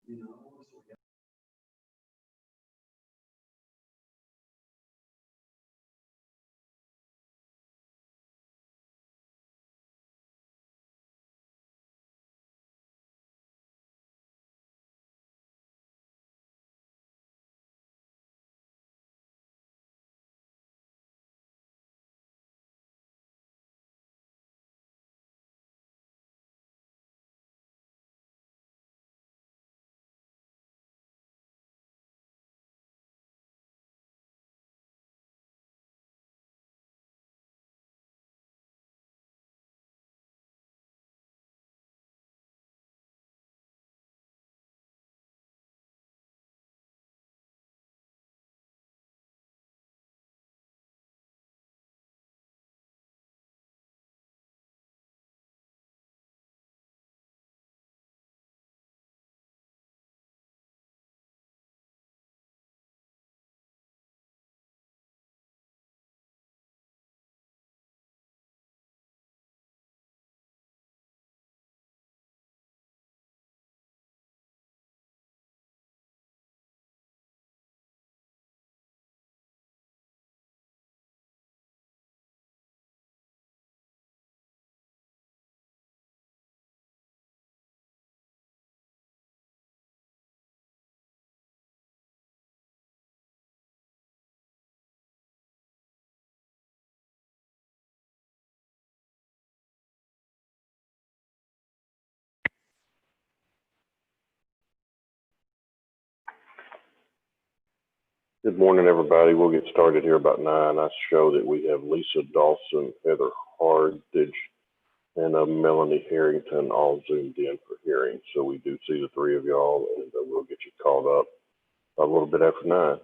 Good morning, everybody. We'll get started here about 9. I show that we have Lisa Dawson, Heather Hardage, and Melanie Harrington all zoomed in for hearing. So we do see the three of y'all, and we'll get you called up a little bit after 9.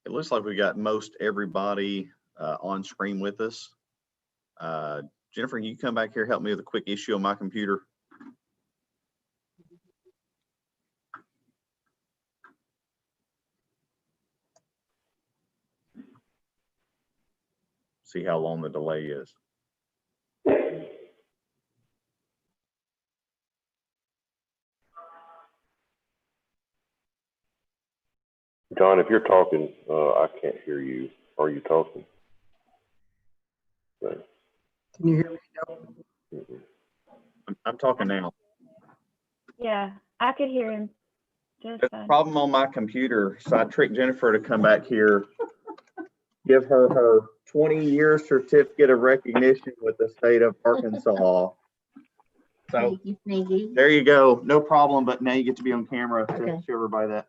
It looks like we got most everybody on screen with us. Jennifer, can you come back here, help me with a quick issue on my computer? See how long the delay is. John, if you're talking, I can't hear you. Are you talking? No. Can you hear me now? I'm talking now. Yeah, I could hear him. Just There's a problem on my computer, so I tricked Jennifer to come back here, give her her 20-year certificate of recognition with the state of Arkansas. So Thank you. there you go. No problem, but now you get to be on camera to Okay. show everybody that.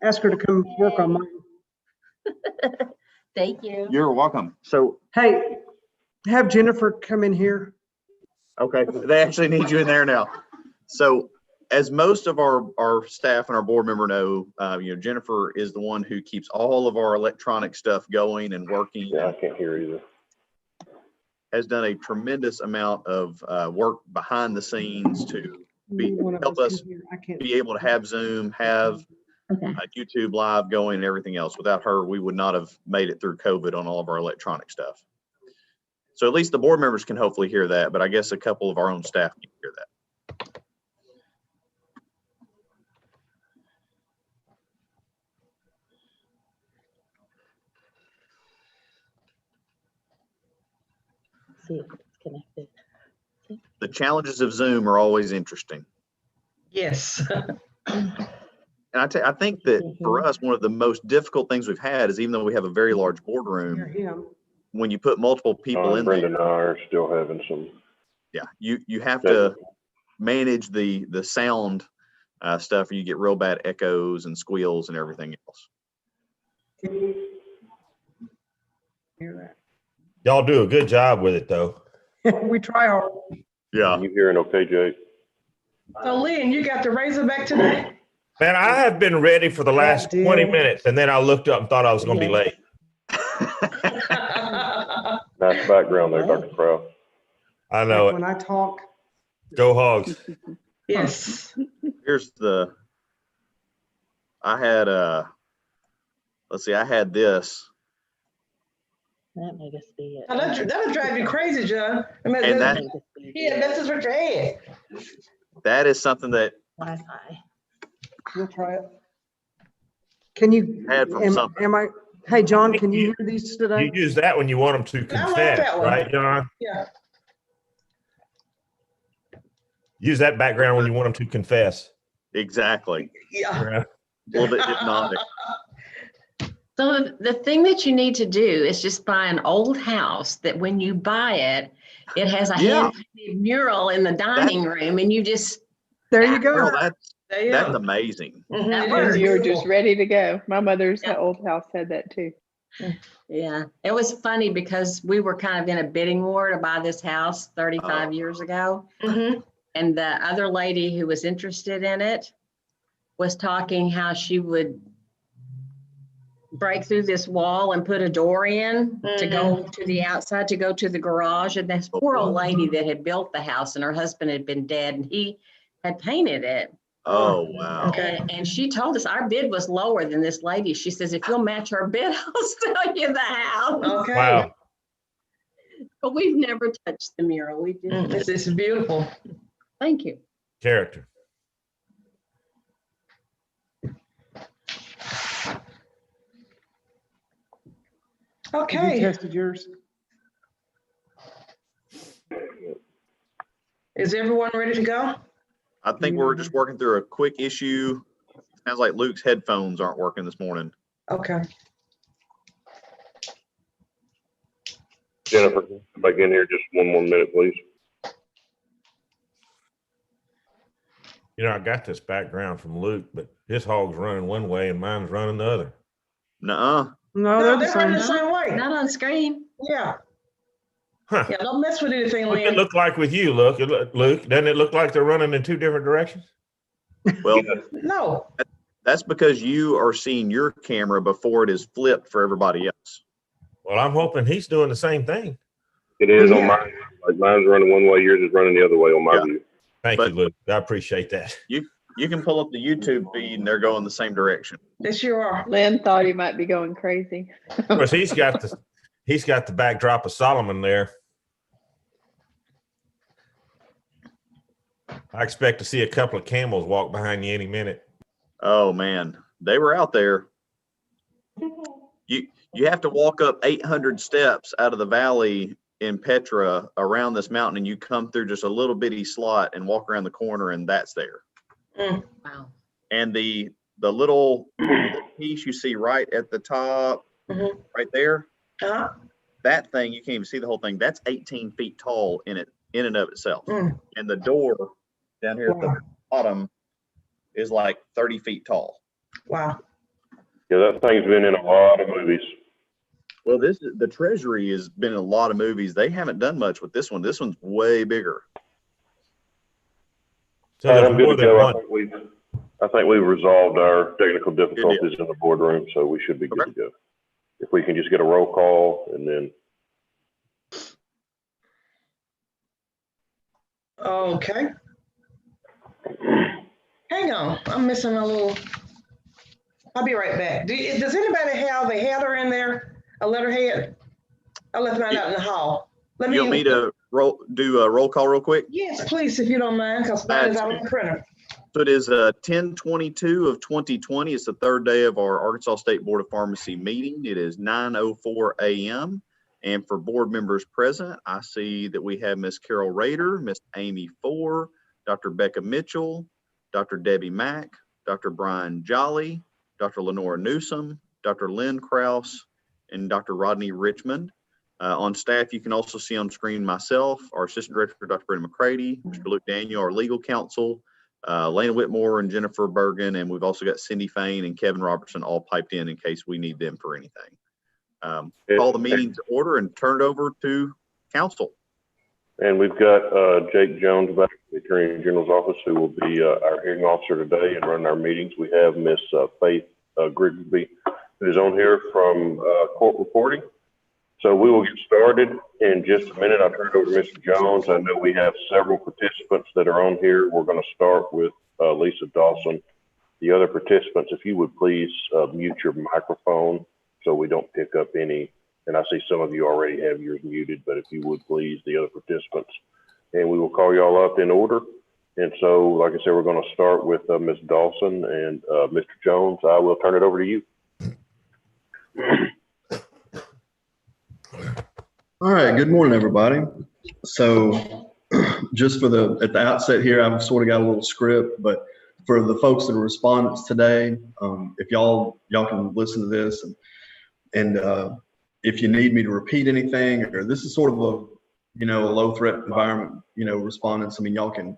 Ask her to come work on mine. Thank you. You're welcome. So, Hey, have Jennifer come in here. okay, they actually need you in there now. So as most of our staff and our board member know, Jennifer is the one who keeps all of our electronic stuff going and working. Yeah, I can't hear either. Has done a tremendous amount of work behind the scenes to One of help us us can hear. I can't. be able to have Zoom, have Okay. YouTube Live going and everything else. Without her, we would not have made it through COVID on all of our electronic stuff. So at least the board members can hopefully hear that, but I guess a couple of our own staff can hear that. See if it's connected. The challenges of Zoom are always interesting. Yes. And I think that for us, one of the most difficult things we've had is, even though we have a very large Hear boardroom, him. when you put multiple people in Brenda there, and I are still having some. yeah, you have to manage the sound stuff, or you get real bad echoes and squeals and everything else. Can you hear Y'all do a good job with it, though. that? We try hard. Yeah. Are you hearing okay, Jake? So Lynn, you got the Razorback today? Man, I have been ready for the last did. 20 minutes, and then I looked up and thought I was going to be late. Nice background there, Dr. Crow. I know Like it. when I talk. Go Hogs. Yes. Here's I had let's see, I had this. That may just be it. Now, that'll drive you crazy, John. I mean, And That that- may just be yeah, it. that's just what your head. That is something that Wi-Fi. We'll try it. Can you, Had from something. hey, John, can you hear these today? You use that when you want them to I like confess, that one. right, John? Yeah. Use that background when you want them to confess. exactly Yeah. Yeah. a little bit hypnotic. So the thing that you need to do is just buy an old house that when you buy it, it has a Yeah. hand-painted mural in the dining room, and you just, There you go. Girl, that's There you that's go. amazing. Mhm, That it works. is You're beautiful. just ready to go. My mother's Yeah. old house had that too. yeah. It was funny because we were kind of in a bidding war to buy this house 35 Oh. years ago. Mhm. And the other lady who was interested in it was talking how she would break through this wall and put a door in to go to the outside, to go to the garage. And this poor old lady that had built the house, and her husband had been dead, and he had painted it. Oh, wow. Okay. And she told us our bid was lower than this lady. She says, if you'll match her bid, I'll sell you the house. Okay. Wow. But we've never touched the mural. We Mm, just, It's beautiful. thank you. Character. Have you Okay. tested yours? Is everyone ready to go? I think we're just working through a quick issue. Sounds like Luke's headphones aren't working this morning. Okay. Jennifer, come back in here just one more minute, please. You know, I got this background from Luke, but his hog's running one way and mine's running the other. Nuh-uh. No, No, they're the they're running the same. same way. Not on screen. Yeah. Huh. Yeah, don't mess with anything, What's it Lynn. look like with you, Luke? Doesn't it look like they're running in two different directions? Well, No. That's because you are seeing your camera before it is flipped for everybody else. Well, I'm hoping he's doing the same thing. It is on Yeah. mine. Like mine's running one way, yours is running the other way on my Yeah. view. Thank But- you, Luke. I appreciate that. You can pull up the YouTube feed and they're going the same direction. They sure are. Lynn thought he might be going crazy. Of course, he's got the backdrop of Solomon there. I expect to see a couple of camels walk behind you any minute. Oh man, they were out there. You have to walk up 800 steps out of the valley in Petra around this mountain, and you come through just a little bitty slot and walk around the corner, and that's there. Wow. And the little piece you see right at the top, Mhm. right there, Uh-huh. that thing, you can't even see the whole thing. That's 18 feet tall in and of itself. Mm. And the door down here at Wow. the bottom is like 30 feet tall. Wow. Yeah, that thing's been in a lot of movies. Well, the Treasury has been in a lot of movies. They haven't done much with this one. This one's way bigger. So All right, there's I'm good more to than go. one. I think we've resolved our technical difficulties in the boardroom, so we should be good Okay. to go. If we can just get a roll call and then, Okay. Hang on, I'm missing a little. I'll be right back. Does anybody have a header in there? A letterhead? I left mine out in the hall. Let You want me to do a roll call real quick? Yes, please, if you don't mind, because mine is out on the printer. So it is 10/22 of 2020. It's the third day of our Arkansas State Board of Pharmacy meeting. It is 9:04 a.m. And for board members present, I see that we have Miss Carol Rader, Miss Amy Four, Dr. Becca Mitchell, Dr. Debbie Mack, Dr. Brian Jolly, Dr. Lenora Newsom, Dr. Lynn Kraus, and Dr. Rodney Richmond. On staff, you can also see on screen myself, our Assistant Director, Dr. Brenda McCready, Mr. Luke Daniel, our legal counsel, Lana Whitmore and Jennifer Bergen, and we've also got Cindy Fain and Kevin Robertson all piped in case we need them for anything. Call the meeting to order and turn it over to council. and we've got Jake Jones back, the Attorney General's office, who will be our hearing officer today and run our meetings. We have Miss Faith Grigsby, who is on here from court reporting. So we will get started in just a minute. I'll turn it over to Mr. Jones. I know we have several participants that are on here. We're going to start with Lisa Dawson. The other participants, if you would please mute your microphone so we don't pick up any, and I see some of you already have yours muted, but if you would please, the other participants, and we will call y'all up in order. And so, like I said, we're going to start with Ms. Dawson and Mr. Jones. I will turn it over to you. All right, good morning, everybody. So just at the outset here, I've sort of got a little script, but for the folks that are respondents today, if y'all can listen to this and if you need me to repeat anything, or this is sort of a low threat environment, respondents, I mean, y'all can,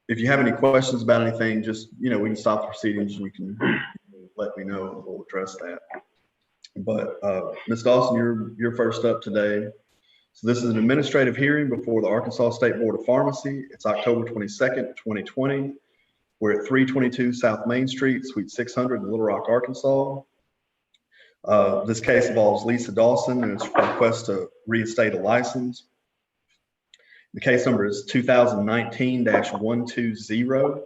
if you have any questions about anything, just, we can stop the proceedings and you can let me know and we'll address that. But Ms. Dawson, you're first up today. So this is an administrative hearing before the Arkansas State Board of Pharmacy. It's October 22nd, 2020. We're at 322 South Main Street, Suite 600 in Little Rock, Arkansas. This case involves Lisa Dawson and it's a request to reinstate a license. The case number is 2019-120.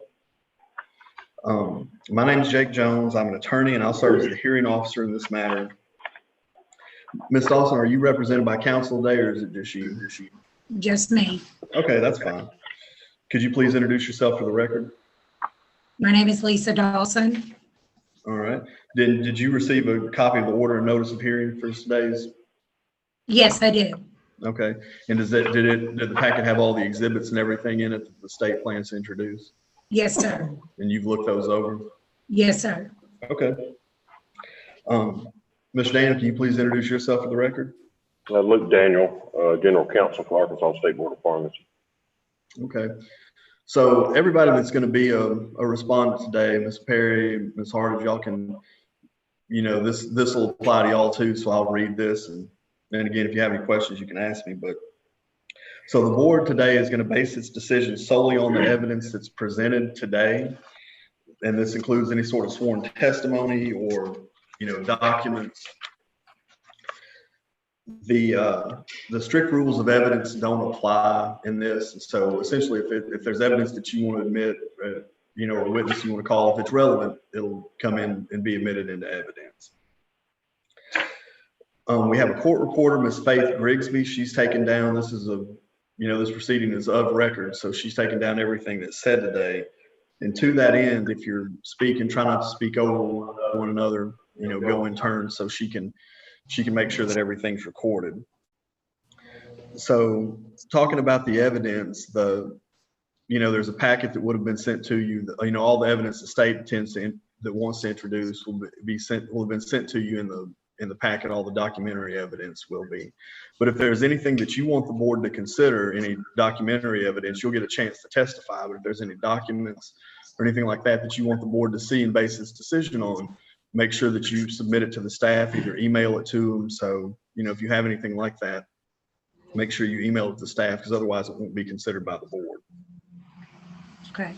My name is Jake Jones. I'm an attorney and I'll serve as the hearing officer in this matter. Ms. Dawson, are you represented by counsel today or is it just you? Just me. Okay, that's fine. Could you please introduce yourself for the record? My name is Lisa Dawson. All right. Did you receive a copy of the order and notice of hearing for today's? Yes, I did. Okay. And did the packet have all the exhibits and everything in it that the state plans to introduce? Yes, sir. And you've looked those over? Yes, sir. Okay. Mr. Daniel, can you please introduce yourself for the record? Luke Daniel, General Counsel for Arkansas State Board of Pharmacy. Okay. So everybody that's going to be a respondent today, Ms. Perry, Ms. Hart, if y'all can, this will apply to y'all too. So I'll read this. And again, if you have any questions, you can ask me. But so the board today is going to base its decision solely on the evidence that's presented today. And this includes any sort of sworn testimony or, documents. The strict rules of evidence don't apply in this. So essentially, if there's evidence that you want to admit, or a witness you want to call, if it's relevant, it'll come in and be admitted into evidence. We have a court reporter, Ms. Faith Grigsby. She's taken down, this is this proceeding is of record. So she's taken down everything that's said today. And to that end, if you're speaking, try not to speak over one another, go in turn so she can make sure that everything's recorded. So talking about the evidence, there's a packet that would have been sent to you, all the evidence the state that wants to introduce will have been sent to you in the packet. All the documentary evidence will be. But if there's anything that you want the board to consider, any documentary evidence, you'll get a chance to testify. But if there's any documents or anything like that you want the board to see and base its decision on, make sure that you submit it to the staff, either email it to them. So, if you have anything like that, make sure you email it to the staff, because otherwise it won't be considered by the board. Okay.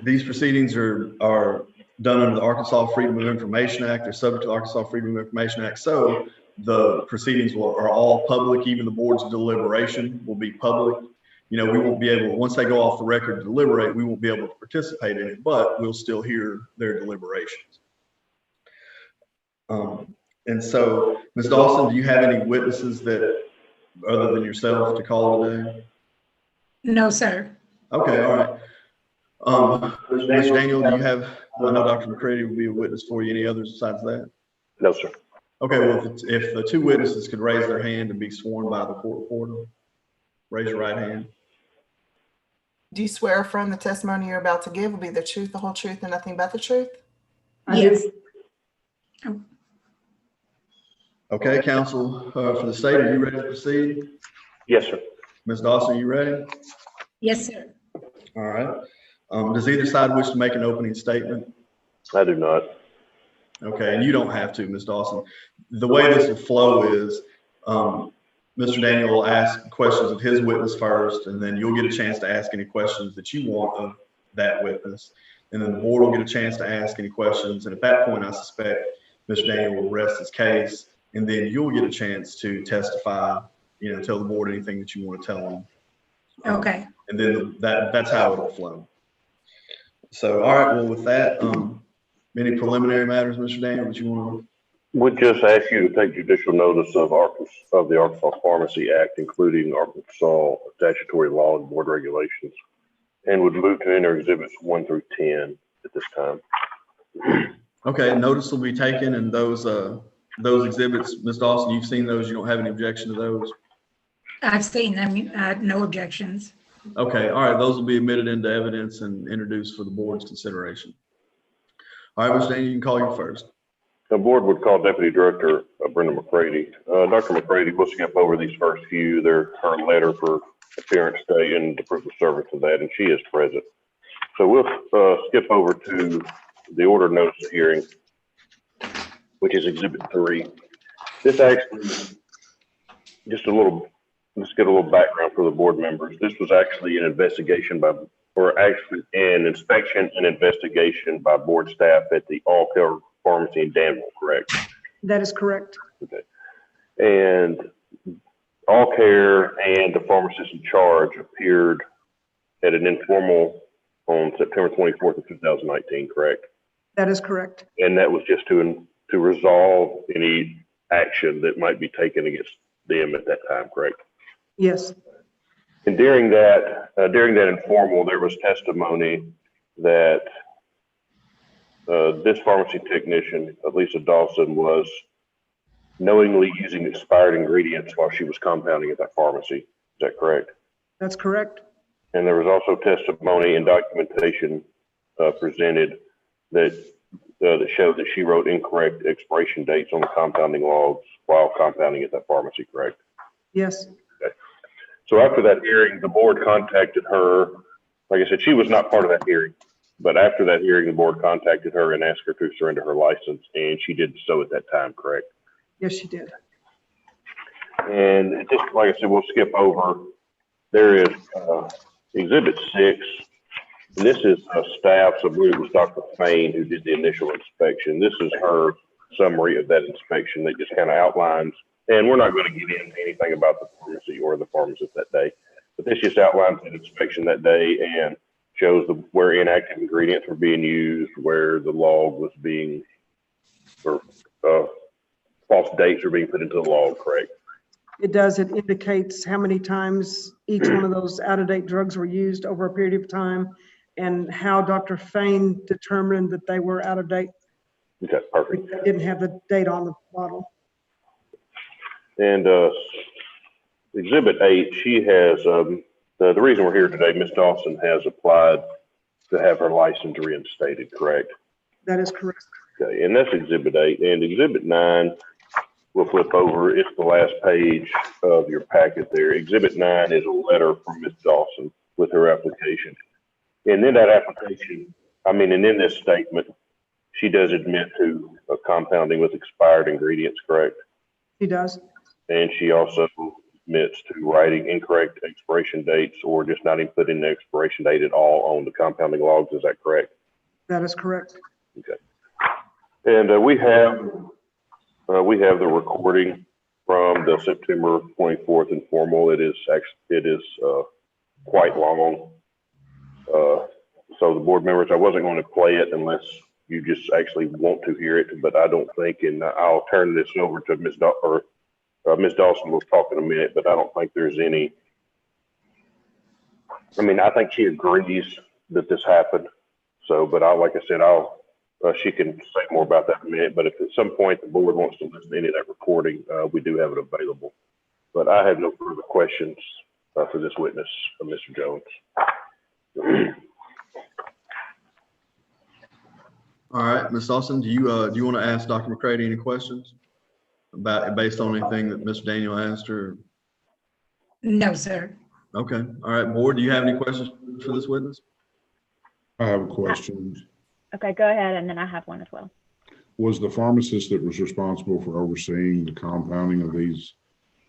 These proceedings are done under the Arkansas Freedom of Information Act. They're subject to the Arkansas Freedom of Information Act. So the proceedings are all public. Even the board's deliberation will be public. We won't be able, once they go off the record to deliberate, we won't be able to participate in it, but we'll still hear their deliberations. And so, Ms. Dawson, do you have any witnesses that, other than yourself, to call today? No, sir. Okay, all right. Mr. Daniel, do you have, I know Dr. McCready will be a witness for you. Any others besides that? No, sir. Okay, well, if the two witnesses could raise their hand and be sworn by the court reporter, raise your right hand. Do you swear affirm the testimony you're about to give will be the truth, the whole truth, and nothing but the truth? Yes. Okay, counsel for the state, are you ready to proceed? Yes, sir. Ms. Dawson, are you ready? Yes, sir. All right. Does either side wish to make an opening statement? I do not. Okay, and you don't have to, Ms. Dawson. The way this will flow is Mr. Daniel will ask questions of his witness first, and then you'll get a chance to ask any questions that you want of that witness. And then the board will get a chance to ask any questions. And at that point, I suspect Mr. Daniel will rest his case, and then you'll get a chance to testify, tell the board anything that you want to tell them. Okay. And then that's how it'll flow. So, all right, well, with that, any preliminary matters, Mr. Daniel, that you want to? Would just ask you to take judicial notice of the Arkansas Pharmacy Act, including Arkansas statutory law and board regulations, and would move to enter exhibits 1 through 10 at this time. Okay, notice will be taken, and those exhibits, Ms. Dawson, you've seen those. You don't have any objection to those? I've seen them. No objections. Okay, all right, those will be admitted into evidence and introduced for the board's consideration. All right, Mr. Daniel, you can call your first. The board would call Deputy Director Brenda McCready. Dr. McCready, we'll skip over these first few. They're her letter for appearance day and the proof of service of that, and she is present. So we'll skip over to the order notice of hearing, which is Exhibit 3. This actually, let's get a little background for the board members. This was actually an inspection and investigation by board staff at the All Care Pharmacy in Danville, correct? That is correct. Okay. And All Care and the pharmacist in charge appeared at an informal on September 24th of 2019, correct? That is correct. And that was just to resolve any action that might be taken against them at that time, correct? Yes. And during that informal, there was testimony that this pharmacy technician, Alicia Dawson, was knowingly using expired ingredients while she was compounding at that pharmacy. Is that correct? That's correct. And there was also testimony and documentation presented that showed that she wrote incorrect expiration dates on the compounding logs while compounding at that pharmacy, correct? Yes. Okay. So after that hearing, the board contacted her. Like I said, she was not part of that hearing, but after that hearing, the board contacted her and asked her to surrender her license, and she did so at that time, correct? Yes, she did. And just like I said, we'll skip over. There is Exhibit 6, and this is staff, so I believe it was Dr. Fain who did the initial inspection. This is her summary of that inspection that just kind of outlines, and we're not going to get into anything about the pharmacy or the pharmacist that day, but this just outlines the inspection that day and shows where inactive ingredients were being used, where the log was being, or false dates are being put into the log, correct? It does. It indicates how many times each one of those out-of-date drugs were used over a period of time and how Dr. Fain determined that they were out of date. Okay, perfect. They didn't have the date on the bottle. And Exhibit 8, she has, the reason we're here today, Ms. Dawson has applied to have her license reinstated, correct? That is correct. Okay, and that's Exhibit 8. And Exhibit 9, we'll flip over. It's the last page of your packet there. Exhibit 9 is a letter from Ms. Dawson with her application. And in that application, and in this statement, she does admit to compounding with expired ingredients, correct? She does. And she also admits to writing incorrect expiration dates or just not even putting the expiration date at all on the compounding logs. Is that correct? That is correct. Okay. And we have the recording from the September 24th informal. It is quite long. So the board members, I wasn't going to play it unless you just actually want to hear it, but I don't think, and I'll turn this over to Ms. Dawson will talk in a minute, but I don't think there's any, I think she agrees that this happened. So, but like I said, she can say more about that in a minute, but if at some point the board wants to listen to any of that recording, we do have it available. But I have no further questions for this witness, Mr. Jones. All right, Ms. Dawson, do you want to ask Dr. McCready any questions based on anything that Mr. Daniel asked her? No, sir. Okay. All right, board, do you have any questions for this witness? I have a question. Okay, go ahead, and then I have one as well. Was the pharmacist that was responsible for overseeing the compounding of these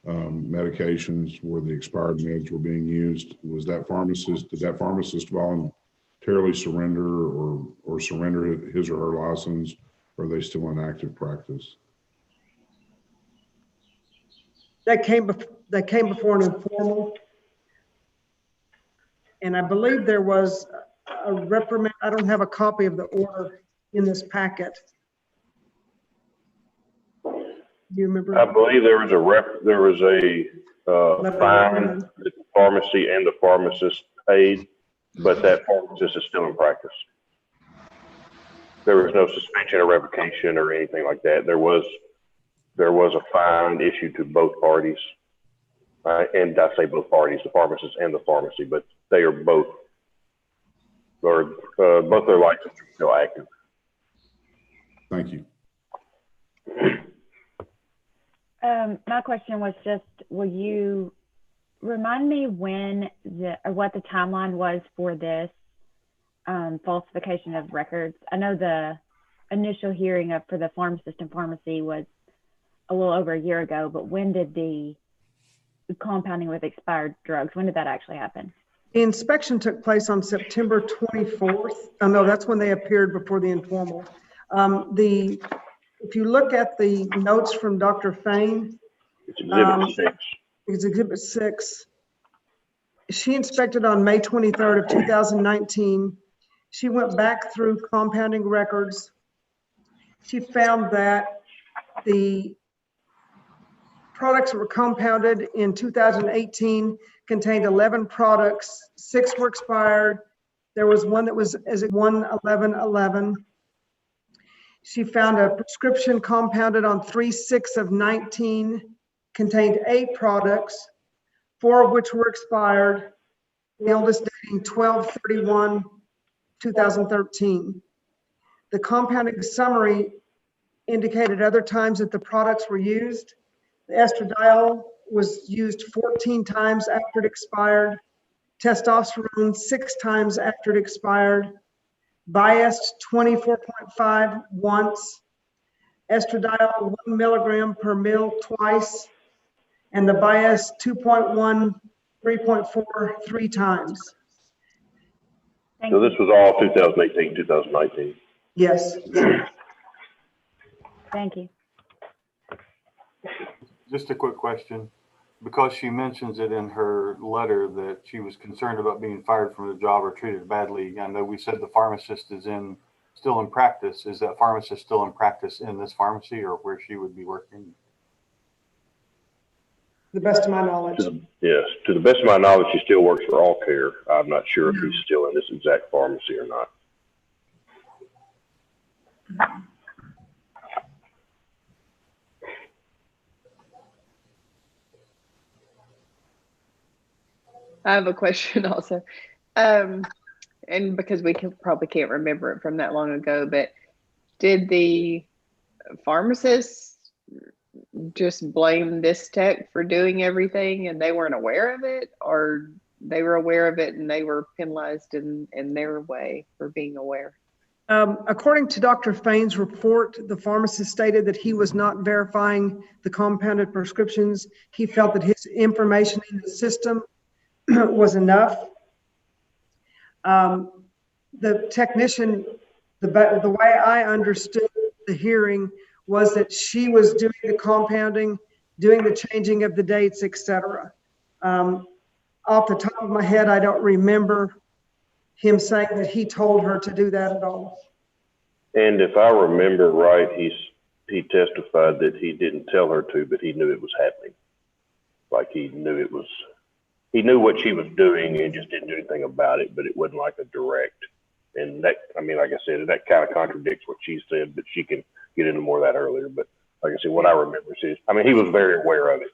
medications where the expired meds were being used, did that pharmacist voluntarily surrender or surrender his or her license, or are they still in active practice? That came before an informal. And I believe there was a reprimand. I don't have a copy of the order in this packet. Do you remember? I believe there was a fine that the pharmacy and the pharmacist paid, but that pharmacist is still in practice. There was no suspension or revocation or anything like that. There was a fine issued to both parties. And I say both parties, the pharmacist and the pharmacy, but they are both their licenses are still active. Thank you. My question was just, will you remind me what the timeline was for this falsification of records? I know the initial hearing for the pharmacist and pharmacy was a little over a year ago, but when did the compounding with expired drugs, when did that actually happen? The inspection took place on September 24th. Oh, no, that's when they appeared before the informal. If you look at the notes from Dr. Fain, it's Exhibit 6. It's Exhibit 6. She inspected on May 23rd of 2019. She went back through compounding records. She found that the products that were compounded in 2018 contained 11 products, 6 were expired. There was one that was as 1/11/11. She found a prescription compounded on 3/6 of 19, contained 8 products, 4 of which were expired, the oldest dating 12/31/2013. The compounding summary indicated other times that the products were used. The estradiol was used 14 times after it expired, testosterone 6 times after it expired, biased 24.5 once, estradiol 1 milligram per mil twice, and the bias 2.1, 3.4 3 times. Thank So you. this was all 2018, 2019. Yes. Thank you. Just a quick question. Because she mentions it in her letter that she was concerned about being fired from the job or treated badly, I know we said the pharmacist is still in practice. Is that pharmacist still in practice in this pharmacy or where she would be working? To the best of my knowledge. Yes, to the best of my knowledge, he still works for All Care. I'm not sure if he's still in this exact pharmacy or not. I have a question also. And because we probably can't remember it from that long ago, but did the pharmacist just blame this tech for doing everything and they weren't aware of it, or they were aware of it and they were penalized in their way for being aware? According to Dr. Fain's report, the pharmacist stated that he was not verifying the compounded prescriptions. He felt that his information in the system was enough. The technician, the way I understood the hearing was that she was doing the compounding, doing the changing of the dates, etc. Off the top of my head, I don't remember him saying that he told her to do that at all. And if I remember right, he testified that he didn't tell her to, but he knew it was happening. Like he knew what she was doing and just didn't do anything about it, but it wasn't like a direct. And that, I mean, like I said, that kind of contradicts what she said, but she can get into more of that earlier. But like I said, what I remember is, I mean, he was very aware of it.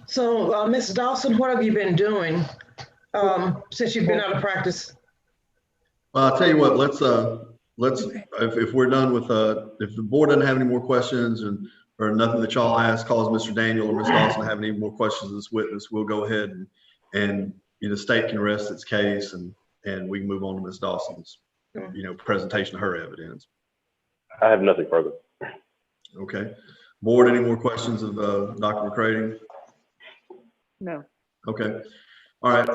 So, Mrs. Dawson, what have you been doing since you've been out of practice? Well, I'll tell you what, let's if we're done with if the board doesn't have any more questions or nothing that y'all ask, calls Mr. Daniel or Ms. Dawson have any more questions of this witness, we'll go ahead and the state can rest its case and we can move on to Ms. Dawson's presentation of her evidence. I have nothing further. Okay. Board, any more questions of Dr. McCrading? No. Okay. All right.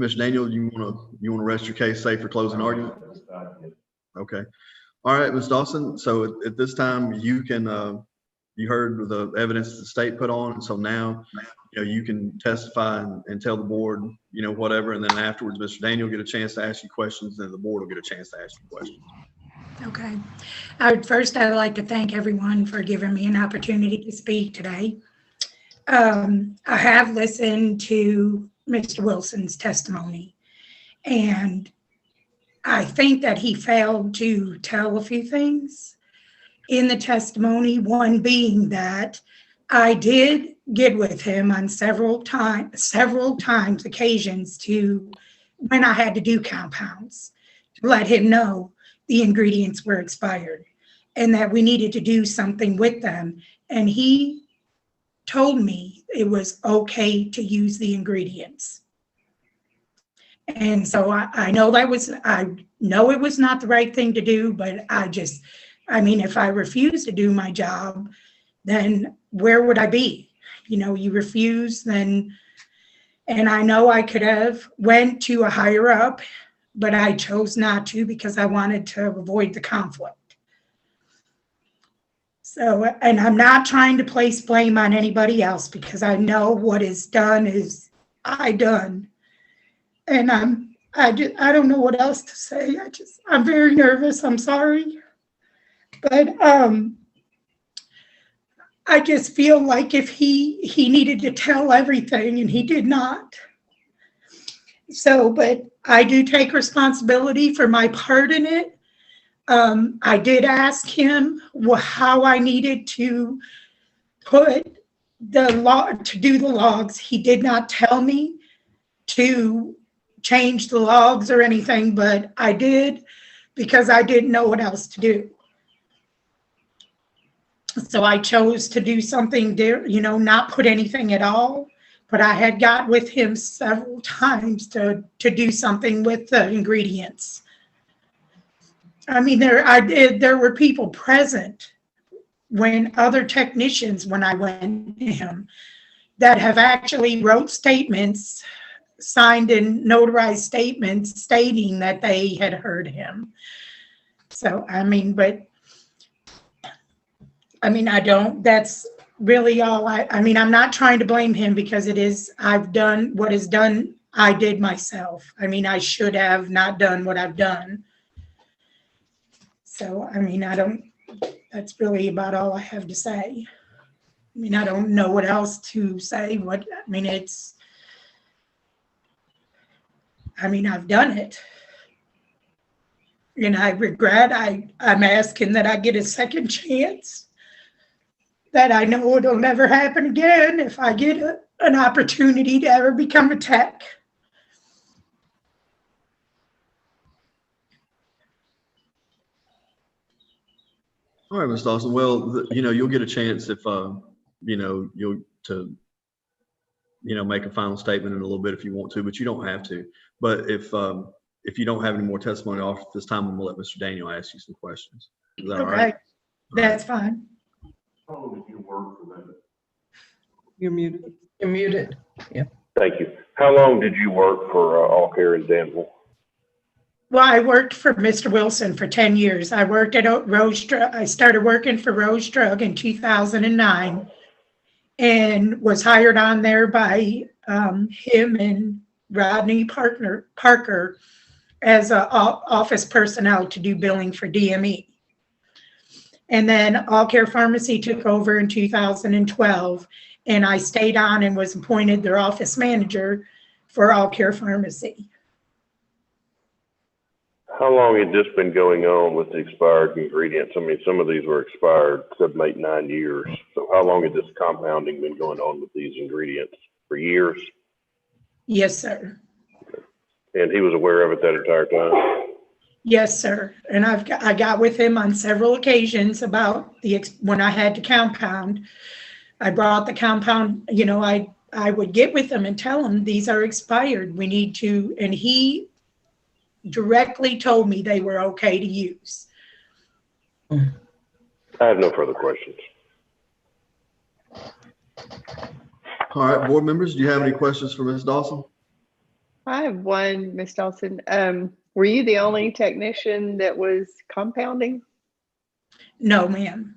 Mr. Daniel, you wanna rest your case safe for closing argument? Okay. All right, Ms. Dawson. So at this time, you can you heard the evidence the state put on, and so now you can testify and tell the board whatever, and then afterwards, Mr. Daniel will get a chance to ask you questions, and the board will get a chance to ask you questions. Okay. First, I'd like to thank everyone for giving me an opportunity to speak today. I have listened to Mr. Wilson's testimony, and I think that he failed to tell a few things in the testimony, one being that I did get with him on several times, occasions to when I had to do compounds, to let him know the ingredients were expired and that we needed to do something with them. And he told me it was okay to use the ingredients. And so I know it was not the right thing to do, but I mean, if I refuse to do my job, then where would I be? You refuse, then, and I know I could have went to a higher up, but I chose not to because I wanted to avoid the conflict. So, and I'm not trying to place blame on anybody else because I know what is done is done. And I don't know what else to say. I'm very nervous. I'm sorry. But I just feel like if he needed to tell everything and he did not. So, but I do take responsibility for my part in it. I did ask him how I needed to put to do the logs. He did not tell me to change the logs or anything, but I did because I didn't know what else to do. So I chose to do something, not put anything at all. But I had got with him several times to do something with the ingredients. I mean, there were people present when other technicians, when I went to him, that have actually wrote statements, signed and notarized statements stating that they had heard him. So, I mean, that's really all I mean, I'm not trying to blame him because I've done what is done, I did myself. I mean, I should have not done what I've done. So, I mean, that's really about all I have to say. I mean, I don't know what else to say. I've done it. And I regret, I'm asking that I get a second chance, that I know it'll never happen again if I get an opportunity to ever become a tech. All right, Ms. Dawson. Well, you'll get a chance if, you'll make a final statement in a little bit if you want to, but you don't have to. But if you don't have any more testimony off this time, I'm gonna let Mr. Daniel ask you some questions. Is that all right? That's fine. How long did you work for them? You're muted. You're muted. Yeah. Thank you. How long did you work for All Care in Danville? Well, I worked for Mr. Wilson for 10 years. I worked at Rose Drug. I started working for Rose Drug in 2009 and was hired on there by him and Rodney Parker as office personnel to do billing for DME. And then All Care Pharmacy took over in 2012, and I stayed on and was appointed their office manager for All Care Pharmacy. How long had this been going on with the expired ingredients? I mean, some of these were expired, 7, 8, 9 years. So how long had this compounding been going on with these ingredients? For years? Yes, sir. And he was aware of it that entire time? Yes, sir. And I got with him on several occasions about when I had to compound. I brought the compound, I would get with him and tell him these are expired. We need to, and he directly told me they were okay to use. I have no further questions. All right, board members, do you have any questions for Ms. Dawson? I have one, Ms. Dawson. Were you the only technician that was compounding? No, ma'am.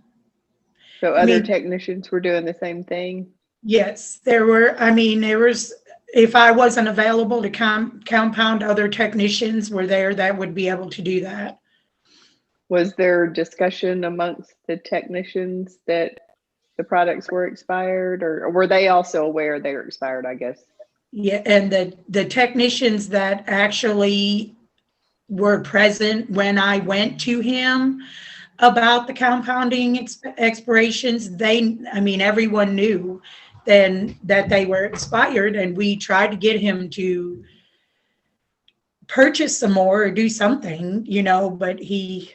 So other technicians were doing the same thing? Yes, there was, if I wasn't available to compound, other technicians were there that would be able to do that. Was there discussion amongst the technicians that the products were expired, or were they also aware they were expired, I guess? Yeah, and the technicians that actually were present when I went to him about the compounding expirations, everyone knew then that they were expired, and we tried to get him to purchase some more or do something, but he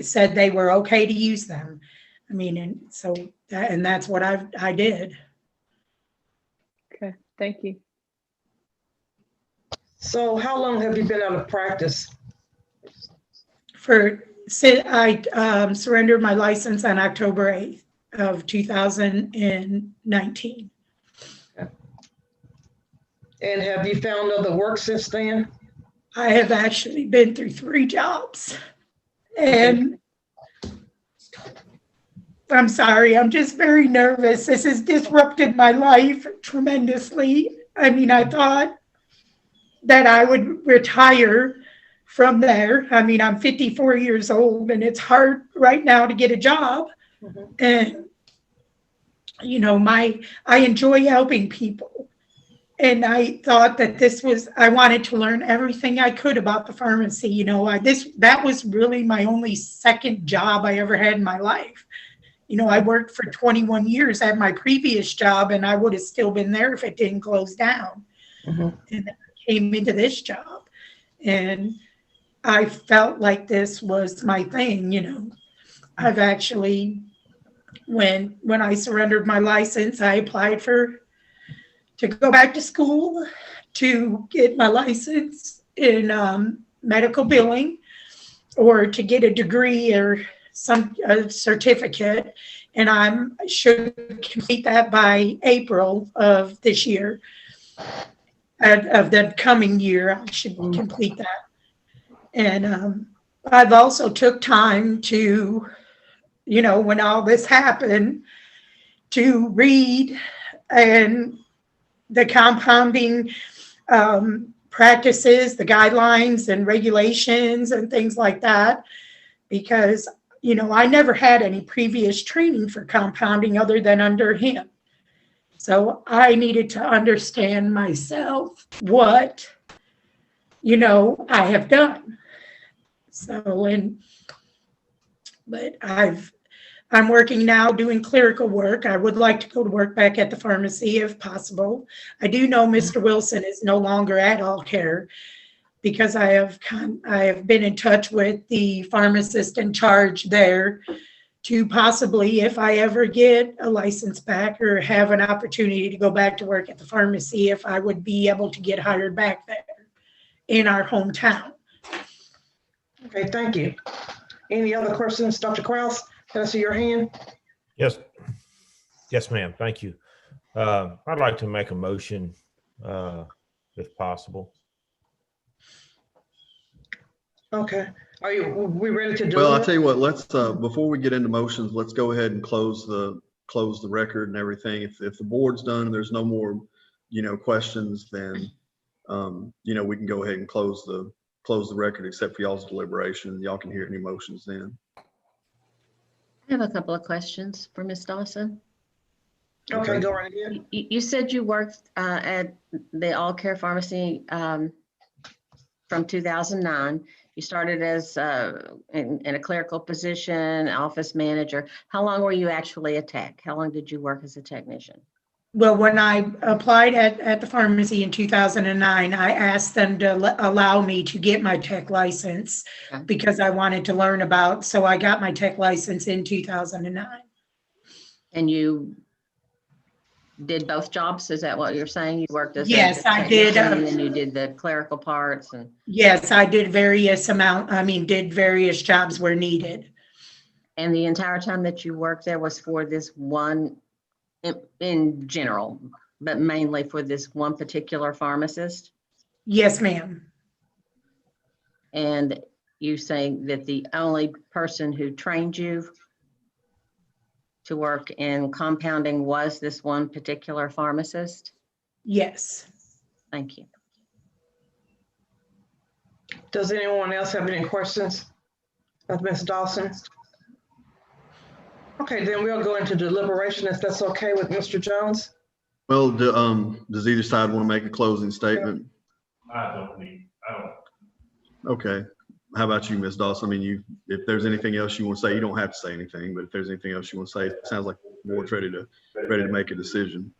said they were okay to use them. And that's what I did. Okay, thank you. So how long have you been out of practice? I surrendered my license on October 8th of 2019. Okay. And have you found other work since then? I have actually been through 3 jobs. And I'm sorry, I'm just very nervous. This has disrupted my life tremendously. I thought that I would retire from there. I'm 54 years old, and it's hard right now to get a job. Mm-hmm. And, I enjoy helping people. And I thought that I wanted to learn everything I could about the pharmacy. That was really my only second job I ever had in my life. I worked for 21 years at my previous job, and I would have still been there if it didn't close down. Mm-hmm. And then I came into this job, and I felt like this was my thing. I've actually, when I surrendered my license, I applied to go back to school to get my license in medical billing. or to get a degree or a certificate, and I should complete that by April of this year, of the coming year. I should complete that. And I've also took time to, when all this happened, to read and the compounding practices, the guidelines and regulations and things like that, because, I never had any previous training for compounding other than under him. So I needed to understand myself what, I have done. So, but I'm working now doing clerical work. I would like to go to work back at the pharmacy if possible. I do know Mr. Wilson is no longer at All Care, because I have been in touch with the pharmacist in charge there to possibly, if I ever get a license back or have an opportunity to go back to work at the pharmacy, if I would be able to get hired back there in our hometown. Okay, thank you. Any other questions, Dr. Kraus? Can I see your hand? Yes. Yes, ma'am. Thank you. I'd like to make a motion, if possible. Okay. We ready to do it? Well, I'll tell you what, let's, before we get into motions, let's go ahead and close the record and everything. If the board's done and there's no more, questions, then, we can go ahead and close the record except for y'all's deliberation. Y'all can hear any motions then. I have a couple of questions for Ms. Dawson. Okay, go right ahead. You said you worked at the All Care Pharmacy from 2009. You started as in a clerical position, office manager. How long were you actually a tech? How long did you work as a technician? Well, when I applied at the pharmacy in 2009, I asked them to allow me to get my tech license because I wanted to learn about, so I got my tech license in 2009. And you did both jobs? Is that what you're saying? You worked as yes, a I did. And then you did the clerical parts and. Yes, I did did various jobs where needed. And the entire time that you worked there was for this one, in general, but mainly for this one particular pharmacist? Yes, ma'am. And you saying that the only person who trained you to work in compounding was this one particular pharmacist? Yes. Thank you. Does anyone else have any questions of Ms. Dawson? Okay, then we'll go into deliberation if that's okay with Mr. Jones. Well, does either side want to make a closing statement? I don't. Okay. How about you, Ms. Dawson? I mean, if there's anything else you want to say, you don't have to say anything, but if there's anything else you want to say, it sounds like the board's ready to make a decision.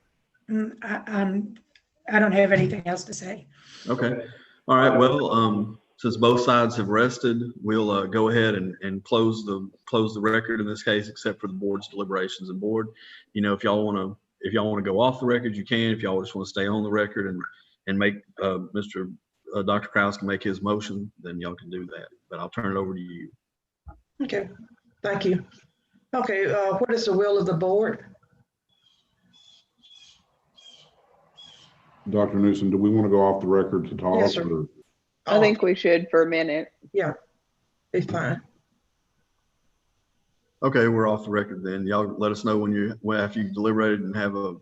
I don't have anything else to say. Okay. All right. Well, since both sides have rested, we'll go ahead and close the record in this case, except for the board's deliberations. And board, if y'all want to go off the record, you can. If y'all just want to stay on the record and make Dr. Kraus can make his motion, then y'all can do that. But I'll turn it over to you. Okay. Thank you. Okay. What is the will of the board? Dr. Newsom, do we want to go off the record to talk? Yes, sir. I think we should for a minute. Yeah, be fine. Okay, we're off the record then. Y'all let us know after you've deliberated and have a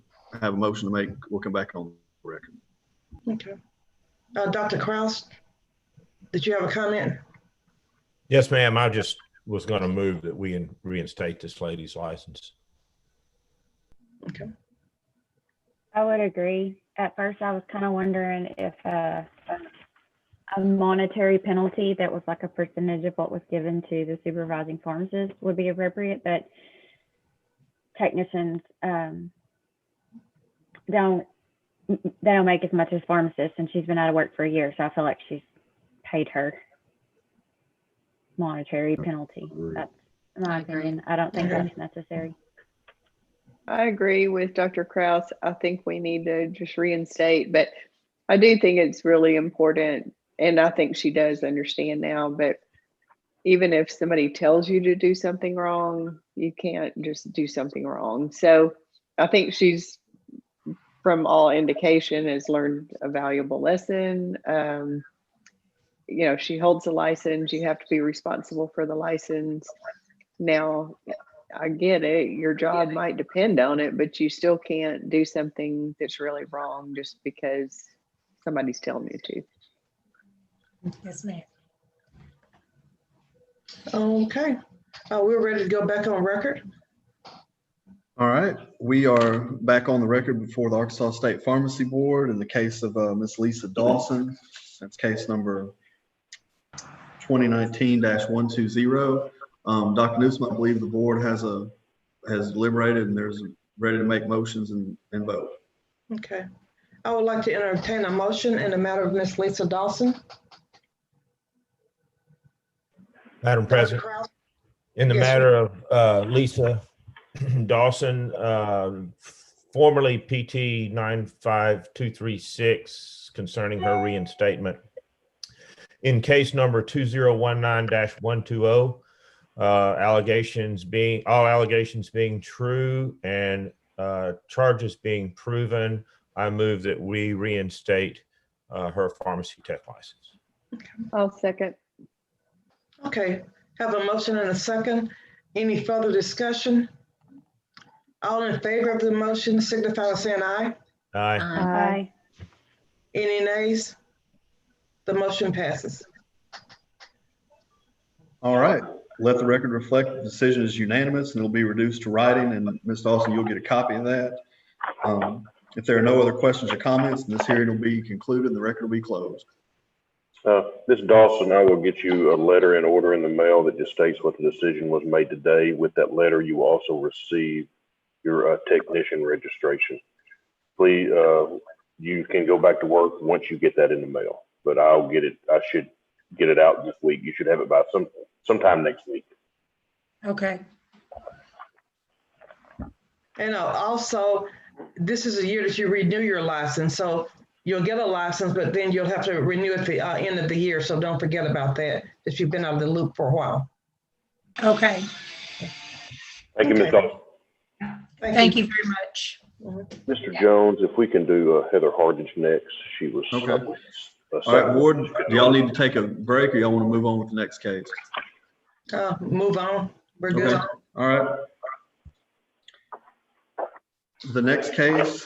motion to make. We'll come back on the record. Okay. Dr. Kraus, did you have a comment? Yes, ma'am. I just was going to move that we reinstate this lady's license. Okay. I would agree. At first, I was kind of wondering if a monetary penalty that was like a percentage of what was given to the supervising pharmacist would be appropriate, but technicians don't make as much as pharmacists, and she's been out of work for a year, so I feel like she's paid her monetary penalty. That's my opinion. I don't think that's necessary. I agree with Dr. Kraus. I think we need to just reinstate, but I do think it's really important, and I think she does understand now, but even if somebody tells you to do something wrong, you can't just do something wrong. So I think she's, from all indication, has learned a valuable lesson. She holds a license. You have to be responsible for the license. Now, I get it. Your job might depend on it, but you still can't do something that's really wrong just because somebody's telling you to. Yes, ma'am. Okay. We're ready to go back on record. All right, we are back on the record before the Arkansas State Pharmacy Board in the case of Miss Lisa Dawson. That's case number 2019-120. Dr. Newsom, I believe the board has deliberated and there's ready to make motions and vote. Okay. I would like to entertain a motion in the matter of Miss Lisa Dawson. Madam President, in the Yes, matter of Lisa Dawson, formerly PT 95236, concerning her reinstatement. In case number 2019-120, all allegations being true and charges being proven, I move that we reinstate her pharmacy tech license. I'll second. Okay, have a motion and a second. Any further discussion? All in favor of the motion signify by saying aye. Aye. Aye. Any nays? The motion passes. All right, let the record reflect the decision is unanimous and it'll be reduced to writing, and Ms. Dawson, you'll get a copy of that. If there are no other questions or comments, then this hearing will be concluded and the record will be closed. Ms. Dawson, I will get you a letter in order in the mail that just states what the decision was made today. With that letter, you will also receive your technician registration. Please, you can go back to work once you get that in the mail, but I'll get it. I should get it out this week. You should have it by sometime next week. Okay. And also, this is a year that you renew your license. So you'll get a license, but then you'll have to renew at the end of the year. So don't forget about that, if you've been out of the loop for a while. Okay. Thank you, Ms. Dawson. Thank you very much. Mr. Jones, if we can do Heather Hardage next. She was. Okay. All right, board, do y'all need to take a break or y'all want to move on with the next case? Move on. We're good. Okay. All right. The next case.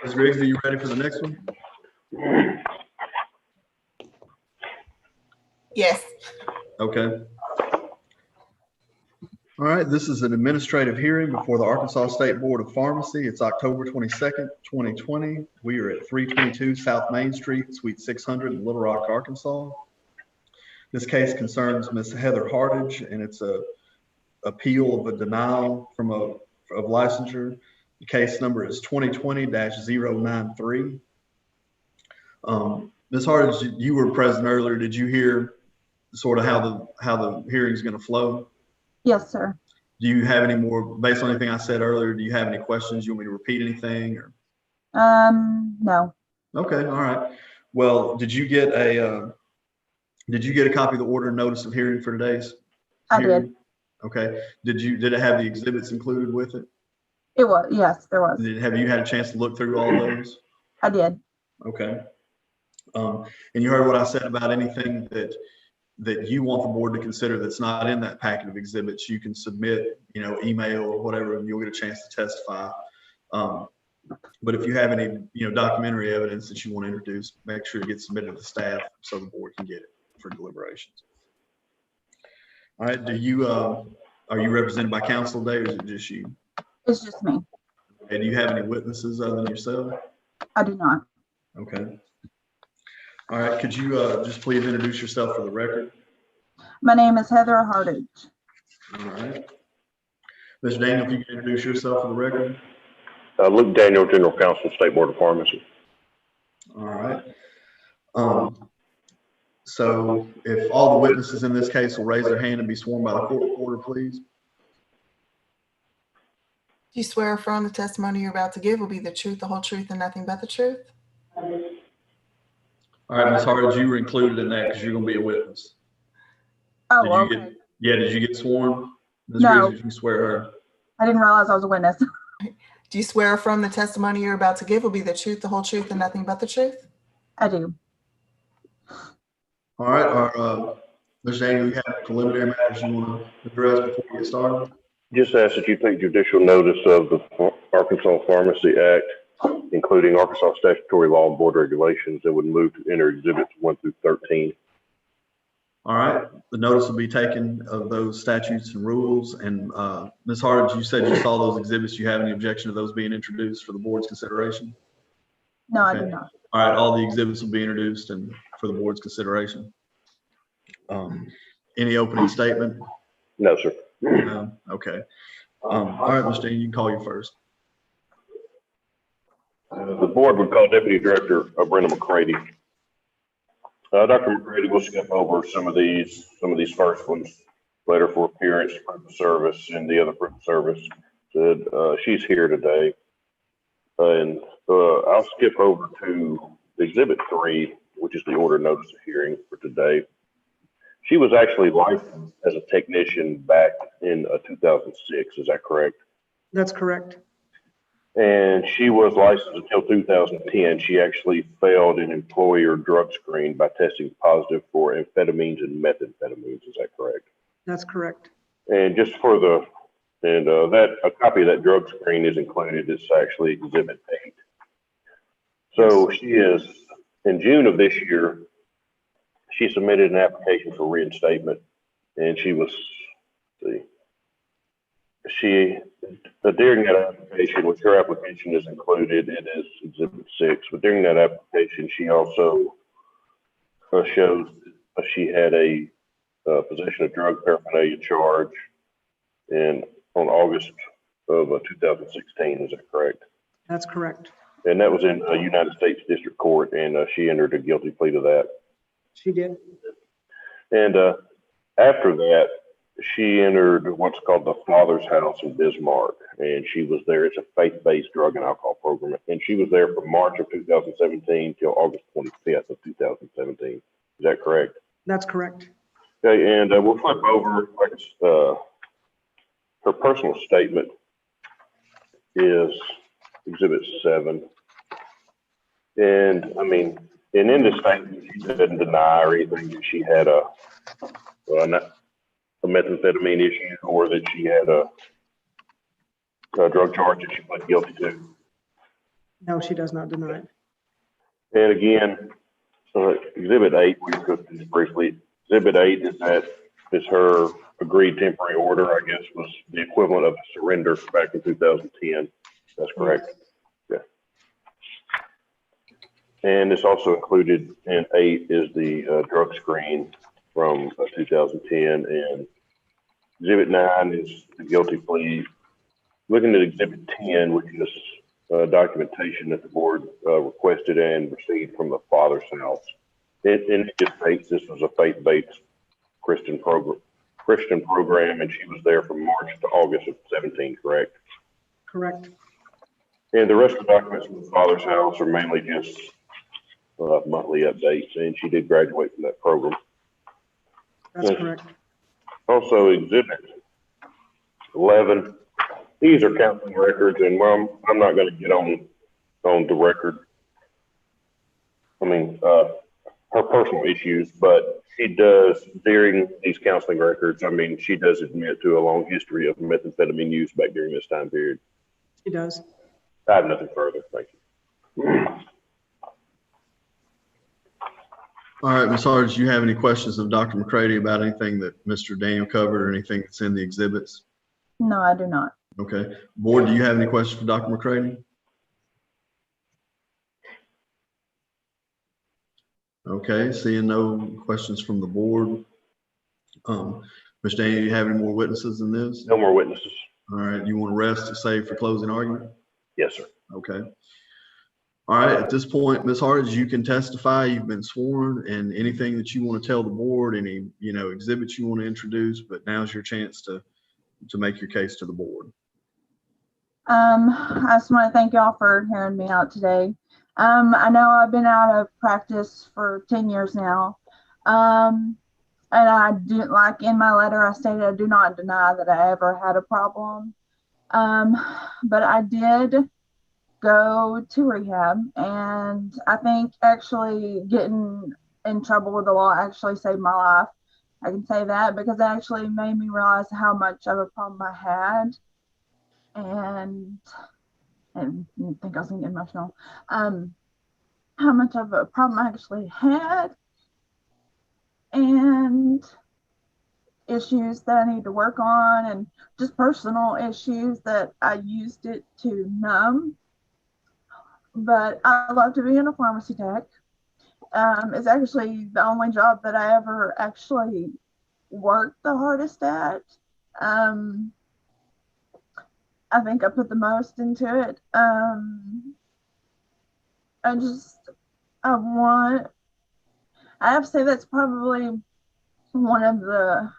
Ms. Riggs, are you ready for the next one? Yes. Okay. All right, this is an administrative hearing before the Arkansas State Board of Pharmacy. It's October 22nd, 2020. We are at 322 South Main Street, Suite 600 in Little Rock, Arkansas. This case concerns Ms. Heather Hardage, and it's a appeal of a denial of licensure. The case number is 2020-093. Ms. Hardage, you were present earlier. Did you hear sort of how the hearing is going to flow? Yes, sir. Do you have any more, based on anything I said earlier, do you have any questions? You want me to repeat anything or? No. Okay, all right. Well, did you get a copy of the order and notice of hearing for today's hearing? Did. Okay. Did it have the exhibits included with it? It was, yes, there was. Have you had a chance to look through all those? I did. Okay. And you heard what I said about anything that you want the board to consider that's not in that packet of exhibits, you can submit, email or whatever, and you'll get a chance to testify. But if you have any, documentary evidence that you want to introduce, make sure it gets submitted to staff so the board can get it for deliberations. All right. Are you represented by counsel today, or is it just you? It's just me. And do you have any witnesses other than yourself? I do not. Okay. All right, could you just please introduce yourself for the record? My name is Heather Hardage. All right. Mr. Daniel, if you can introduce yourself for the record. Luke Daniel, General Counsel, State Board of Pharmacy. All right. So if all the witnesses in this case will raise their hand and be sworn by the court reporter, please. Do you swear affirm the testimony you're about to give will be the truth, the whole truth, and nothing but the truth? All right, Ms. Hardage, you were included in that because you're going to be a witness. Oh, Did you okay. get, yeah, did you get sworn? Ms. No. Grizzly, did you swear her? I didn't realize I was a witness. Do you swear affirm the testimony you're about to give will be the truth, the whole truth, and nothing but the truth? I do. All right, Mr. Daniel, you have preliminary matters you want to address before we get started? Just ask that you take judicial notice of the Arkansas Pharmacy Act, including Arkansas statutory law and board regulations, and would move to enter exhibits 1 through 13. All right, the notice will be taken of those statutes and rules. And Ms. Hardage, you said you saw those exhibits. Do you have any objection to those being introduced for the board's consideration? No, I Okay. do not. All right, all the exhibits will be introduced and for the board's consideration. Any opening statement? No, sir. No? Okay. All right, Mr. Dean, you can call your first. The board would call Deputy Director Brenda McCready. Dr. McCready will skip over some of these first ones. Letter for appearance, proof of service, and the other proof of service. She's here today. And I'll skip over to Exhibit 3, which is the order notice of hearing for today. She was actually licensed as a technician back in 2006. Is that correct? That's correct. And she was licensed until 2010. She actually failed an employer drug screen by testing positive for amphetamines and methamphetamines. Is that correct? That's correct. And just for a copy of that drug screen is included. It's actually Exhibit 8. So she is, in June of this year, she submitted an application for reinstatement, and she was, during that application, which her application is included, it is Exhibit 6, but during that application, she also shows she had a possession of drug paraphernalia charge on August of 2016. Is that correct? That's correct. And that was in a United States District Court, and she entered a guilty plea to that. She did. And after that, she entered what's called the Father's House in Bismarck, and she was there. It's a faith-based drug and alcohol program, and she was there from March of 2017 till August 25th of 2017. Is that correct? That's correct. Okay, and we'll flip over. Her personal statement is Exhibit 7, and I mean, and in this statement, she didn't deny or anything that she had a methamphetamine issue or that she had a drug charge that she pled guilty to. No, she does not deny it. And again, Exhibit 8, we took this briefly. Exhibit 8 is her agreed temporary order, I guess, was the equivalent of a surrender back in 2010. That's correct. Yeah. And it's also included in 8 is the drug screen from 2010, and Exhibit 9 is the guilty plea. Looking at Exhibit 10, which is documentation that the board requested and received from the Father's House. It just states this was a faith-based Christian program, and she was there from March to August of 17, correct? Correct. And the rest of the documents from the Father's House are mainly just monthly updates, and she did graduate from that program. That's correct. Also, Exhibit 11, these are counseling records, and well, I'm not going to get on the record. I mean, her personal issues, but she does, during these counseling records, I mean, she does admit to a long history of methamphetamine use back during this time period. She does. I have nothing further. Thank you. All right, Ms. Hardage, do you have any questions of Dr. McCready about anything that Mr. Daniel covered or anything that's in the exhibits? No, I do not. Okay. Board, do you have any questions for Dr. McCready? Okay, seeing no questions from the board. Mr. Daniel, do you have any more witnesses in this? No more witnesses. All right, you want to rest to save for closing argument? Yes, sir. Okay. All right, at this point, Ms. Hardage, you can testify. You've been sworn, and anything that you want to tell the board, any exhibits you want to introduce, but now's your chance to make your case to the board. I just want to thank y'all for hearing me out today. I know I've been out of practice for 10 years now. And I didn't like in my letter, I stated I do not deny that I ever had a problem. But I did go to rehab, and I think actually getting in trouble with the law actually saved my life. I can say that because it actually made me realize how much of a problem I had, and I think I was getting emotional. How much of a problem I actually had, and issues that I need to work on, and just personal issues that I used it to numb. But I love to be in a pharmacy tech. It's actually the only job that I ever actually worked the hardest at. I think I put the most into it. I have to say that's probably one of the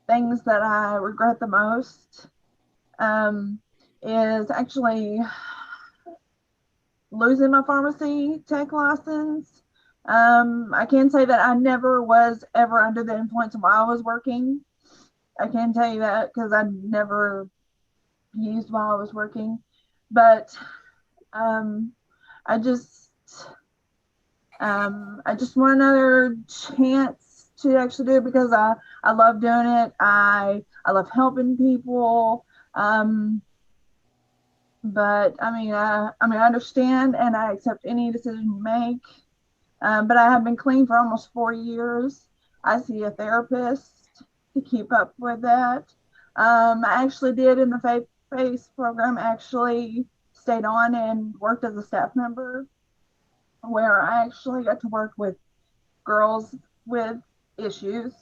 things that I regret the most, is actually losing my pharmacy tech license. I can say that I never was ever under the influence while I was working. I can tell you that because I never used while I was working. But I just want another chance to actually do it because I love doing it. I love helping people. But I understand and I accept any decision you make. But I have been clean for almost 4 years. I see a therapist to keep up with that. I actually did in the faith-based program, actually stayed on and worked as a staff member, where I actually got to work with girls with issues,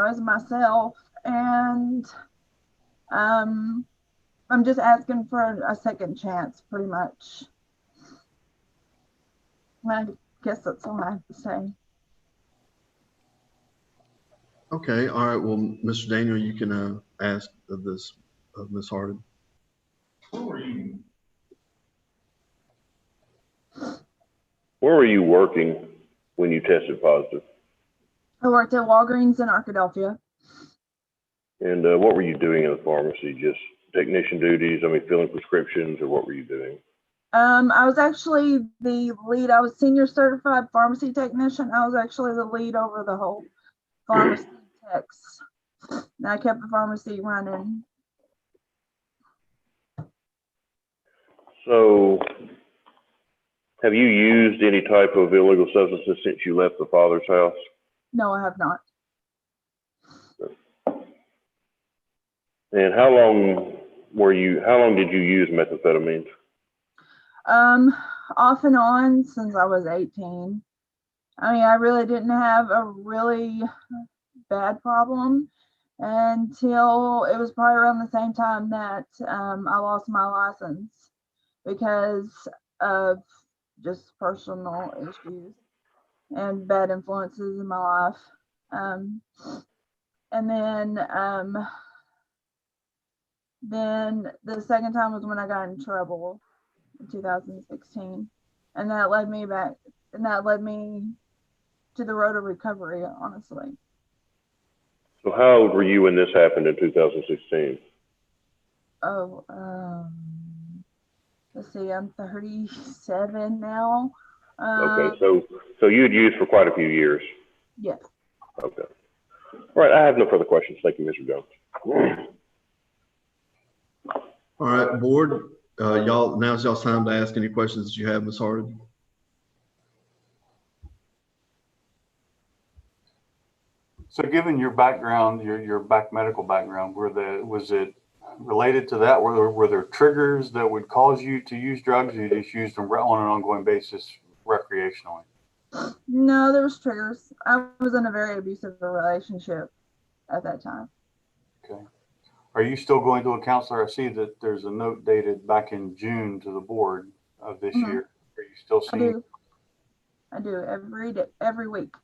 as myself. And I'm just asking for a second chance, pretty much. I guess that's all I have to say. Okay, all right. Well, Mr. Daniel, you can ask of Ms. Hardin. Where were you working when you tested positive? I worked at Walgreens in Arkadelphia. And what were you doing in the pharmacy? Just technician duties? Filling prescriptions, or what were you doing? I was actually the lead. I was senior certified pharmacy technician. I was actually the lead over the whole pharmacy techs. And I kept the pharmacy running. So, have you used any type of illegal substances since you left the father's house? No, I have not. And how long did you use methamphetamines? Off and on since I was 18. I really didn't have a really bad problem until it was probably around the same time that I lost my license because of just personal issues and bad influences in my life. And then the second time was when I got in trouble in 2016, and that led me to the road of recovery, honestly. So how old were you when this happened in 2016? Oh, let's see, I'm 37 now. Okay, so you'd used for quite a few years. Yes. Okay. All right, I have no further questions. Thank you, Mr. Jones. All right, board, now's y'all's time to ask any questions that you have, Ms. Hardin. So given your background, your medical background, was it related to that? Were there triggers that would cause you to use drugs, or you just used them on an ongoing basis recreationally? No, there was triggers. I was in a very abusive relationship at that time. Okay. Are you still going to a counselor? I see that there's a note dated back in June to the board of this year. Are you still seeing? I do every week.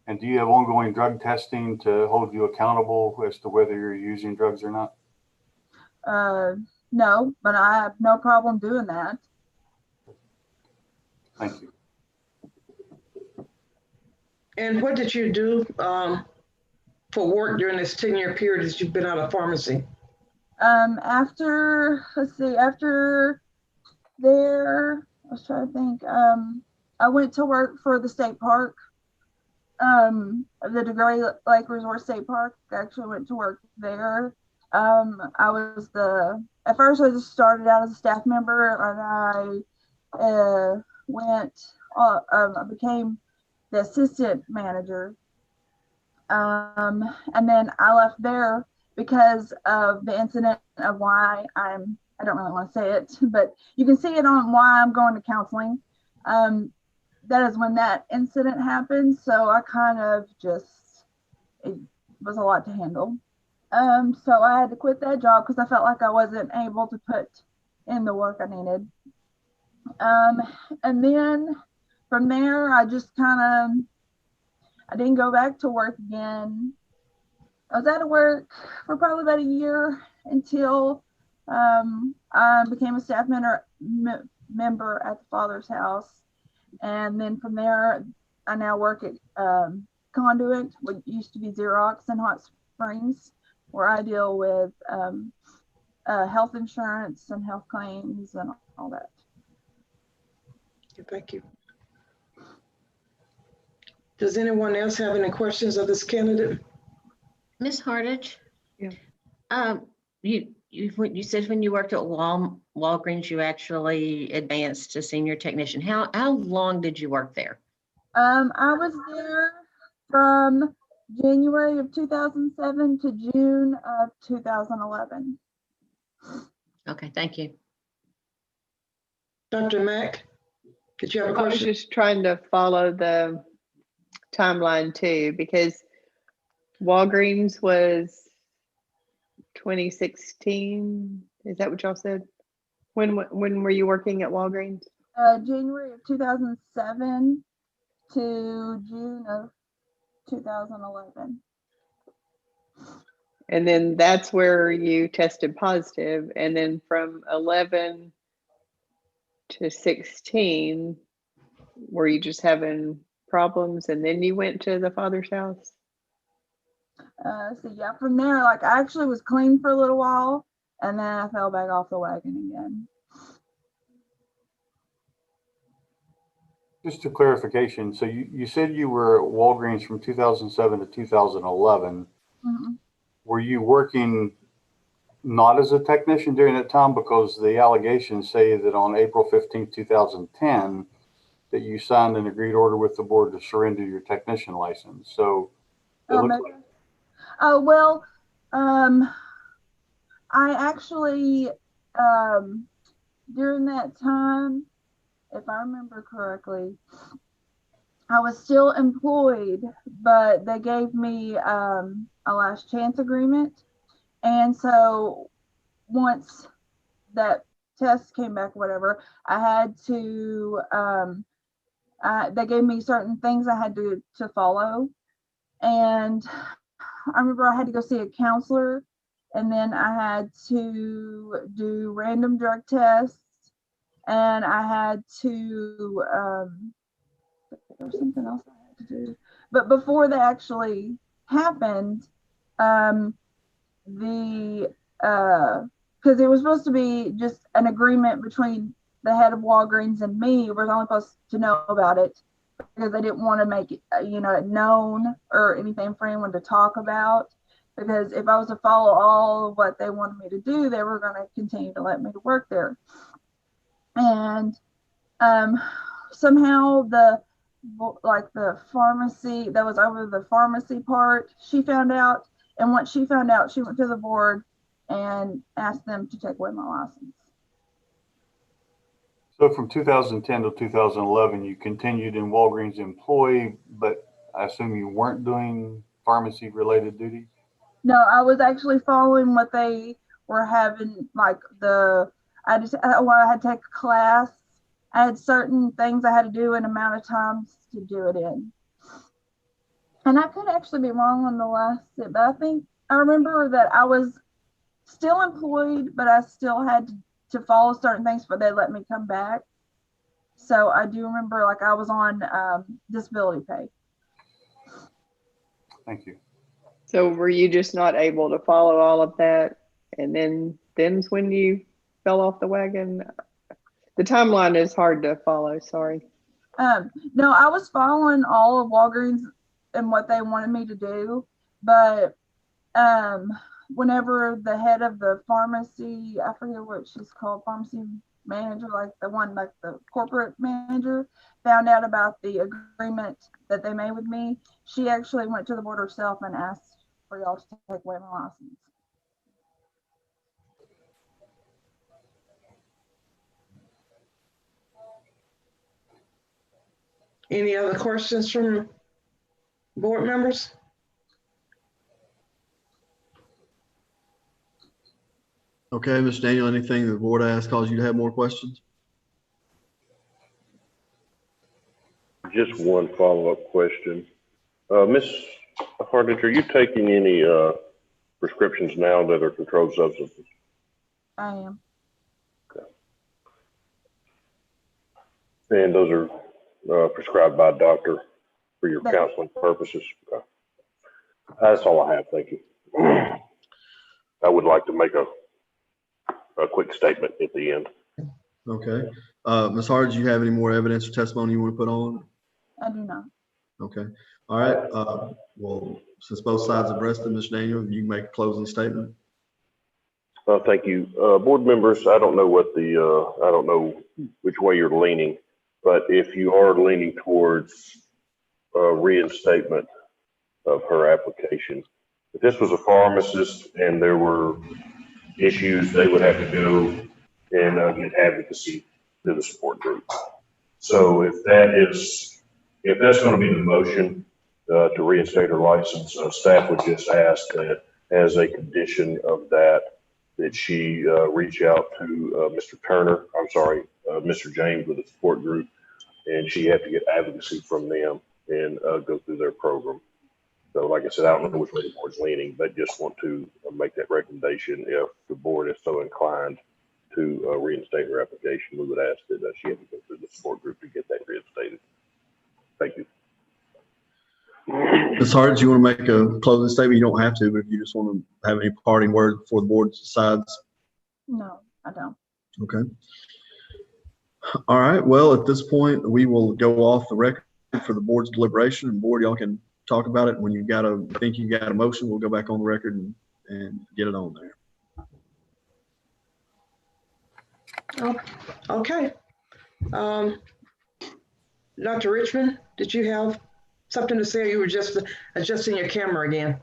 And do you have ongoing drug testing to hold you accountable as to whether you're using drugs or not? No, but I have no problem doing that. Thank you. And what did you do for work during this 10-year period that you've been out of pharmacy? After, let's see, after there, I was trying to think, I went to work for the state park, the DeGray Lake Resort State Park. I actually went to work there. I was at first I just started out as a staff member, and I became the assistant manager. And then I left there because of the incident of why I don't really want to say it, but you can see it on why I'm going to counseling. That is when that incident happened. So I kind of it was a lot to handle. So I had to quit that job because I felt like I wasn't able to put in the work I needed. And then from there, I just I didn't go back to work again. I was out of work for probably about a year until I became a staff member at the Father's House. And then from there, I now work at Conduit, what used to be Xerox in Hot Springs, where I deal with health insurance and health claims and all that. Thank you. Does anyone else have any questions of this candidate? Miss Hardage? Yeah. You said when you worked at Walgreens, you actually advanced to senior technician. How long did you work there? I was there from January of 2007 to June of 2011. Okay, thank you. Dr. Mack, did you have a question? I was just trying to follow the timeline too, because Walgreens was 2016. Is that what y'all said? When were you working at Walgreens? January of 2007 to June of 2011. And then that's where you tested positive. And then from 11 to 16, were you just having problems and then you went to the Father's House? So yeah, from there, I actually was clean for a little while, and then I fell back off the wagon again. Just a clarification. So you said you were at Walgreens from 2007 to 2011. Mm-hmm. Were you working not as a technician during that time? Because the allegations say that on April 15th, 2010, that you signed an agreed order with the board to surrender your technician license. So it looks like. Oh, well, I actually, during that time, if I remember correctly, I was still employed, but they gave me a last chance agreement. And so once that test came back, whatever, I had to, they gave me certain things I had to follow. And I remember I had to go see a counselor, and then I had to do random drug tests, and I had to, there was something else I had to do. But before that actually happened, because it was supposed to be just an agreement between the head of Walgreens and me, we're only supposed to know about it because they didn't want to make it, known or anything for anyone to talk about. Because if I was to follow all of what they wanted me to do, they were going to continue to let me to work there. And somehow the pharmacy that was over the pharmacy part, she found out. And once she found out, she went to the board and asked them to take away my license. So from 2010 to 2011, you continued in Walgreens employee, but I assume you weren't doing pharmacy related duties? No, I was actually following what they were having, I had to take a class. I had certain things I had to do an amount of times to do it in. And I could actually be wrong on the last bit, but I remember that I was still employed, but I still had to follow certain things, but they let me come back. So I do remember I was on disability pay. Thank you. So were you just not able to follow all of that? And then's when you fell off the wagon? The timeline is hard to follow, sorry. No, I was following all of Walgreens and what they wanted me to do, but whenever the head of the pharmacy, I forget what she's called, pharmacy manager, like the one, like the corporate manager, found out about the agreement that they made with me, she actually went to the board herself and asked for y'all to take away my license. Any other questions from board members? Okay, Mr. Daniel, anything the board asked caused you to have more questions? Just one follow-up question. Ms. Hardage, are you taking any prescriptions now that are controlled substances? I am. And those are prescribed by a doctor for your counseling purposes? Okay. That's all I have. Thank you. I would like to make a quick statement at the end. Okay. Ms. Hard, do you have any more evidence or testimony you want to put on? I do not. Okay. All right. Well, since both sides have rested, Mr. Daniel, you can make a closing statement. Thank you. Board members, I don't know what I don't know which way you're leaning, but if you are leaning towards reinstatement of her application, if this was a pharmacist and there were issues, they would have to go and get advocacy to the support group. So if that's going to be the motion to reinstate her license, staff would just ask that as a condition of that she reach out to Mr. James with the support group, and she had to get advocacy from them and go through their program. So like I said, I don't know which way the board's leaning, but just want to make that recommendation. If the board is so inclined to reinstate her application, we would ask that she have to go through the support group to get that reinstated. Thank you. Ms. Hart, do you want to make a closing statement? You don't have to, but if you just want to have any parting word before the board decides. No, I don't. Okay. All right. Well, at this point, we will go off the record for the board's deliberation, and board, y'all can talk about it. When you think you got a motion, we'll go back on the record and get it on there. Oh, okay. Dr. Richmond, did you have something to say, or you were just adjusting your camera again?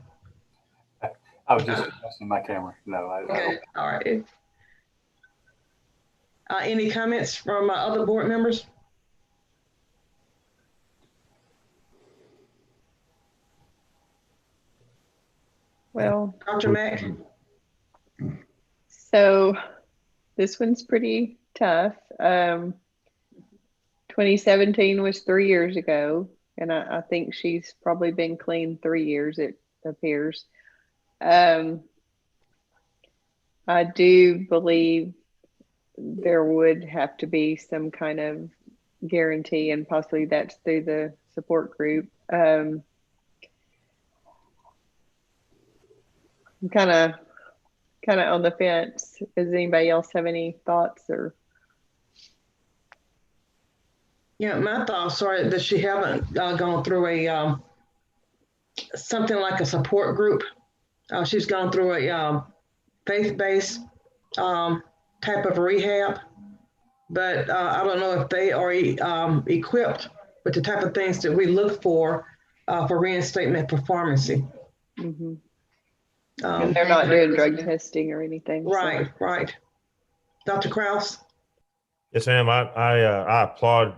I was just adjusting my camera. No, Okay. All right. Any comments from other board members? Well, Dr. Mack? So this one's pretty tough. 2017 was 3 years ago, and I think she's probably been clean 3 years, it appears. I do believe there would have to be some kind of guarantee, and possibly that's through the support group. I'm kind of on the fence. Does anybody else have any thoughts? Or Yeah, my thoughts are that she haven't gone through a something like a support group. She's gone through a faith-based type of rehab, but I don't know if they are equipped with the type of things that we look for reinstatement for pharmacy. Mm-hmm. And they're not doing drug testing or anything. Right, so. right. Dr. Krause? Yes, ma'am. I applaud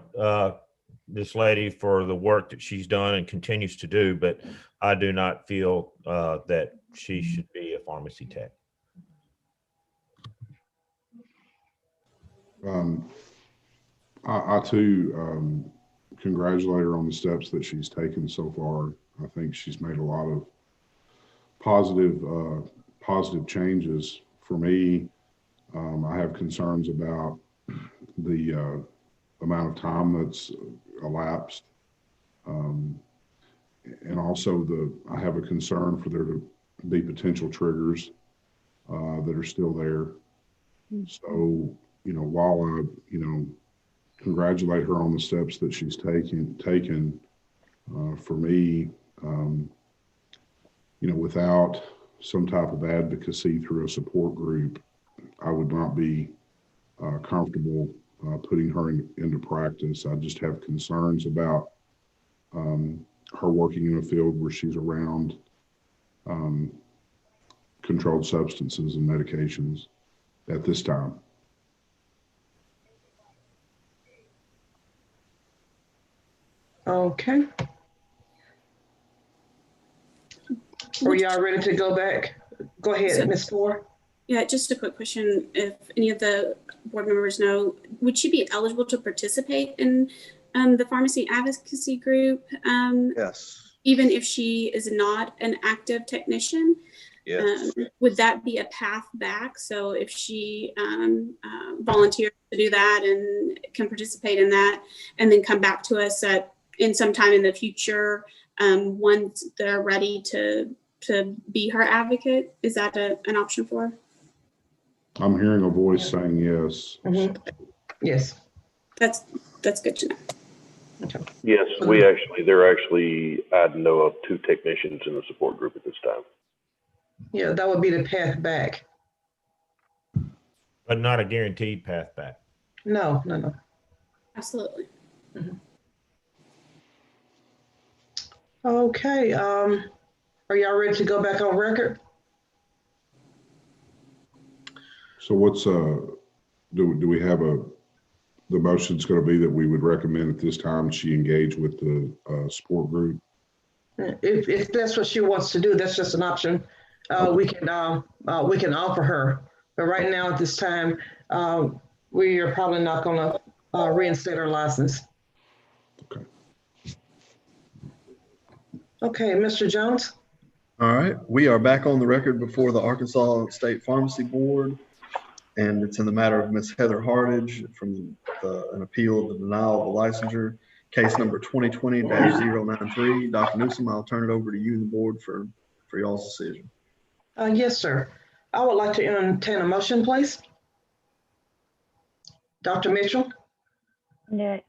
this lady for the work that she's done and continues to do, but I do not feel that she should be a pharmacy tech. I too congratulate her on the steps that she's taken so far. I think she's made a lot of positive changes. For me, I have concerns about the amount of time that's elapsed, and also I have a concern for there to be potential triggers that are still there. So, while I, congratulate her on the steps that she's taken, for me, without some type of advocacy through a support group, I would not be comfortable putting her into practice. I just have concerns about her working in a field where she's around controlled substances and medications at this time. Okay. Are y'all ready to go back? Go ahead, Ms. Ford. Yeah, just a quick question. If any of the board members know, would she be eligible to participate in the pharmacy advocacy group? Yes. Even if she is not an active technician? Yes. Would that be a path back? So if she volunteers to do that and can participate in that and then come back to us in some time in the future, once they're ready to be her advocate, is that an option for her? I'm hearing a voice saying yes. Mm-hmm. Yes. That's good to know. Okay. Yes, they're actually, I know of 2 technicians in the support group at this time. Yeah, that would be the path back. But not a guaranteed path back. No. Absolutely. Mm-hmm. Okay, are y'all ready to go back on record? So what's, do we have the motion's going to be that we would recommend at this time she engage with the support group? If that's what she wants to do, that's just an option. We can offer her, but right now at this time, we are probably not going to reinstate her license. Okay. Okay, Mr. Jones. All right, we are back on the record before the Arkansas State Pharmacy Board, and it's in the matter of Ms. Heather Hardage from an appeal of the denial of the licensure, case number 2020-093. Dr. Newsom, I'll turn it over to you and the board for y'all's decision. Yes, sir. I would like to entertain a motion, please. Dr. Mitchell. Yeah.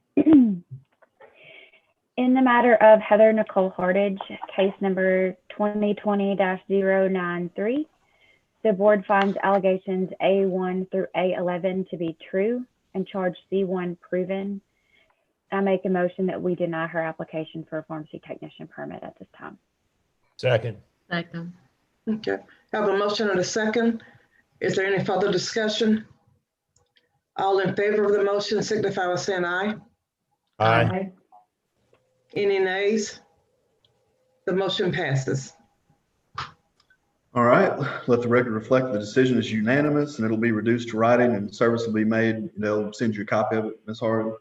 In the matter of Heather Nicole Hardage, case number 2020-093, the board finds allegations A1 through A11 to be true and charge C1 proven. I make a motion that we deny her application for a pharmacy technician permit at this time. Second. Second. Okay, I have a motion and a second. Is there any further discussion? All in favor of the motion signify by saying aye. Aye. Any nays? The motion passes. All right, let the record reflect the decision is unanimous and it'll be reduced to writing and service will be made. They'll send you a copy of it, Ms. Harding.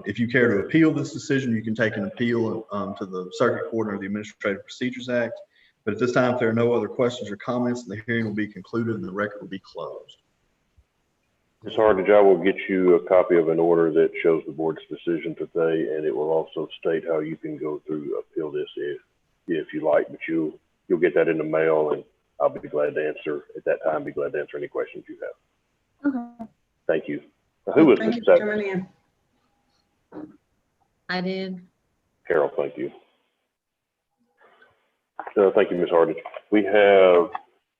If you care to appeal this decision, you can take an appeal to the Circuit Court under the Administrative Procedures Act. But at this time, if there are no other questions or comments, the hearing will be concluded and the record will be closed. Ms. Hardage, I will get you a copy of an order that shows the board's decision today, and it will also state how you can go through appeal this if you like. But you'll get that in the mail, and I'll be glad to answer at that time. Be glad to answer any questions you have. Okay. Thank you. Who was Thank the you for second? coming in. I did. Carol, thank you. So thank you, Ms. Hardage.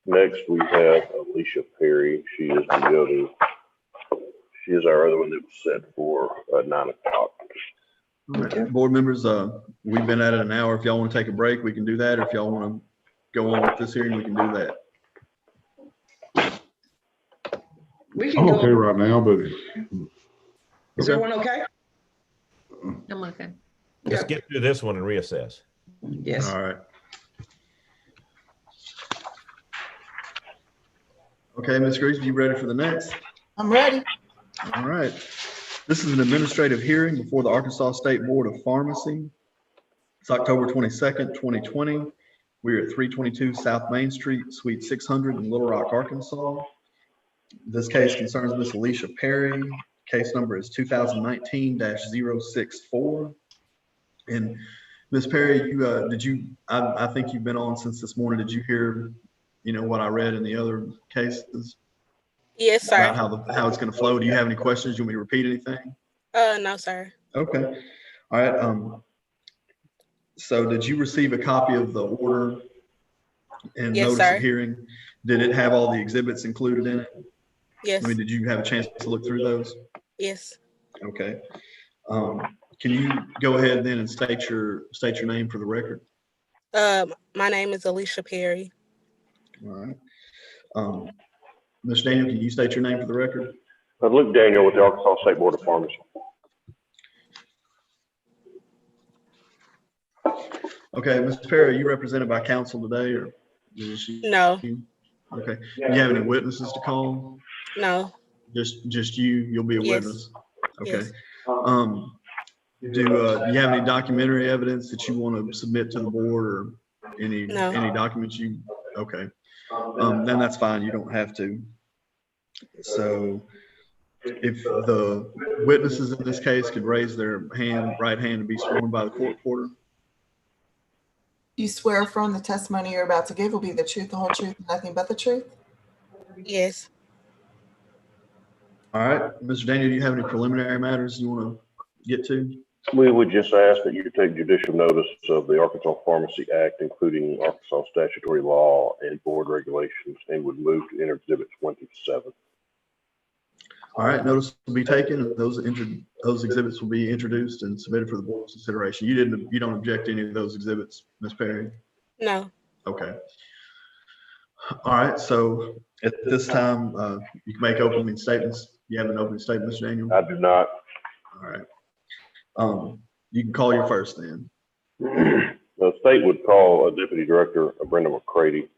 Next we have Alicia Perry. She is our other one that was set for 9 o'clock. All right, board members, we've been at it an hour. If y'all want to take a break, we can do that. Or if y'all want to go on with this hearing, we can do that. We can I'm go. okay right now, but. Is everyone okay? I'm okay. Let's get through this one and reassess. Yes. All right. Okay, Ms. Greaves, you ready for the next? I'm ready. All right. This is an administrative hearing before the Arkansas State Board of Pharmacy. It's October 22nd, 2020. We're at 322 South Main Street, Suite 600 in Little Rock, Arkansas. This case concerns Miss Alicia Perry. Case number is 2019-064. And Ms. Perry, I think you've been on since this morning. Did you hear, what I read in the other cases Yes, sir. about how it's going to flow? Do you have any questions? You want me to repeat anything? No, sir. Okay. All right. So did you receive a copy of the order and Yes, notice sir. of hearing? Did it have all the exhibits included in it? Yes. I mean, did you have a chance to look through those? Yes. Okay. Can you go ahead then and state your name for the record? My name is Alicia Perry. All right. Mr. Daniel, can you state your name for the record? Luke Daniel with the Arkansas State Board of Pharmacy. Okay, Ms. Perry, are you represented by counsel today, or is she? No. Okay. Do you have any witnesses to call? No. Just you? You'll be a Yes. witness. Okay. Yes. Do you have any documentary evidence that you want to submit to the board, or any documents you? Okay. Then that's fine. You don't have to. So if the witnesses in this case could raise their right hand and be sworn by the court reporter. You swear affirm the testimony you're about to give will be the truth, the whole truth, and nothing but the truth? Yes. All right. Mr. Daniel, do you have any preliminary matters you want to get to? We would just ask that you take judicial notice of the Arkansas Pharmacy Act, including Arkansas statutory law and board regulations, and would move to enter exhibits 1 through 7. All right, notice will be taken, and those exhibits will be introduced and submitted for the board's consideration. You don't object to any of those exhibits, Ms. Perry? No. Okay. All right, so at this time, you can make opening statements. You have an opening statement, Mr. Daniel? I do not. All right. You can call your first then. The state would call Deputy Director Brenda McCready.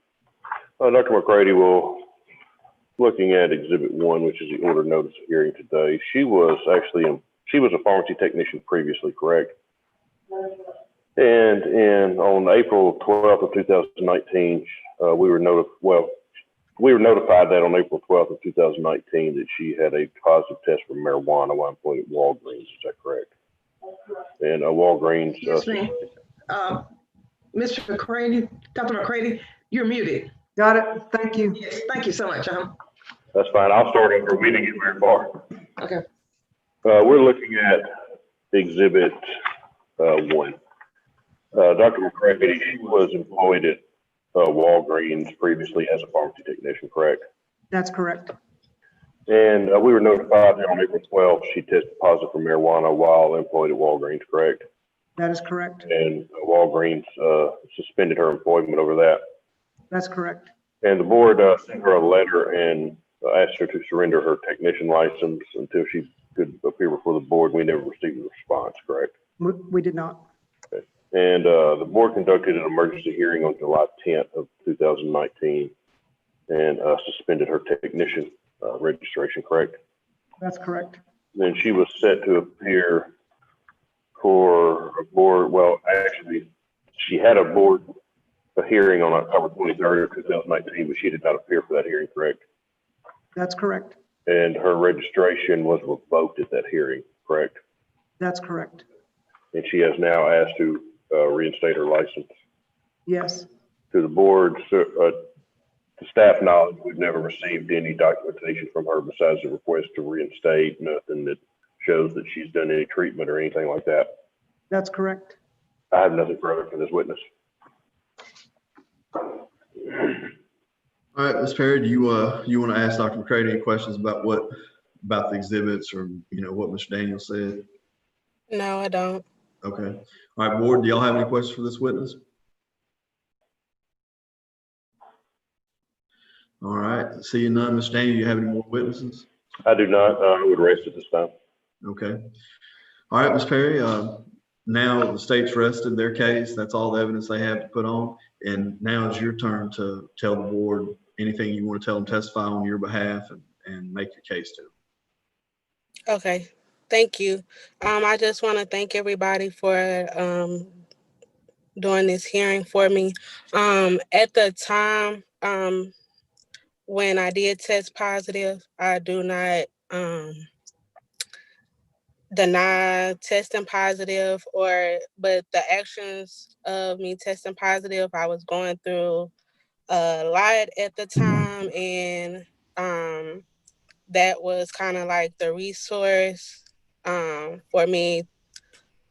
Dr. McCready will looking at Exhibit 1, which is the order notice of hearing today. She was a pharmacy technician previously, correct? And on April 12th of 2019, we were notified that on April 12th of 2019 that she had a positive test for marijuana while employed at Walgreens. Is that correct? And Walgreens. Yes, ma'am. Mr. McCready, Dr. McCready, you're muted. Got it. Thank you. Yes, thank you so much. That's fine. I'll start over. We didn't get very far. Okay. We're looking at Exhibit 1. Dr. McCready, she was employed at Walgreens previously as a pharmacy technician, correct? That's correct. And we were notified that on April 12th, she tested positive for marijuana while employed at Walgreens, correct? That is correct. And Walgreens suspended her employment over that. That's correct. And the board sent her a letter and asked her to surrender her technician license until she could appear before the board. We never received a response, correct? We did not. Okay. And the board conducted an emergency hearing on July 10th of 2019 and suspended her technician registration, correct? That's correct. Then she was set to appear for a board. Well, actually, she had a hearing on October 23rd of 2019, but she did not appear for that hearing, correct? That's correct. And her registration was revoked at that hearing, correct? That's correct. And she has now asked to reinstate her license. Yes. To the board, to staff knowledge, we've never received any documentation from her besides the request to reinstate, nothing that shows that she's done any treatment or anything like that. That's correct. I have nothing further for this witness. All right, Ms. Perry, do you want to ask Dr. McCready any questions about the exhibits, or what Mr. Daniel said? No, I don't. Okay. All right, board, do y'all have any questions for this witness? All right, seeing none, Mr. Daniel, do you have any more witnesses? I do not. I would rest at this time. Okay. All right, Ms. Perry, now the state's rested their case. That's all the evidence they have to put on. And now it's your turn to tell the board anything you want to tell them, testify on your behalf, and make your case to them. Okay. Thank you. I just want to thank everybody for doing this hearing for me. At the time when I did test positive, I do not deny testing positive, but the actions of me testing positive, I was going through a lot at the time, and that was kind of like the resource for me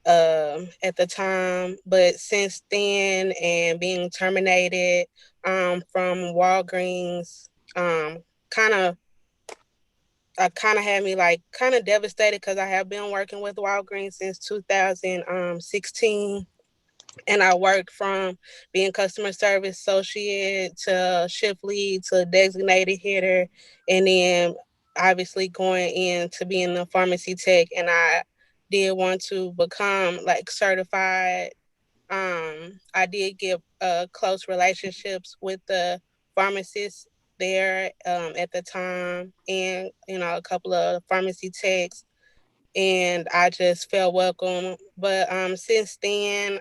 at the time. But since then, and being terminated from Walgreens, kind of had me like kind of devastated, because I have been working with Walgreens since 2016. And I worked from being customer service associate to shift lead to designated hitter, and then obviously going into being the pharmacy tech. And I did want to become like certified. I did get close relationships with the pharmacists there at the time, and a couple of pharmacy techs, and I just felt welcome. But since then,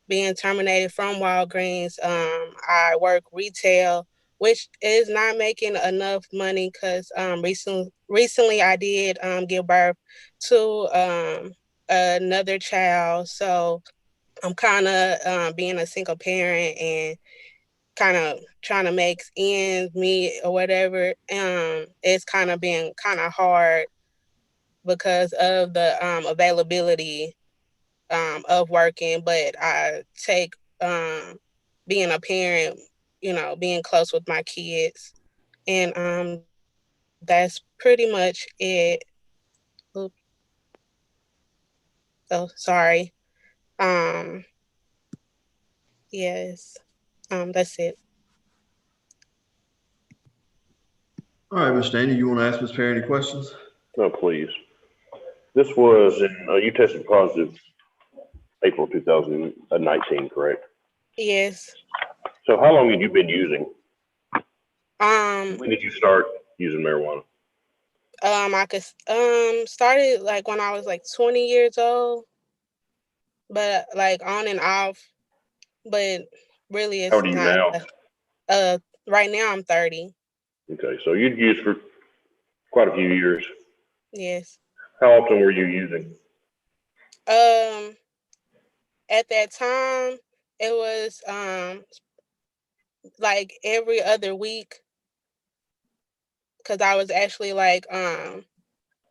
being terminated from Walgreens, I work retail, which is not making enough money, because recently I did give birth to another child. So I'm kind of being a single parent and kind of trying to make ends meet or whatever. It's kind of being kind of hard because of the availability of working. But I take being a parent, being close with my kids, and that's pretty much it. Oops. Oh, sorry. Yes. That's it. All right, Ms. Daniel, you want to ask Ms. Perry any questions? No, please. This was you tested positive April 2019, correct? Yes. So how long had you been using? When did you start using marijuana? I could started like when I was like 20 years old, but like on and off. But really, How it's old are you not. now? Right now I'm 30. Okay, so you'd used for quite a few years. Yes. How often were you using? At that time, it was like every other week, because I was actually like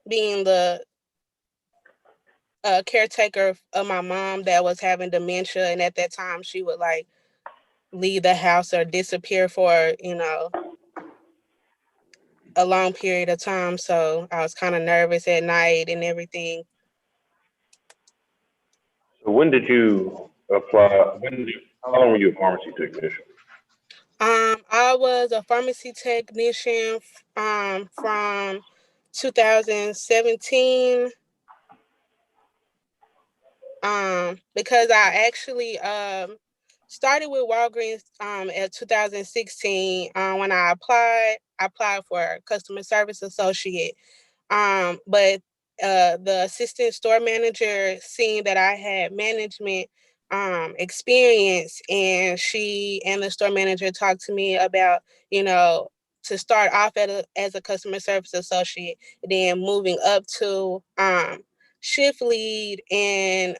being the caretaker of my mom that was having dementia, and at that time she would like leave the house or disappear for a long period of time. So I was kind of nervous at night and everything. So when did you apply? How long were you a pharmacy technician? I was a pharmacy technician from 2017. Because I actually started with Walgreens at 2016. When I applied for customer service associate. But the assistant store manager, seeing that I had management experience, and she and the store manager talked to me about, to start off as a customer service associate, then moving up to shift lead, and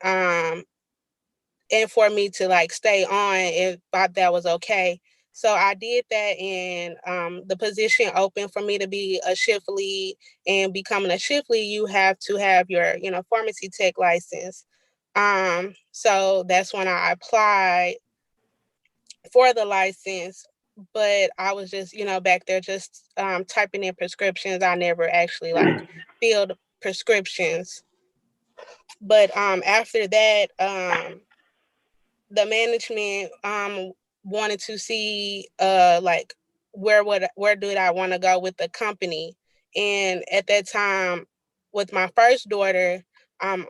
for me to like stay on, if thought that was okay. So I did that, and the position open for me to be a shift lead. And becoming a shift lead, you have to have your, pharmacy tech license. So that's when I applied for the license. But I was just, back there just typing in prescriptions. I never actually like filled prescriptions. But after that, the management wanted to see like where did I want to go with the company. And at that time, with my first daughter, I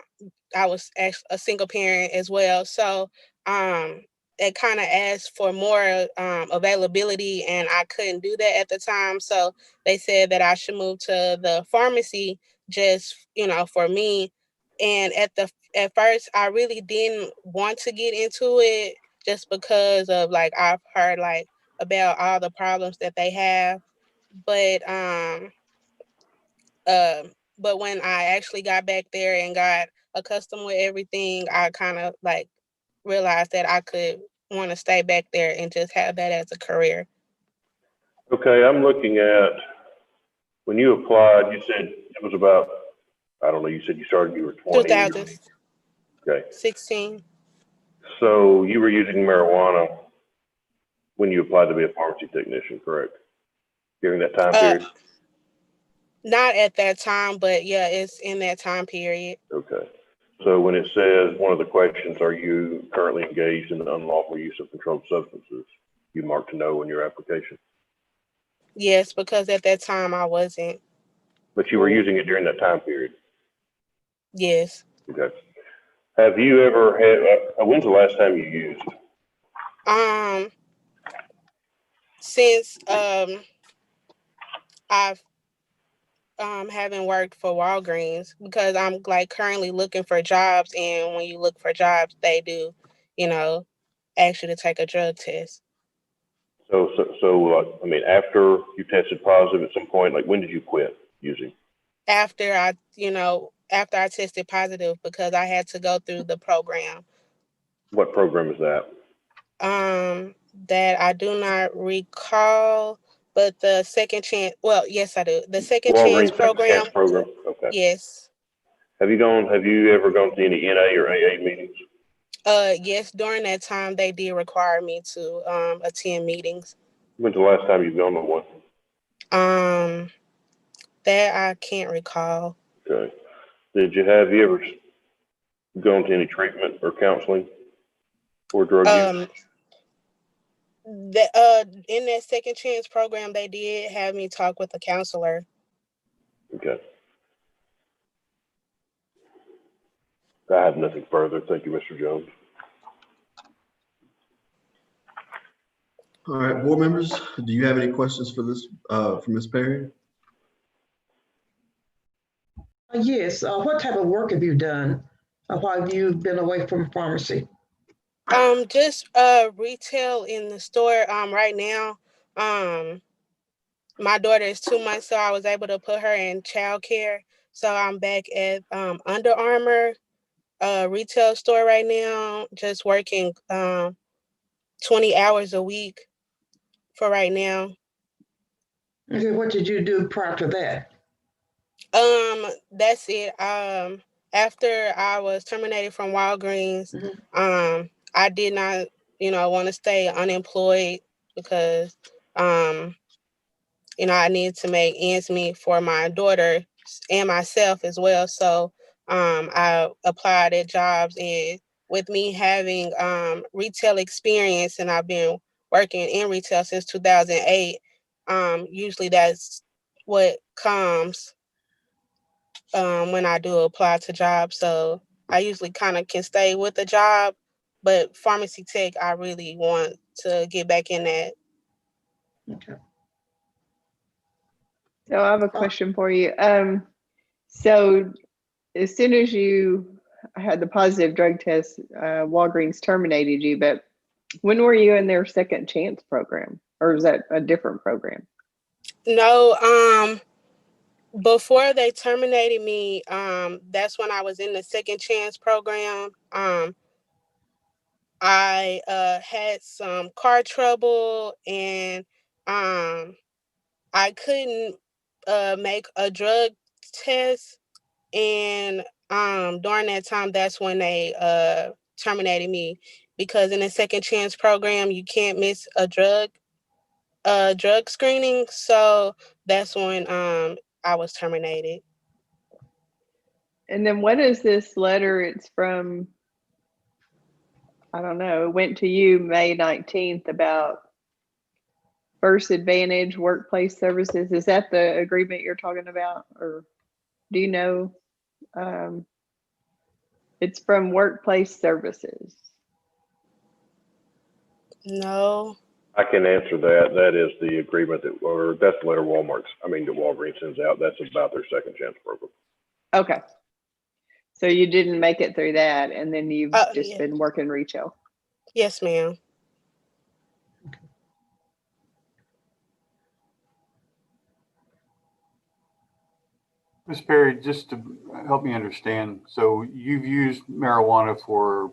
was actually a single parent as well. So it kind of asked for more availability, and I couldn't do that at the time. So they said that I should move to the pharmacy, just for me. And at first, I really didn't want to get into it, just because of like I've heard like about all the problems that they have. But but when I actually got back there and got accustomed with everything, I kind of like realized that I could want to stay back there and just have that as a career. Okay, I'm looking at, when you applied, you said it was about, I don't know, you said you started, you were 20. 2016. Okay. So you were using marijuana when you applied to be a pharmacy technician, correct? During that time period? Not at that time, but yeah, it's in that time period. Okay. So when it says, one of the questions, are you currently engaged in the unlawful use of controlled substances? You marked no in your application. Yes, because at that time I wasn't. But you were using it during that time period? Yes. Okay. Have you ever had, when's the last time you used? Since I've haven't worked for Walgreens, because I'm like currently looking for jobs, and when you look for jobs, they do, ask you to take a drug test. So I mean, after you tested positive at some point, like when did you quit using? After I tested positive, because I had to go through the program. What program is that? That I do not recall, but the second chance, well, yes, I do. The second chance Walgreens program. Second Chance program, okay. Yes. Have you ever gone to any NA or AA meetings? Yes, during that time they did require me to attend meetings. When's the last time you've gone to one? That I can't recall. Okay. Have you ever gone to any treatment or counseling for drug use? In that second chance program, they did have me talk with a counselor. Okay. I have nothing further. Thank you, Mr. Jones. All right, board members, do you have any questions for this, for Ms. Perry? Yes, what type of work have you done while you've been away from pharmacy? Just retail in the store. Right now, my daughter is 2 months, so I was able to put her in childcare. So I'm back at Under Armour retail store right now, just working 20 hours a week for right now. Okay, what did you do prior to that? That's it. After I was terminated from Walgreens, I did not, want to stay unemployed because, I needed to make ends meet for my daughter and myself as well. So, I applied at jobs, and with me having retail experience, and I've been working in retail since 2008, usually that's what comes when I do apply to jobs. So I usually kind of can stay with the job, but pharmacy tech, I really want to get back in that. Okay. So I have a question for you. So as soon as you had the positive drug test, Walgreens terminated you, but when were you in their second chance program, or is that a different program? No, before they terminated me, that's when I was in the second chance program. I had some car trouble, and I couldn't make a drug test, and during that time, that's when they terminated me, because in the second chance program you can't miss a drug screening. So that's when I was terminated. And then what is this letter? It's from, I don't know, it went to you May 19th about First Advantage Workplace Services. Is that the agreement you're talking about, or do you know? It's from Workplace Services. No. I can answer that. That is the agreement that's the letter that Walgreens sends out. That's about their second chance program. Okay. So you didn't make it through that, and then you've just been working retail. Yes, ma'am. Ms. Perry, just to help me understand, so you've used marijuana for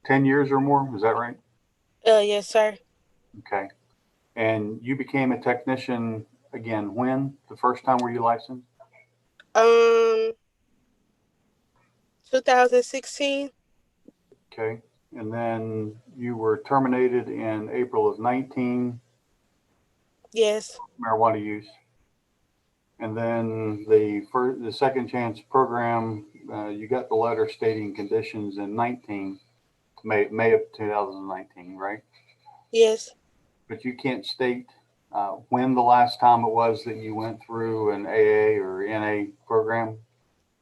10 years or more, is that right? Yes, sir. Okay. And you became a technician again when? The first time were you licensed? 2016. Okay. And then you were terminated in April of 19, Yes. marijuana use. And then the second chance program, you got the letter stating conditions in 19, May of 2019, right? Yes. But you can't state when the last time it was that you went through an AA or NA program?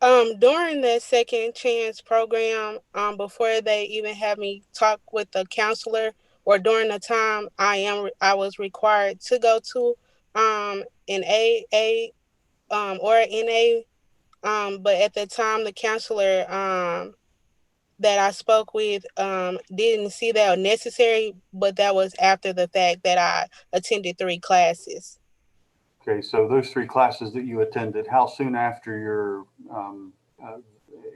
During that second chance program, before they even had me talk with the counselor, or during the time I was required to go to an AA or an NA, but at the time the counselor that I spoke with didn't see that necessary, but that was after the fact that I attended 3 classes. Okay, so those 3 classes that you attended, how soon after your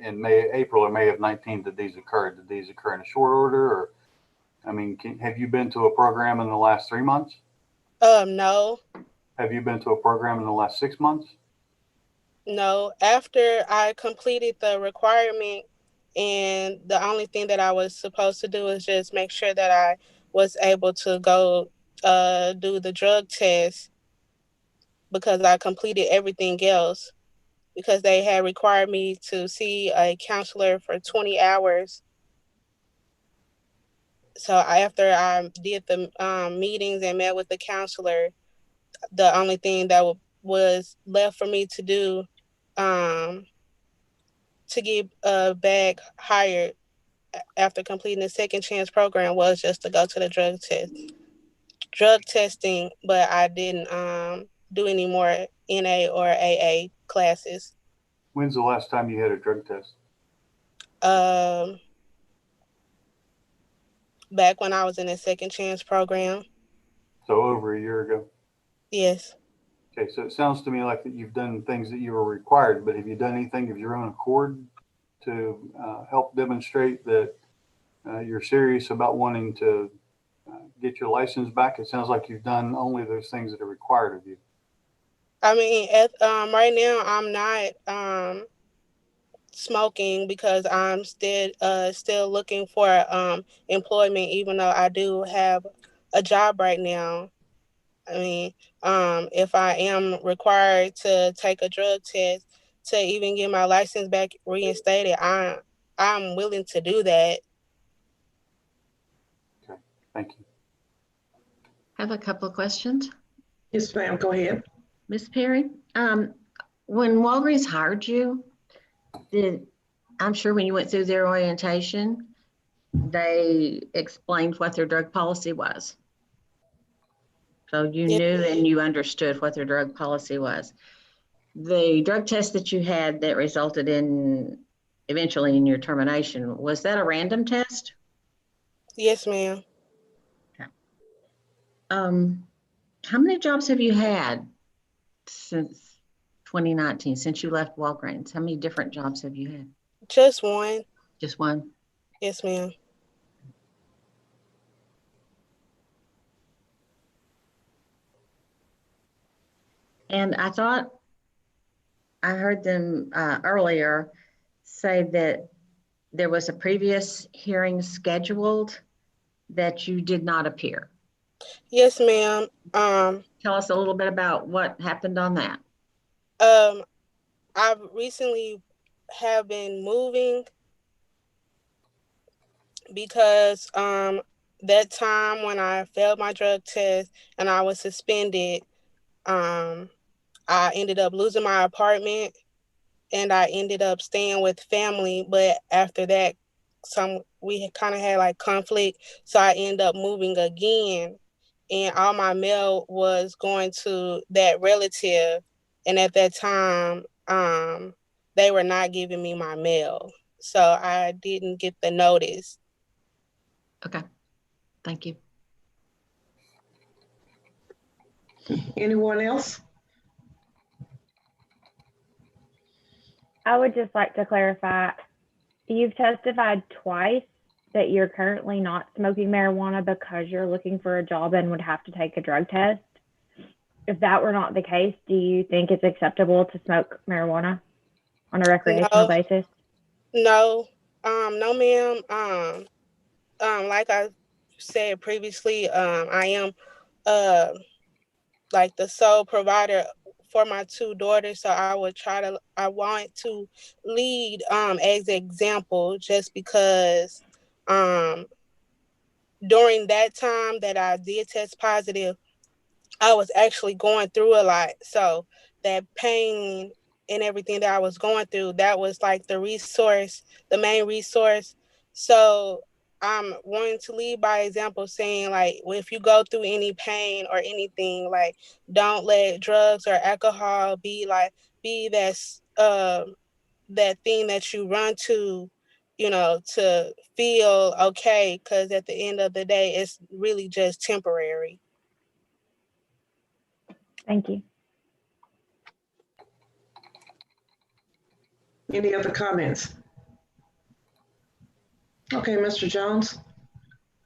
in April or May of 19 did these occur? Did these occur in a short order, or I mean, have you been to a program in the last 3 months? No. Have you been to a program in the last 6 months? No. After I completed the requirement, and the only thing that I was supposed to do is just make sure that I was able to go do the drug test, because I completed everything else, because they had required me to see a counselor for 20 hours. So after I did the meetings and met with the counselor, the only thing that was left for me to do to get back hired after completing the second chance program was just to go to the drug testing, but I didn't do any more NA or AA classes. When's the last time you had a drug test? Back when I was in the second chance program. So over a year ago? Yes. Okay, so it sounds to me like that you've done things that you were required, but have you done anything of your own accord to help demonstrate that you're serious about wanting to get your license back? It sounds like you've done only those things that are required of you. I mean, right now I'm not smoking, because I'm still looking for employment, even though I do have a job right now. I mean, if I am required to take a drug test to even get my license back reinstated, I'm willing to do that. Okay, thank you. I have a couple of questions. Yes, ma'am, go ahead. Ms. Perry, when Walgreens hired you, I'm sure when you went through their orientation, they explained what their drug policy was. So you knew and you understood what their drug policy was. The drug test that you had that resulted in eventually in your termination, was that a random test? Yes, ma'am. Okay. How many jobs have you had since 2019, since you left Walgreens? How many different jobs have you had? Just one. Just one? Yes, ma'am. And I thought I heard them earlier say that there was a previous hearing scheduled that you did not appear. Yes, ma'am. Tell us a little bit about what happened on that. I recently have been moving, because that time when I failed my drug test and I was suspended, I ended up losing my apartment, and I ended up staying with family. But after that, we kind of had like conflict, so I ended up moving again, and all my mail was going to that relative, and at that time, they were not giving me my mail, so I didn't get the notice. Okay, thank you. Anyone else? I would just like to clarify, you've testified twice that you're currently not smoking marijuana because you're looking for a job and would have to take a drug test. If that were not the case, do you think it's acceptable to smoke marijuana on a recreational basis? No, no, ma'am. Like I said previously, I am like the sole provider for my two daughters. So I want to lead as example, just because during that time that I did test positive, I was actually going through a lot. So that pain and everything that I was going through, that was like the main resource. So I'm wanting to lead by example, saying like, if you go through any pain or anything, like, don't let drugs or alcohol be that thing that you run to, to feel okay. Because at the end of the day, it's really just temporary. Thank you. Any other comments? Okay, Mr. Jones.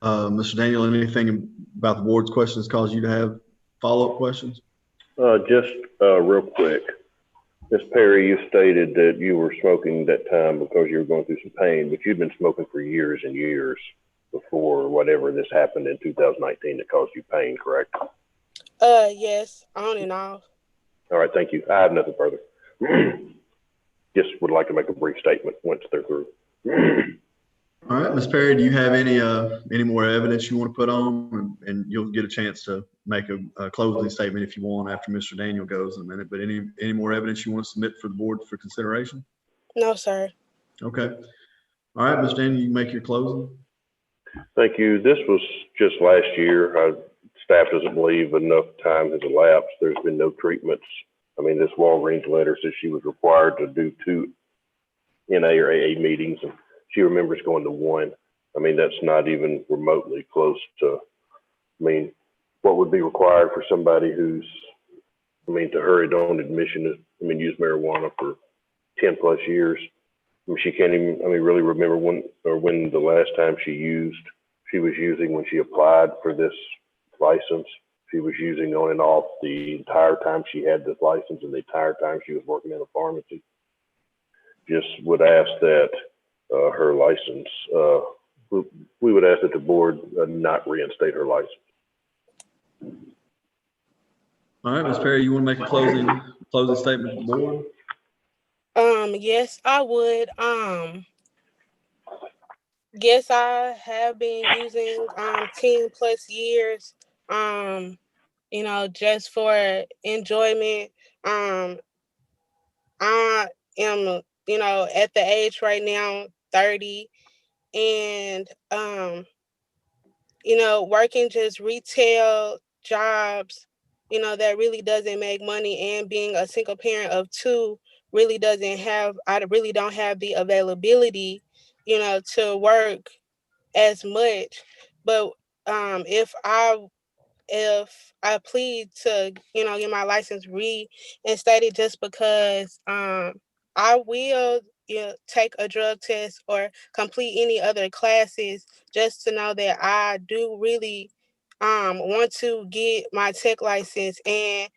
Mr. Daniel, anything about the board's questions cause you to have follow-up questions? Just real quick. Ms. Perry, you stated that you were smoking that time because you were going through some pain, but you've been smoking for years and years before whatever this happened in 2019 that caused you pain, correct? Yes, on and off. All right, thank you. I have nothing further. Just would like to make a brief statement once they're through. All right, Ms. Perry, do you have any more evidence you want to put on? And you'll get a chance to make a closing statement if you want after Mr. Daniel goes in a minute. But any more evidence you want to submit for the board for consideration? No, sir. Okay. All right, Mr. Daniel, you can make your closing. Thank you. This was just last year. Staff doesn't believe enough time has elapsed. There's been no treatments. I mean, this Walgreens letter says she was required to do 2 NA or AA meetings, and she remembers going to 1. I mean, that's not even remotely close to, I mean, what would be required for somebody who's, I mean, to her own admission, used marijuana for 10 plus years. I mean, she can't even, really remember when the last time she was using when she applied for this license. She was using on and off the entire time she had this license and the entire time she was working in a pharmacy. Just would ask that her license, we would ask that the board not reinstate her license. All right, Ms. Perry, you want to make a closing statement to the board? Yes, I would. Yes, I have been using 10 plus years, just for enjoyment. I am, at the age right now, 30, and working just retail jobs, that really doesn't make money, and being a single parent of 2 I really don't have the availability, to work as much. But if I plead to, get my license reinstated, just because I will take a drug test or complete any other classes, just to know that I do really want to get my tech license and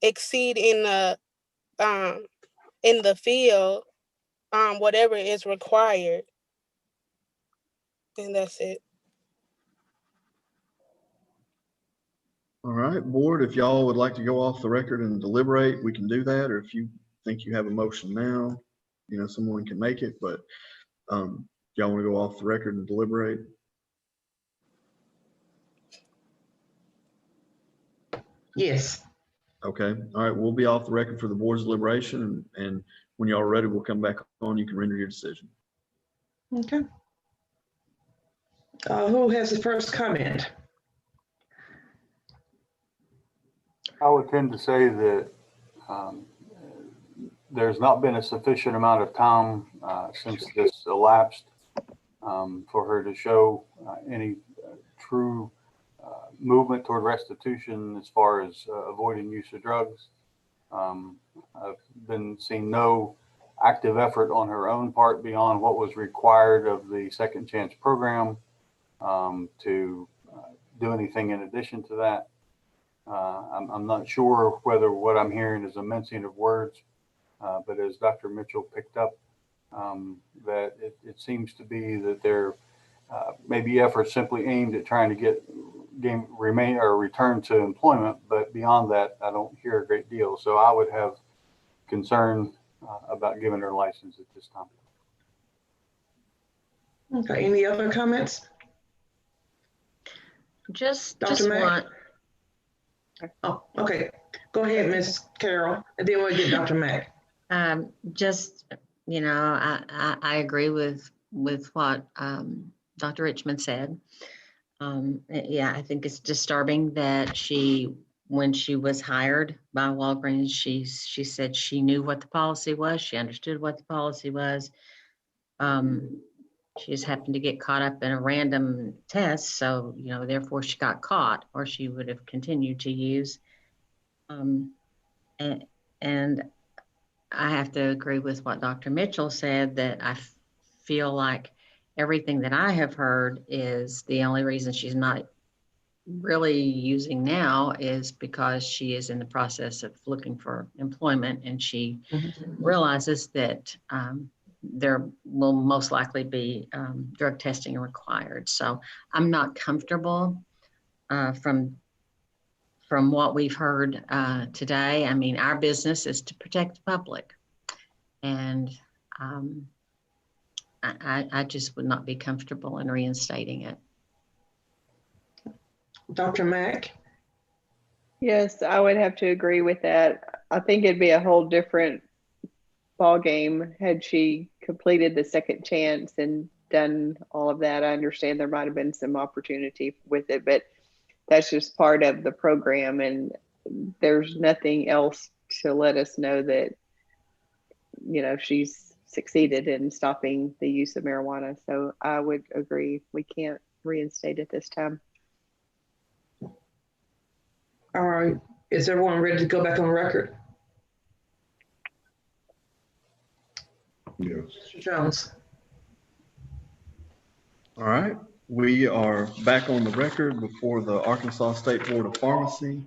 exceed in the field, whatever is required. And that's it. All right, board, if y'all would like to go off the record and deliberate, we can do that. Or if you think you have a motion now, someone can make it, but y'all want to go off the record and deliberate? Yes. Okay. All right. We'll be off the record for the board's deliberation, and when y'all are ready, we'll come back on. You can render your decision. Okay. Who has the first comment? I would tend to say that there's not been a sufficient amount of time since this elapsed for her to show any true movement toward restitution as far as avoiding use of drugs. I've been seeing no active effort on her own part beyond what was required of the Second Chance program to do anything in addition to that. I'm not sure whether what I'm hearing is a mincing of words, but as Dr. Mitchell picked up, that it seems to be that there may be efforts simply aimed at trying to return to employment, but beyond that, I don't hear a great deal. So I would have concern about giving her license at this time. Okay, any other comments? Just Mack? one. Oh, okay. Go ahead, Ms. Carroll, and then we'll get Dr. Mack. Just, you know, I agree with what Dr. Richmond said. Yeah, I think it's disturbing that when she was hired by Walgreens, she said she knew what the policy was. She understood what the policy was. She just happened to get caught up in a random test. So, you know, therefore she got caught, or she would have continued to use. And I have to agree with what Dr. Mitchell said, that I feel like everything that I have heard is the only reason she's not really using now is because she is in the process of looking for employment, and she realizes that there will most likely be drug testing required. So I'm not comfortable from what we've heard today. I mean, our business is to protect the public, and I just would not be comfortable in reinstating it. Dr. Mack? Yes, I would have to agree with that. I think it'd be a whole different ball game had she completed the second chance and done all of that. I understand there might have been some opportunity with it, but that's just part of the program, and there's nothing else to let us know that, you know, she's succeeded in stopping the use of marijuana. So I would agree, we can't reinstate it this time. All right, is everyone ready to go back on record? Yes. Mr. Jones. All right, we are back on the record before the Arkansas State Board of Pharmacy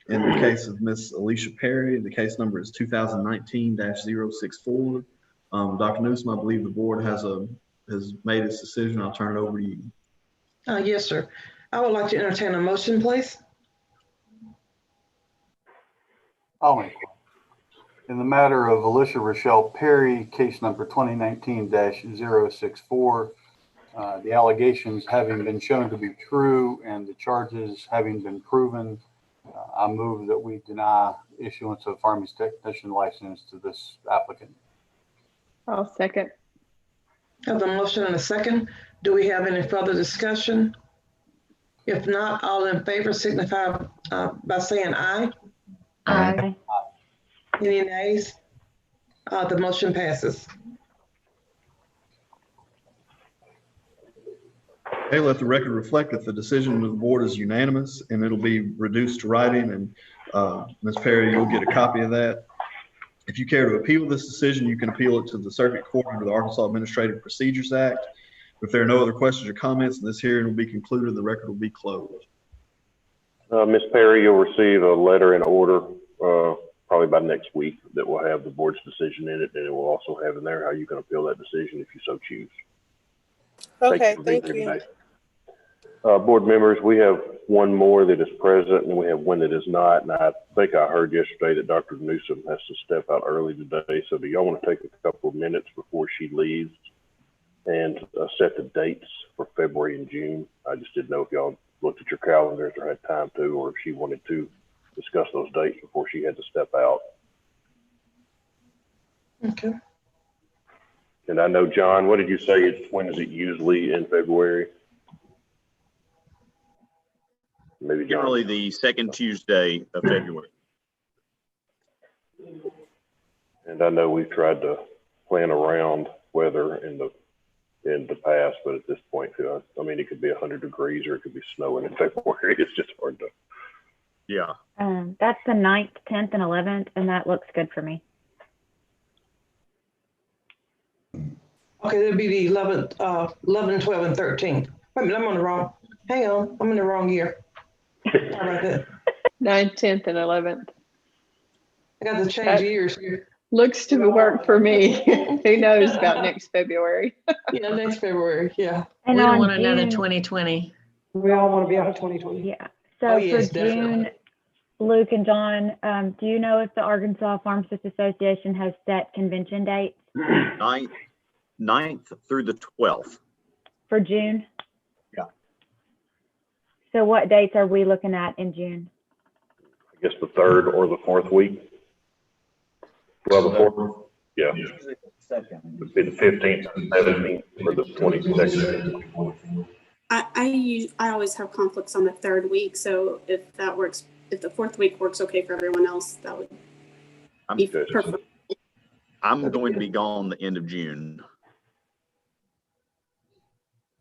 in the case of Miss Alicia Perry. The case number is 2019-064. Dr. Newsom, I believe the board has made its decision. I'll turn it over to you. Yes, sir. I would like to entertain a motion, please. I'll make one. In the matter of Alicia Rochelle Perry, case number 2019-064, the allegations having been shown to be true and the charges having been proven, I move that we deny issuance of pharmacy technician license to this applicant. I'll second. I have a motion and a second. Do we have any further discussion? If not, all in favor signify by saying aye. Aye. Any nays? The motion passes. Okay, let the record reflect that the decision of the board is unanimous, and it'll be reduced to writing, and Ms. Perry, you'll get a copy of that. If you care to appeal this decision, you can appeal it to the Circuit Court under the Arkansas Administrative Procedures Act. If there are no other questions or comments, this hearing will be concluded. The record will be closed. Ms. Perry, you'll receive a letter in order probably by next week that will have the board's decision in it, and it will also have in there how you can appeal that decision if you so choose. Okay, thank you. Board members, we have one more that is present and we have one that is not. And I think I heard yesterday that Dr. Newsom has to step out early today. So do y'all want to take a couple of minutes before she leaves and set the dates for February and June? I just didn't know if y'all looked at your calendars or had time to, or if she wanted to discuss those dates before she had to step out. Okay. And I know, John, what did you say? When is it usually in February? Maybe John. Generally the second Tuesday of February. And I know we've tried to plan around weather in the past, but at this point, I mean, it could be 100 degrees or it could be snowing in February. It's just hard to Yeah. That's the 9th, 10th, and 11th, and that looks good for me. Okay, that'd be the 11th, 11, 12, and 13. Wait a minute, I'm on the wrong, hang on, I'm in the wrong year. Sorry about that. 9th, 10th, and 11th. I got to change years here. Looks to work for me. Who knows about next February? Yeah, next February, yeah. And We don't on want another June- 2020. We all want to be out of 2020. Yeah. So Oh, yes, for June, definitely. Luke and John, do you know if the Arkansas Pharmacists Association has set convention dates 9th through the 12th. for June? Yeah. So what dates are we looking at in June? I guess the 3rd or the 4th week. Well, the 4th, yeah. It'd be the 15th, 17th, or the 22nd. I always have conflicts on the 3rd week, so if that works, if the 4th week works okay for everyone else, that would be perfect. I'm going to be gone the end of June.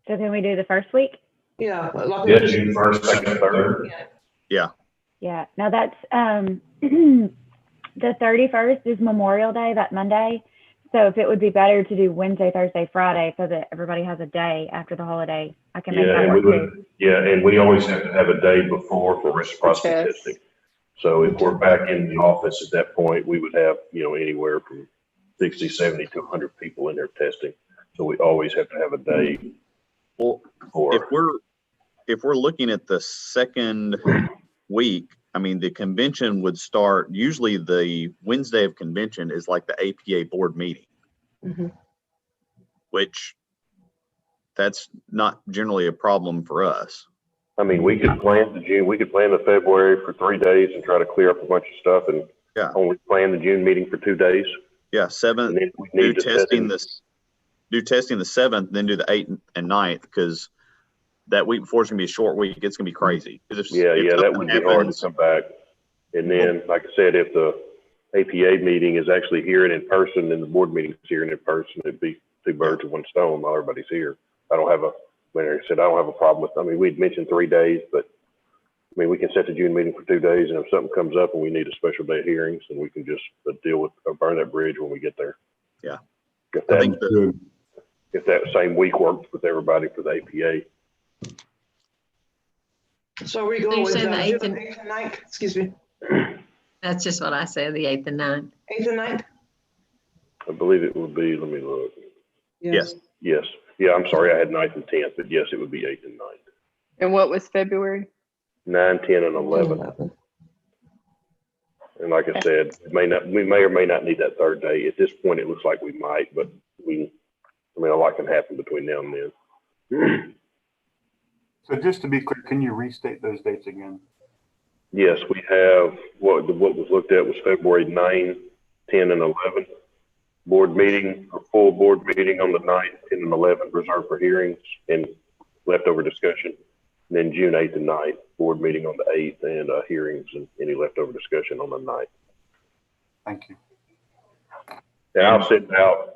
So can we do the first week? Yeah. Yeah, June 1st, 2nd, 3rd. Yeah. Yeah. Now that's the 31st is Memorial Day, that Monday. So if it would be better to do Wednesday, Thursday, Friday, so that everybody has a day after the holiday, I can make Yeah, that and we work would, too. yeah, and we always have to have a day before for reciprocity Yes. testing. So if we're back in the office at that point, we would have, anywhere from 60, 70 to 100 people in there testing. So we always have to have a day. Well, if we're looking at the second week, I mean, the convention would start, usually the Wednesday of convention is like the APA board meeting, which that's not generally a problem for us. I mean, we could plan the February for 3 days and try to clear up a bunch of stuff and only plan the June meeting for 2 days. Yeah, 7th, And then we do need to testing the 7th, then do the 8th and 9th, because that week before is gonna be a short week. It's gonna be crazy. If that something would be hard to happens- come back. And then, like I said, if the APA meeting is actually here and in person and the board meeting is here and in person, it'd be 2 birds with 1 stone while everybody's here. Like I said, I don't have a problem with, we'd mentioned 3 days, but we can set the June meeting for 2 days, and if something comes up and we need a special day of hearings, then we can just deal with, or burn that bridge when we get there. Yeah. If I think if that same week works with everybody for the APA. So are we going You with said the 8th June and- 8th and 9th? Excuse me. That's just what I said, the 8th and 9th. 8th and 9th? I believe it would be, let me look. Yes. Yes. Yeah, I'm sorry, I had 9th and 10th, but yes, it would be 8th and 9th. And what was February? 9, 10, and 11. And like I said, we may or may not need that 3rd day. At this point, it looks like we might, but a lot can happen between now and then. So just to be clear, can you restate those dates again? Yes, we have, what was looked at was February 9, 10, and 11. Board meeting, a full board meeting on the 9th, 10, and 11, reserved for hearings and leftover discussion. And then June 8th and 9th, board meeting on the 8th, and hearings and any leftover discussion on the 9th. Thank you. And I'll send out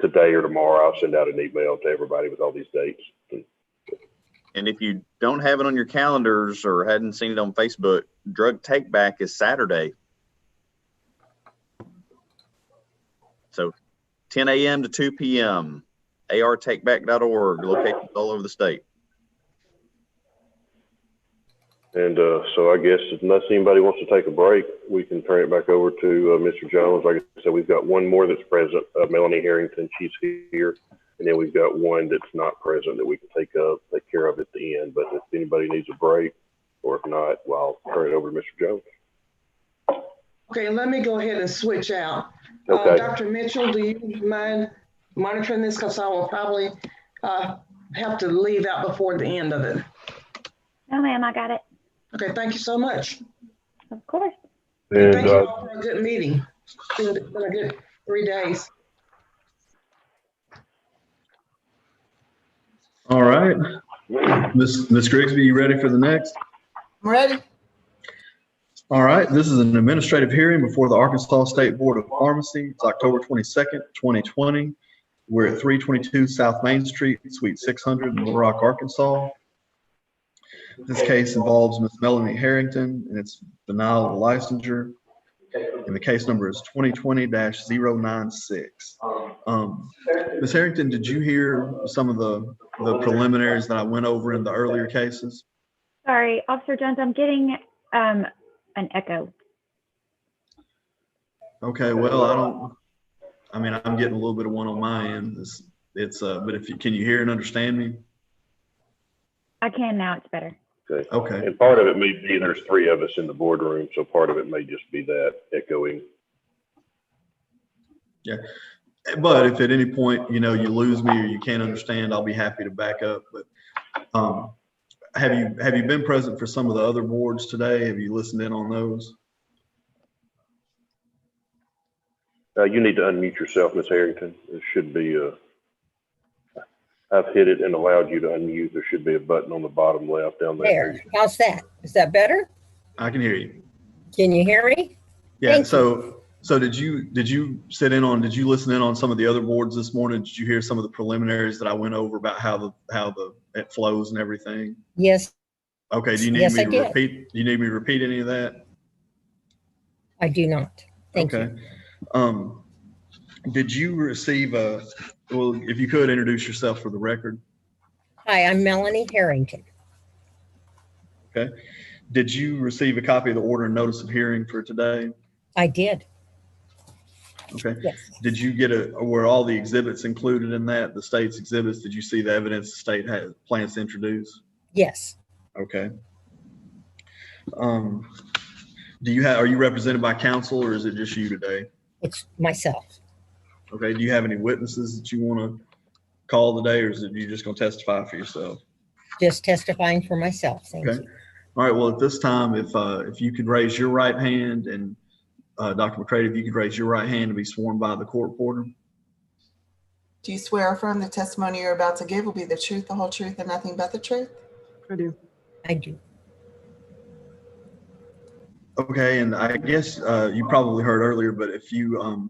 today or tomorrow, I'll send out an email to everybody with all these dates. And if you don't have it on your calendars or hadn't seen it on Facebook, Drug Take Back is Saturday. So 10 a.m. to 2 p.m. artakeback.org, locations all over the state. And so I guess unless anybody wants to take a break, we can turn it back over to Mr. Jones. Like I said, we've got one more that's present, Melanie Harrington, she's here. And then we've got one that's not present that we can take care of at the end. But if anybody needs a break, or if not, well, I'll turn it over to Mr. Jones. Okay, let me go ahead and switch out. Okay. Dr. Mitchell, do you mind monitoring this? Because I will probably have to leave out before the end of it. No, ma'am, I got it. Okay, thank you so much. Of course. And, thank you all for a good meeting. It's been a good 3 days. All right. Ms. Grigsby, you ready for the next? I'm ready. All right, this is an administrative hearing before the Arkansas State Board of Pharmacy. It's October 22nd, 2020. We're at 322 South Main Street, Suite 600 in Little Rock, Arkansas. This case involves Ms. Melanie Harrington and its denial of licensure. And the case number is 2020-096. Ms. Harrington, did you hear some of the preliminaries that I went over in the earlier cases? Sorry, Officer Jones, I'm getting an echo. Okay, well, I'm getting a little bit of one on my end. But can you hear and understand me? I can now, it's better. Okay. Okay. And part of it may be there's 3 of us in the boardroom, so part of it may just be that echoing. Yeah. But if at any point, you lose me or you can't understand, I'll be happy to back up. But have you been present for some of the other boards today? Have you listened in on those? You need to unmute yourself, Ms. Harrington. It should be I've hit it and allowed you to unmute. There should be a button on the bottom left down there. There. How's that? Is that better? I can hear you. Can you hear me? Yeah. Thank So did you listen in on some of the other boards this morning? Did you hear some of the preliminaries that I went over about how it flows and everything? Yes. Okay. Do you need Yes, me I to did. repeat? Do you need me to repeat any of that? I do not. Thank you. Did you receive well, if you could introduce yourself for the record. Hi, I'm Melanie Harrington. Okay. Did you receive a copy of the order and notice of hearing for today? I did. Okay. Yes. Did you were all the exhibits included in that, the state's exhibits? Did you see the evidence the state has plans to introduce? Yes. Okay. Are you represented by counsel or is it just you today? It's myself. Okay. Do you have any witnesses that you want to call today, or is it you just going to testify for yourself? Just testifying for myself. Thank you. All right. Well, at this time, if you could raise your right hand, and Dr. McCready, if you could raise your right hand to be sworn by the court reporter. Do you swear or affirm the testimony you're about to give will be the truth, the whole truth, and nothing but the truth? I do. I do. Okay. And I guess you probably heard earlier, but if you,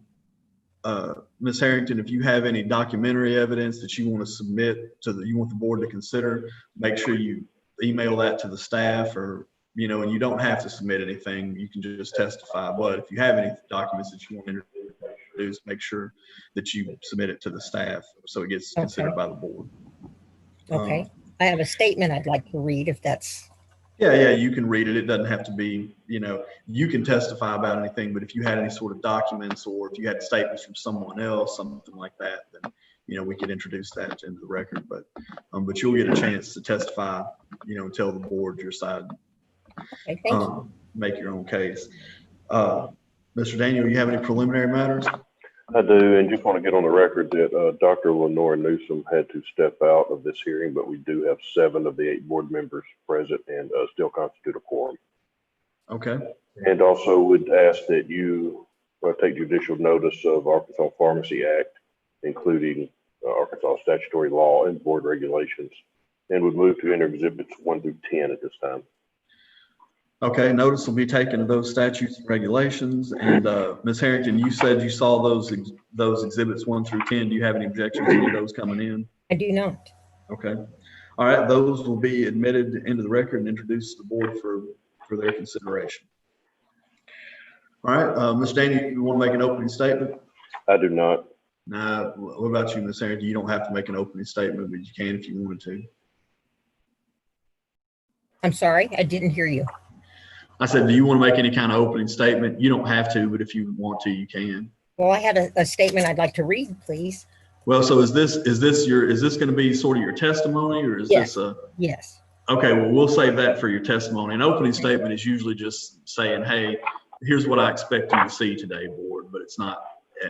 Ms. Harrington, if you have any documentary evidence that you want to submit you want the board to consider, make sure you email that to the staff, or, and you don't have to submit anything. You can just testify. But if you have any documents that you want to introduce, make sure that you submit it to the staff so it gets considered by the board. Okay. I have a statement I'd like to read if that's. Yeah, you can read it. It doesn't have to be, you can testify about anything, but if you had any sort of documents or if you had statements from someone else, something like that, then, we could introduce that into the record, but you'll get a chance to testify, tell the board your side, Okay, thank you. Make your own case. Mr. Daniel, you have any preliminary matters? I do, and just want to get on the record that Dr. Lenore Newsom had to step out of this hearing, but we do have 7 of the 8 board members present and still constitute a quorum. Okay. And also would ask that you take judicial notice of Arkansas Pharmacy Act, including Arkansas statutory law and board regulations, and would move to enter exhibits 1 through 10 at this time. Okay, notice will be taken of those statutes and regulations. And Ms. Harrington, you said you saw those exhibits 1 through 10. Do you have any objections to those coming in? I do not. Okay. All right, those will be admitted into the record and introduced to the board for their consideration. All right, Ms. Daniel, you want to make an opening statement? I do not. Nah, what about you, Ms. Harrington? You don't have to make an opening statement, but you can if you wanted to. I'm sorry, I didn't hear you. I said, do you want to make any kind of opening statement? You don't have to, but if you want to, you can. Well, I had a statement I'd like to read, please. Well, so is this going to be sort of your testimony, or is Yes. this a? Yes. Okay, well, we'll save that for your testimony. An opening statement is usually just saying, hey, here's what I expect you to see today, board, but it's not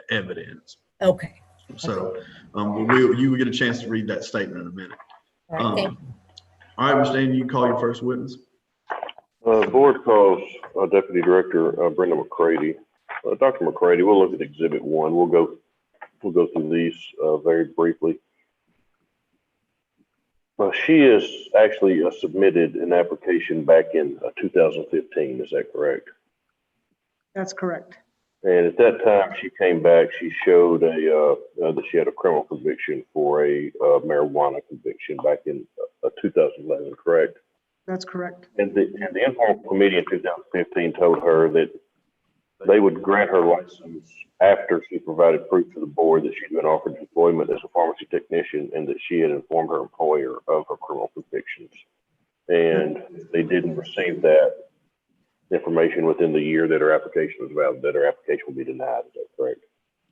evidence. Okay. So you will get a chance to read that statement in a minute. All right, thank you. All right, Mr. Daniel, you can call your first witness. Board calls Deputy Director Brenda McCready. Dr. McCready, we'll look at Exhibit 1. We'll go through these very briefly. She has actually submitted an application back in 2015. Is that correct? That's correct. And at that time, she came back. She showed that she had a criminal conviction for a marijuana conviction back in 2011. Correct? That's correct. And the informal committee in 2015 told her that they would grant her license after she provided proof to the board that she'd been offered employment as a pharmacy technician and that she had informed her employer of her criminal convictions. And they didn't receive that information within the year that her application was valid, that her application will be denied. Is that correct?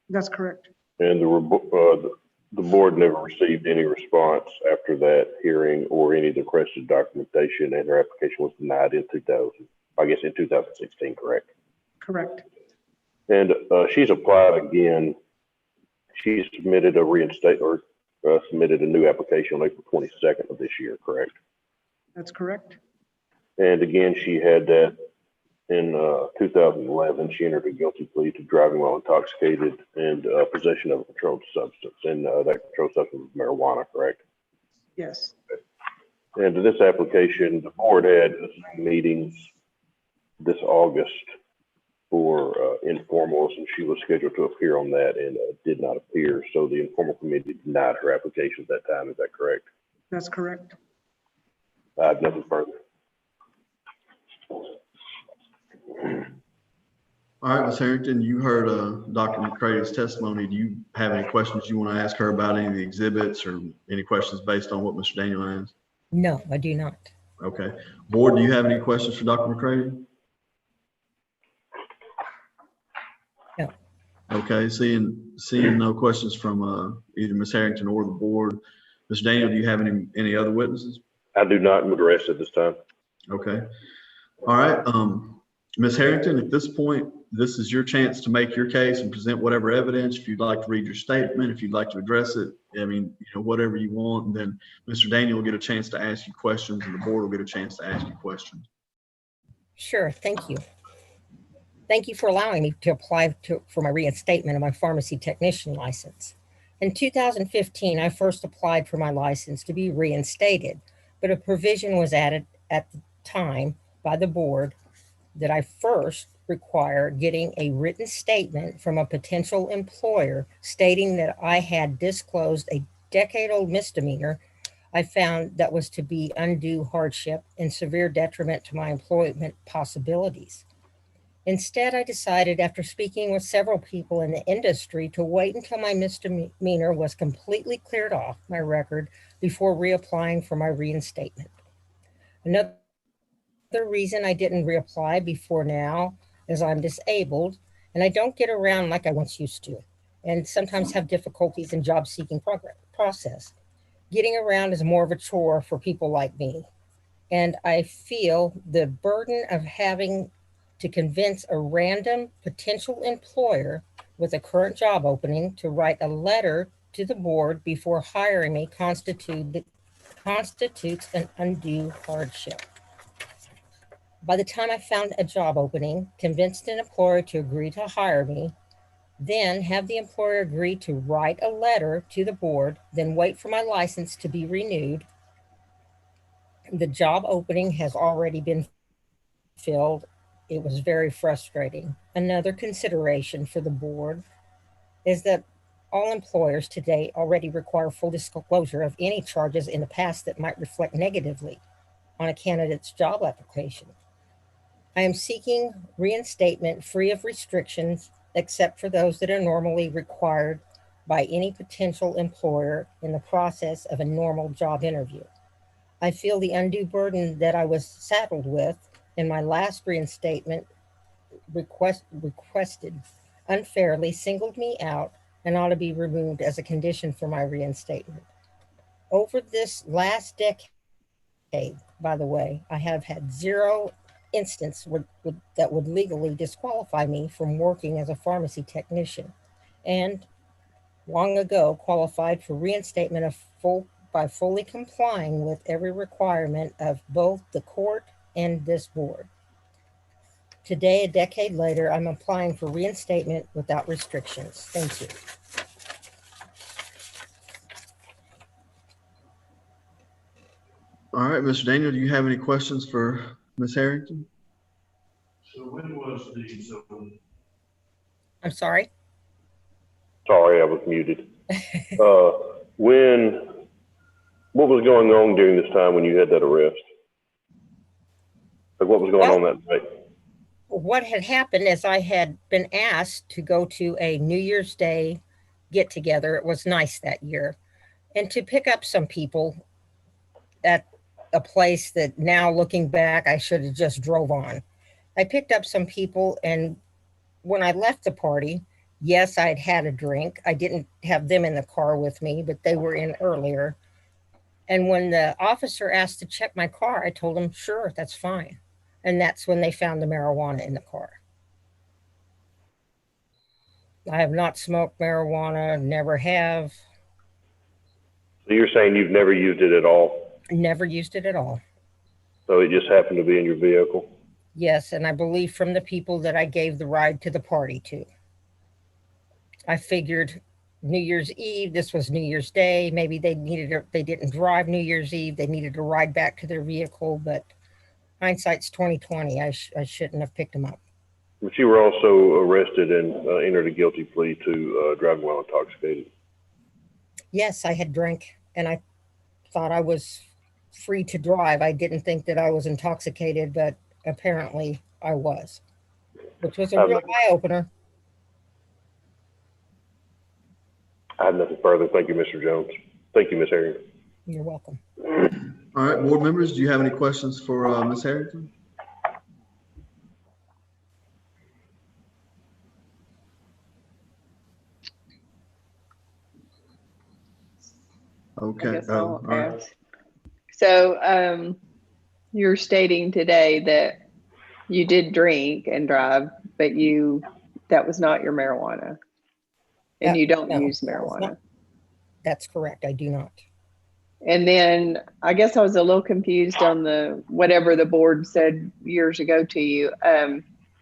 That's correct. And the board never received any response after that hearing or any of the requested documentation, and her application was denied in 2016, correct? Correct. And she's applied again. She submitted a submitted a new application on April 22nd of this year, correct? That's correct. And again, she had that in 2011. She entered a guilty plea to driving while intoxicated and possession of a controlled substance. And that controlled substance was marijuana, correct? Yes. And to this application, the board had meetings this August for informals, and she was scheduled to appear on that and did not appear. So the informal committee denied her application at that time. Is that correct? That's correct. I have nothing further. All right, Ms. Harrington, you heard Dr. McCrady's testimony. Do you have any questions you want to ask her about any of the exhibits or any questions based on what Mr. Daniel asked? No, I do not. Okay. Board, do you have any questions for Dr. McCrady? No. Okay, seeing no questions from either Ms. Harrington or the board. Mr. Daniel, do you have any other witnesses? I do not, with the rest at this time. Okay. All right. Ms. Harrington, at this point, this is your chance to make your case and present whatever evidence. If you'd like to read your statement, if you'd like to address it, I mean, whatever you want. And then Mr. Daniel will get a chance to ask you questions and the board will get a chance to ask you questions. Sure. Thank you. Thank you for allowing me to apply for my reinstatement of my pharmacy technician license. In 2015, I first applied for my license to be reinstated, but a provision was added at the time by the board that I first require getting a written statement from a potential employer stating that I had disclosed a decade-old misdemeanor I found that was to be undue hardship and severe detriment to my employment possibilities. Instead, I decided after speaking with several people in the industry to wait until my misdemeanor was completely cleared off my record before reapplying for my reinstatement. Another reason I didn't reapply before now is I'm disabled and I don't get around like I once used to, and sometimes have difficulties in job seeking process. Getting around is more of a chore for people like me. And I feel the burden of having to convince a random potential employer with a current job opening to write a letter to the board before hiring me constitutes an undue hardship. By the time I found a job opening, convinced an employer to agree to hire me, then have the employer agree to write a letter to the board, then wait for my license to be renewed. The job opening has already been filled. It was very frustrating. Another consideration for the board is that all employers today already require full disclosure of any charges in the past that might reflect negatively on a candidate's job application. I am seeking reinstatement free of restrictions, except for those that are normally required by any potential employer in the process of a normal job interview. I feel the undue burden that I was saddled with in my last reinstatement requested unfairly singled me out and ought to be removed as a condition for my reinstatement. Over this last decade, by the way, I have had zero instance that would legally disqualify me from working as a pharmacy technician, and long ago qualified for reinstatement by fully complying with every requirement of both the court and this board. Today, a decade later, I'm applying for reinstatement without restrictions. Thank you. All right, Mr. Daniel, do you have any questions for Ms. Harrington? So when was I'm sorry? Sorry, I was muted. What was going on during this time when you had that arrest? So what was going on that day? What had happened is I had been asked to go to a New Year's Day get together. It was nice that year, and to pick up some people at a place that now looking back, I should have just drove on. I picked up some people, and when I left the party, yes, I'd had a drink. I didn't have them in the car with me, but they were in earlier. And when the officer asked to check my car, I told him, sure, that's fine. And that's when they found the marijuana in the car. I have not smoked marijuana, never have. So you're saying you've never used it at all? Never used it at all. So it just happened to be in your vehicle? Yes, and I believe from the people that I gave the ride to the party to. I figured New Year's Eve, this was New Year's Day, maybe they didn't drive New Year's Eve, they needed to ride back to their vehicle, but hindsight's 2020. I shouldn't have picked them up. But you were also arrested and entered a guilty plea to driving while intoxicated. Yes, I had drank, and I thought I was free to drive. I didn't think that I was intoxicated, but apparently I was, which was a real eye-opener. I have nothing further. Thank you, Mr. Jones. Thank you, Ms. Harrington. You're welcome. All right, board members, do you have any questions for Ms. Harrington? Okay. I'll all right. ask. So you're stating today that you did drink and drive, but that was not your marijuana. And you don't use marijuana. That's correct. I do not. And then I guess I was a little confused on whatever the board said years ago to you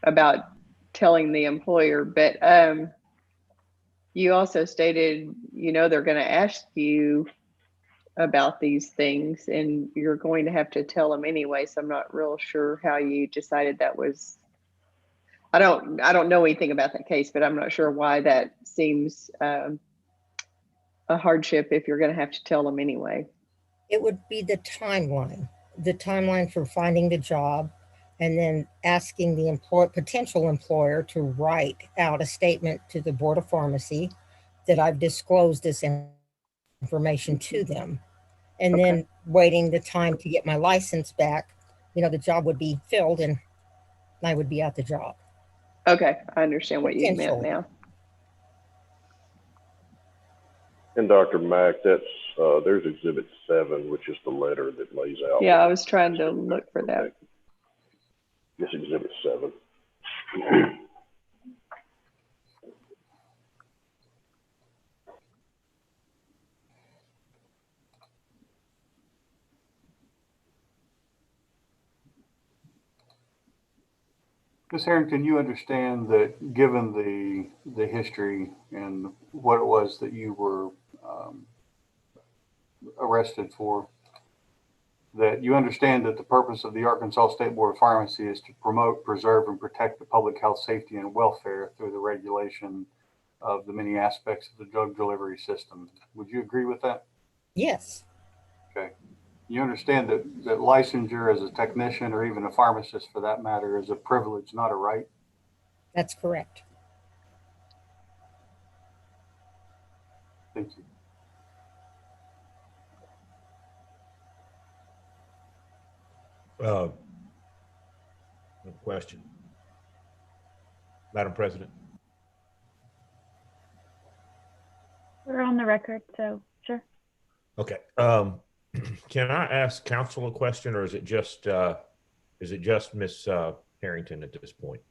about telling the employer, but you also stated, they're going to ask you about these things and you're going to have to tell them anyway. So I'm not real sure how you decided that was. I don't know anything about that case, but I'm not sure why that seems a hardship if you're going to have to tell them anyway. It would be the timeline for finding the job, and then asking the potential employer to write out a statement to the Board of Pharmacy that I've disclosed this information to them, and then waiting the time to get my license back. The job would be filled and I would be out the job. Okay, I understand what you meant now. And Dr. Mack, that's there's Exhibit 7, which is the letter that lays out. Yeah, I was trying to look for that. Yes, Exhibit 7. Ms. Harrington, you understand that given the history and what it was that you were arrested for, that you understand that the purpose of the Arkansas State Board of Pharmacy is to promote, preserve, and protect the public health, safety, and welfare through the regulation of the many aspects of the drug delivery system. Would you agree with that? Yes. Okay. You understand that licensure as a technician or even a pharmacist for that matter is a privilege, not a right? That's correct. Thank you. Question. Madam President. We're on the record, so sure. Okay. Can I ask counsel a question, or is it just Miss Harrington at this point?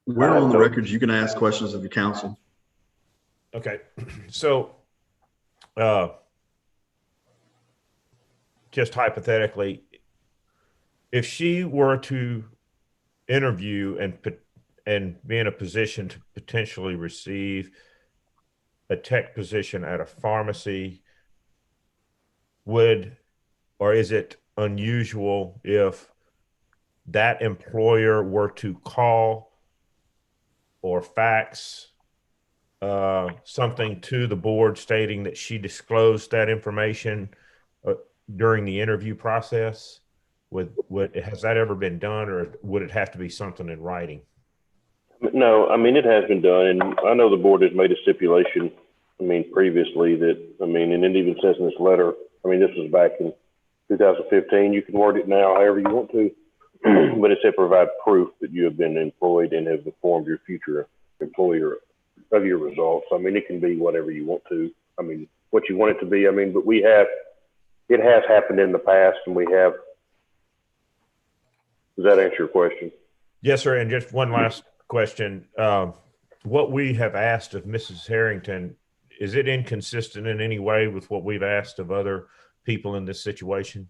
We're on the record. You can ask questions of your counsel. Okay. So, just hypothetically, if she were to interview and be in a position to potentially receive a tech position at a pharmacy, is it unusual if that employer were to call or fax something to the board stating that she disclosed that information during the interview process? Has that ever been done, or would it have to be something in writing? No, I mean, it has been done, and I know the board has made a stipulation, I mean, previously that, I mean, and it even says in this letter, I mean, this was back in 2015, you can word it now however you want to, but it said provide proof that you have been employed and have informed your future employer of your results. I mean, it can be whatever you want to, I mean, what you want it to be, I mean, but it has happened in the past, and we have. Does that answer your question? Yes, sir. And just one last question. What we have asked of Mrs. Harrington, is it inconsistent in any way with what we've asked of other people in this situation?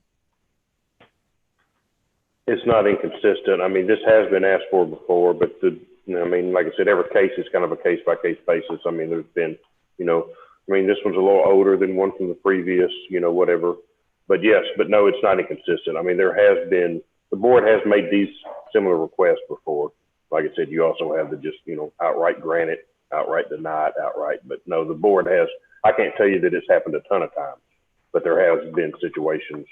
It's not inconsistent. I mean, this has been asked for before, but I mean, like I said, every case is kind of a case by case basis. I mean, there's been, I mean, this one's a little older than one from the previous, whatever. But yes, but no, it's not inconsistent. I mean, the board has made these similar requests before. Like I said, you also have the just, outright grant it, outright deny it, outright. But no, the board has, I can't tell you that it's happened a ton of times, but there has been situations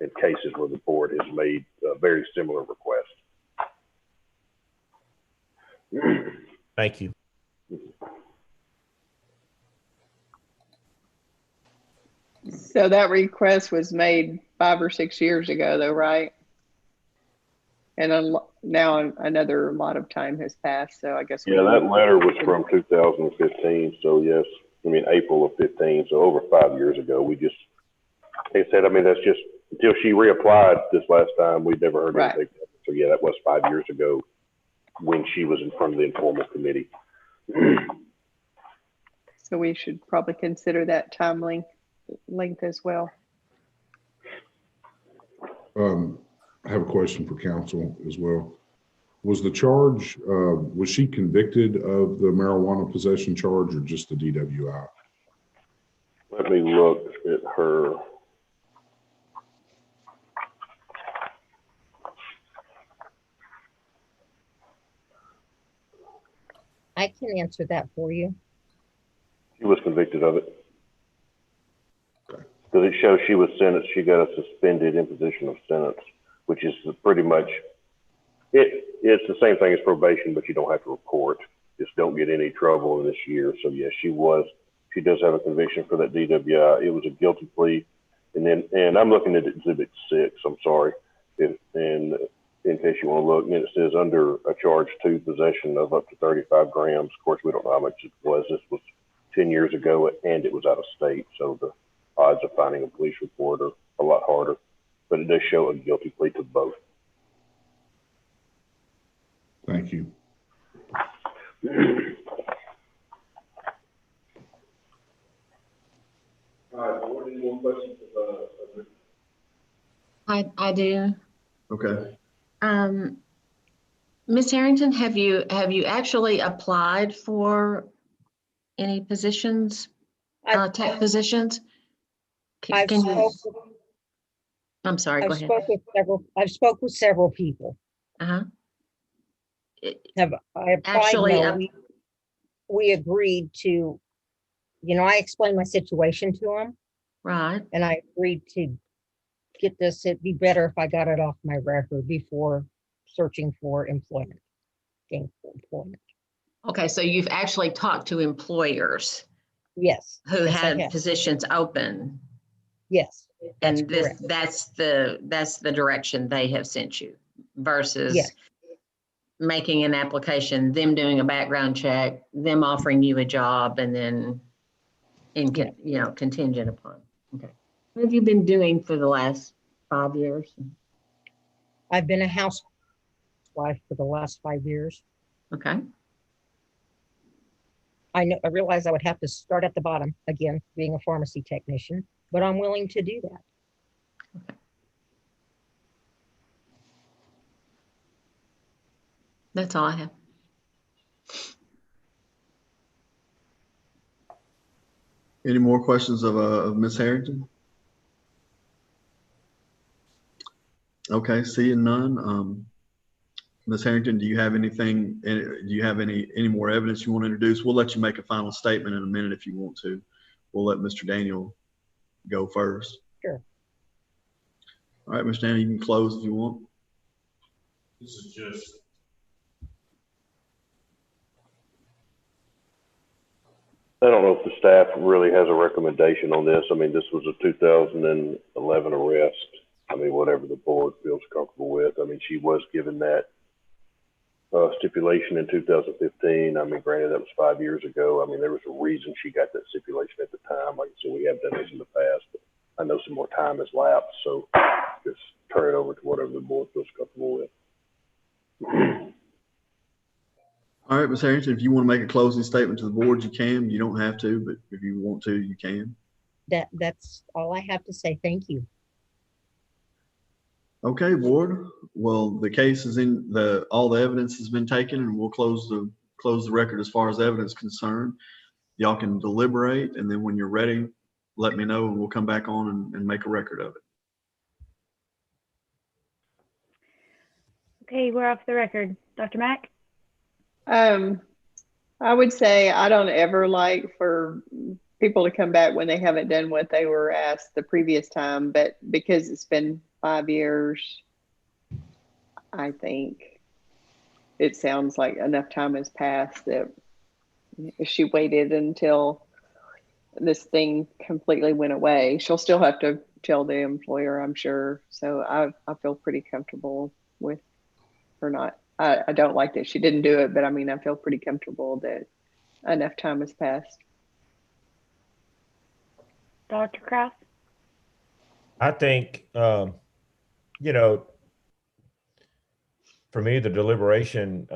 and cases where the board has made a very similar request. Thank you. So that request was made 5 or 6 years ago though, right? And now another lot of time has passed, so I guess. Yeah, that letter was from 2015, so yes, I mean, April of 15, so over 5 years ago. They said, I mean, that's just, until she reapplied this last time, we'd never heard anything. So yeah, that was 5 years ago when she was in front of the informal committee. So we should probably consider that time length as well. I have a question for council as well. Was the charge, was she convicted of the marijuana possession charge or just the DWI? Let me look at her. I can answer that for you. She was convicted of it. Because it shows she was sentenced, she got a suspended imposition of sentence, which is pretty much, it's the same thing as probation, but you don't have to report. Just don't get any trouble in this year. So yes, she does have a conviction for that DWI. It was a guilty plea. And I'm looking at Exhibit 6, I'm sorry. And in case you want to look, and it says under a charge 2, possession of up to 35 grams. Of course, we don't know how much it was. This was 10 years ago, and it was out of state. So the odds of finding a police report are a lot harder. But it does show a guilty plea to both. Thank you. All right, board, any more questions? I do. Okay. Ms. Harrington, have you actually applied for any positions, tech positions? I'm sorry, go ahead. I've spoke with several people. Uh-huh. I applied? Actually, No, we agreed to, I explained my situation to them. Right. And I agreed to get this, it'd be better if I got it off my record before searching for employment, gainful employment. Okay, so you've actually talked to employers? Yes. Who Yes, had positions open? Yes. And that's the direction they have sent you versus making an application, them doing a background check, them offering you a job, and then contingent upon. Okay. What have you been doing for the last 5 years? I've been a housewife for the last 5 years. Okay. I realized I would have to start at the bottom again, being a pharmacy technician, but I'm willing to do that. Okay. That's all I have. Any more questions of Ms. Harrington? Okay, seeing none. Ms. Harrington, do you have anything? Do you have any more evidence you want to introduce? We'll let you make a final statement in a minute if you want to. We'll let Mr. Daniel go first. Sure. All right, Mr. Danny, you can close if you want. This is just. I don't know if the staff really has a recommendation on this. I mean, this was a 2011 arrest. I mean, whatever the board feels comfortable with. I mean, she was given that stipulation in 2015. I mean, granted, that was 5 years ago. I mean, there was a reason she got that stipulation at the time. Like I said, we have done this in the past, but I know some more time has lapsed, so just turn it over to whatever the board feels comfortable with. All right, Ms. Harrington, if you want to make a closing statement to the board, you can. You don't have to, but if you want to, you can. That's all I have to say. Thank you. Okay, board. Well, the case is all the evidence has been taken, and we'll close the record as far as evidence is concerned. Y'all can deliberate, and then when you're ready, let me know, and we'll come back on and make a record of it. Okay, we're off the record. Dr. Mack? I would say I don't ever like for people to come back when they haven't done what they were asked the previous time, but because it's been 5 years, I think it sounds like enough time has passed that if she waited until this thing completely went away, she'll still have to tell the employer, I'm sure. So I feel pretty comfortable with her not. I don't like that she didn't do it, but I mean, I feel pretty comfortable that enough time has passed. Dr. Krause? I think, you know, for me, the deliberation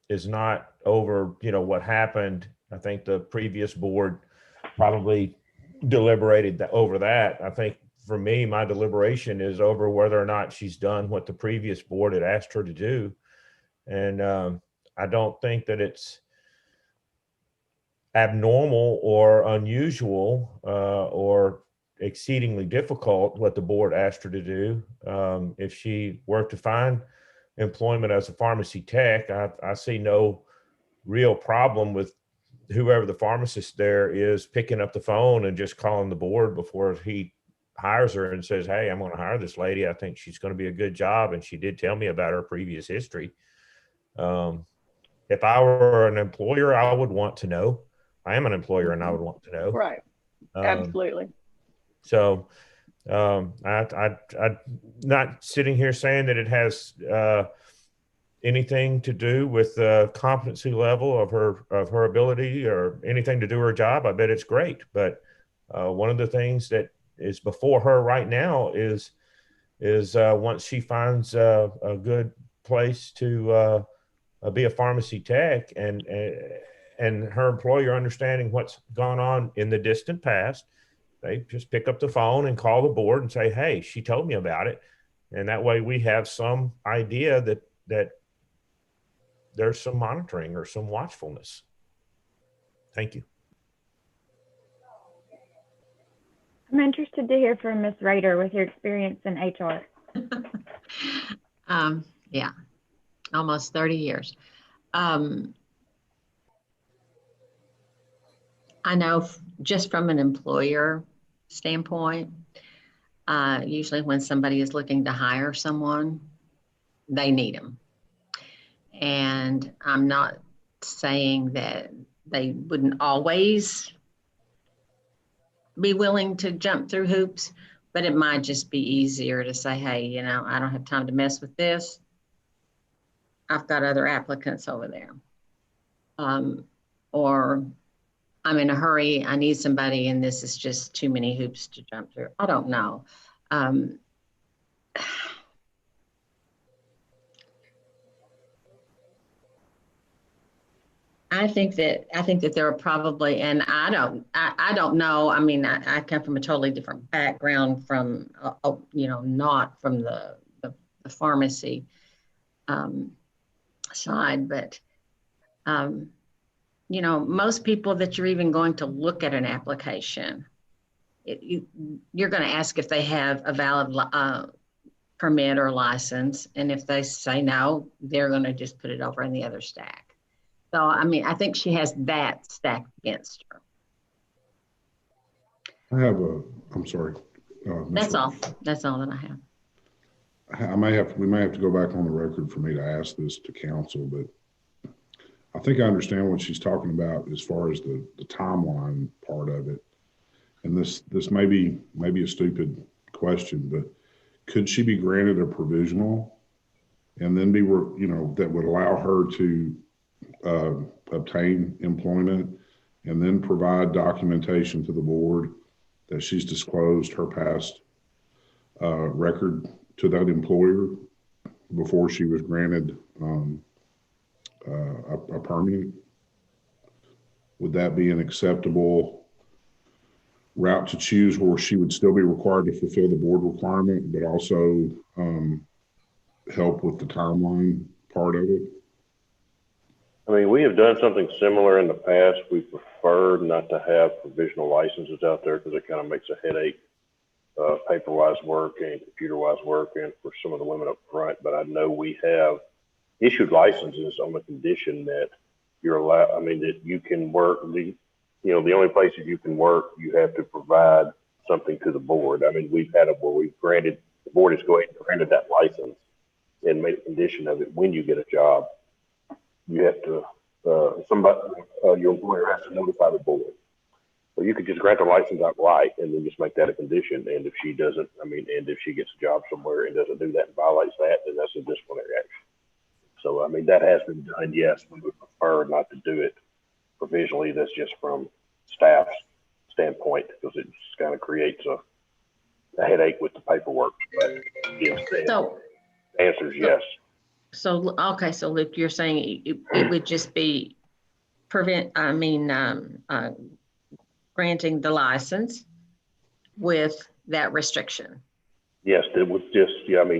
is not over, you know, what happened. I think the previous board probably deliberated over that. I think for me, my deliberation is over whether or not she's done what the previous board had asked her to do. And I don't think that it's abnormal or unusual or exceedingly difficult what the board asked her to do. If she were to find employment as a pharmacy tech, I see no real problem with whoever the pharmacist there is picking up the phone and just calling the board before he hires her and says, hey, I'm going to hire this lady. I think she's going to be a good job. And she did tell me about her previous history. If I were an employer, I would want to know. I am an employer and I would want to know. Right. Absolutely. So I'm not sitting here saying that it has anything to do with the competency level of her ability or anything to do with her job. I bet it's great. But one of the things that is before her right now is once she finds a good place to be a pharmacy tech and her employer understanding what's gone on in the distant past, they just pick up the phone and call the board and say, hey, she told me about it. And that way we have some idea that there's some monitoring or some watchfulness. Thank you. I'm interested to hear from Ms. Rader with your experience in HR. Yeah, almost 30 years. I know just from an employer standpoint, usually when somebody is looking to hire someone, they need them. And I'm not saying that they wouldn't always be willing to jump through hoops, but it might just be easier to say, hey, you know, I don't have time to mess with this. I've got other applicants over there. Or I'm in a hurry, I need somebody, and this is just too many hoops to jump through. I don't know. I think that there are probably, and I don't know. I mean, I come from a totally different background from, you know, not from the pharmacy side, but you know, most people that you're even going to look at an application, you're going to ask if they have a valid permit or license, and if they say no, they're going to just put it over in the other stack. So, I mean, I think she has that stacked against her. I'm sorry. That's all that I have. we may have to go back on the record for me to ask this to council, but I think I understand what she's talking about as far as the timeline part of it. And this may be a stupid question, but could she be granted a provisional and then be, that would allow her to obtain employment and then provide documentation to the board that she's disclosed her past record to that employer before she was granted a permanent? Would that be an acceptable route to choose, where she would still be required to fulfill the board requirement, but also help with the timeline part of it? I mean, we have done something similar in the past. We prefer not to have provisional licenses out there because it kind of makes a headache, paper-wise work and computer-wise work, and for some of the women up front. But I know we have issued licenses on the condition that you're allowed, that you can work the only places you can work, you have to provide something to the board. We've had it where we've granted, the board has granted that license and made a condition of it. When you get a job, you have to, your employer has to notify the board. Well, you could just grant the license outright and then just make that a condition. And if she doesn't, and if she gets a job somewhere and doesn't do that and violates that, then that's a disciplinary action. So, that has been done. Yes, we would prefer not to do it provisionally. That's just from staff's standpoint, because it just kind of creates a headache with the paperwork. But yes, the answer is yes. So, okay, so Luke, you're saying it would just be granting the license with that restriction. Yes, it was just,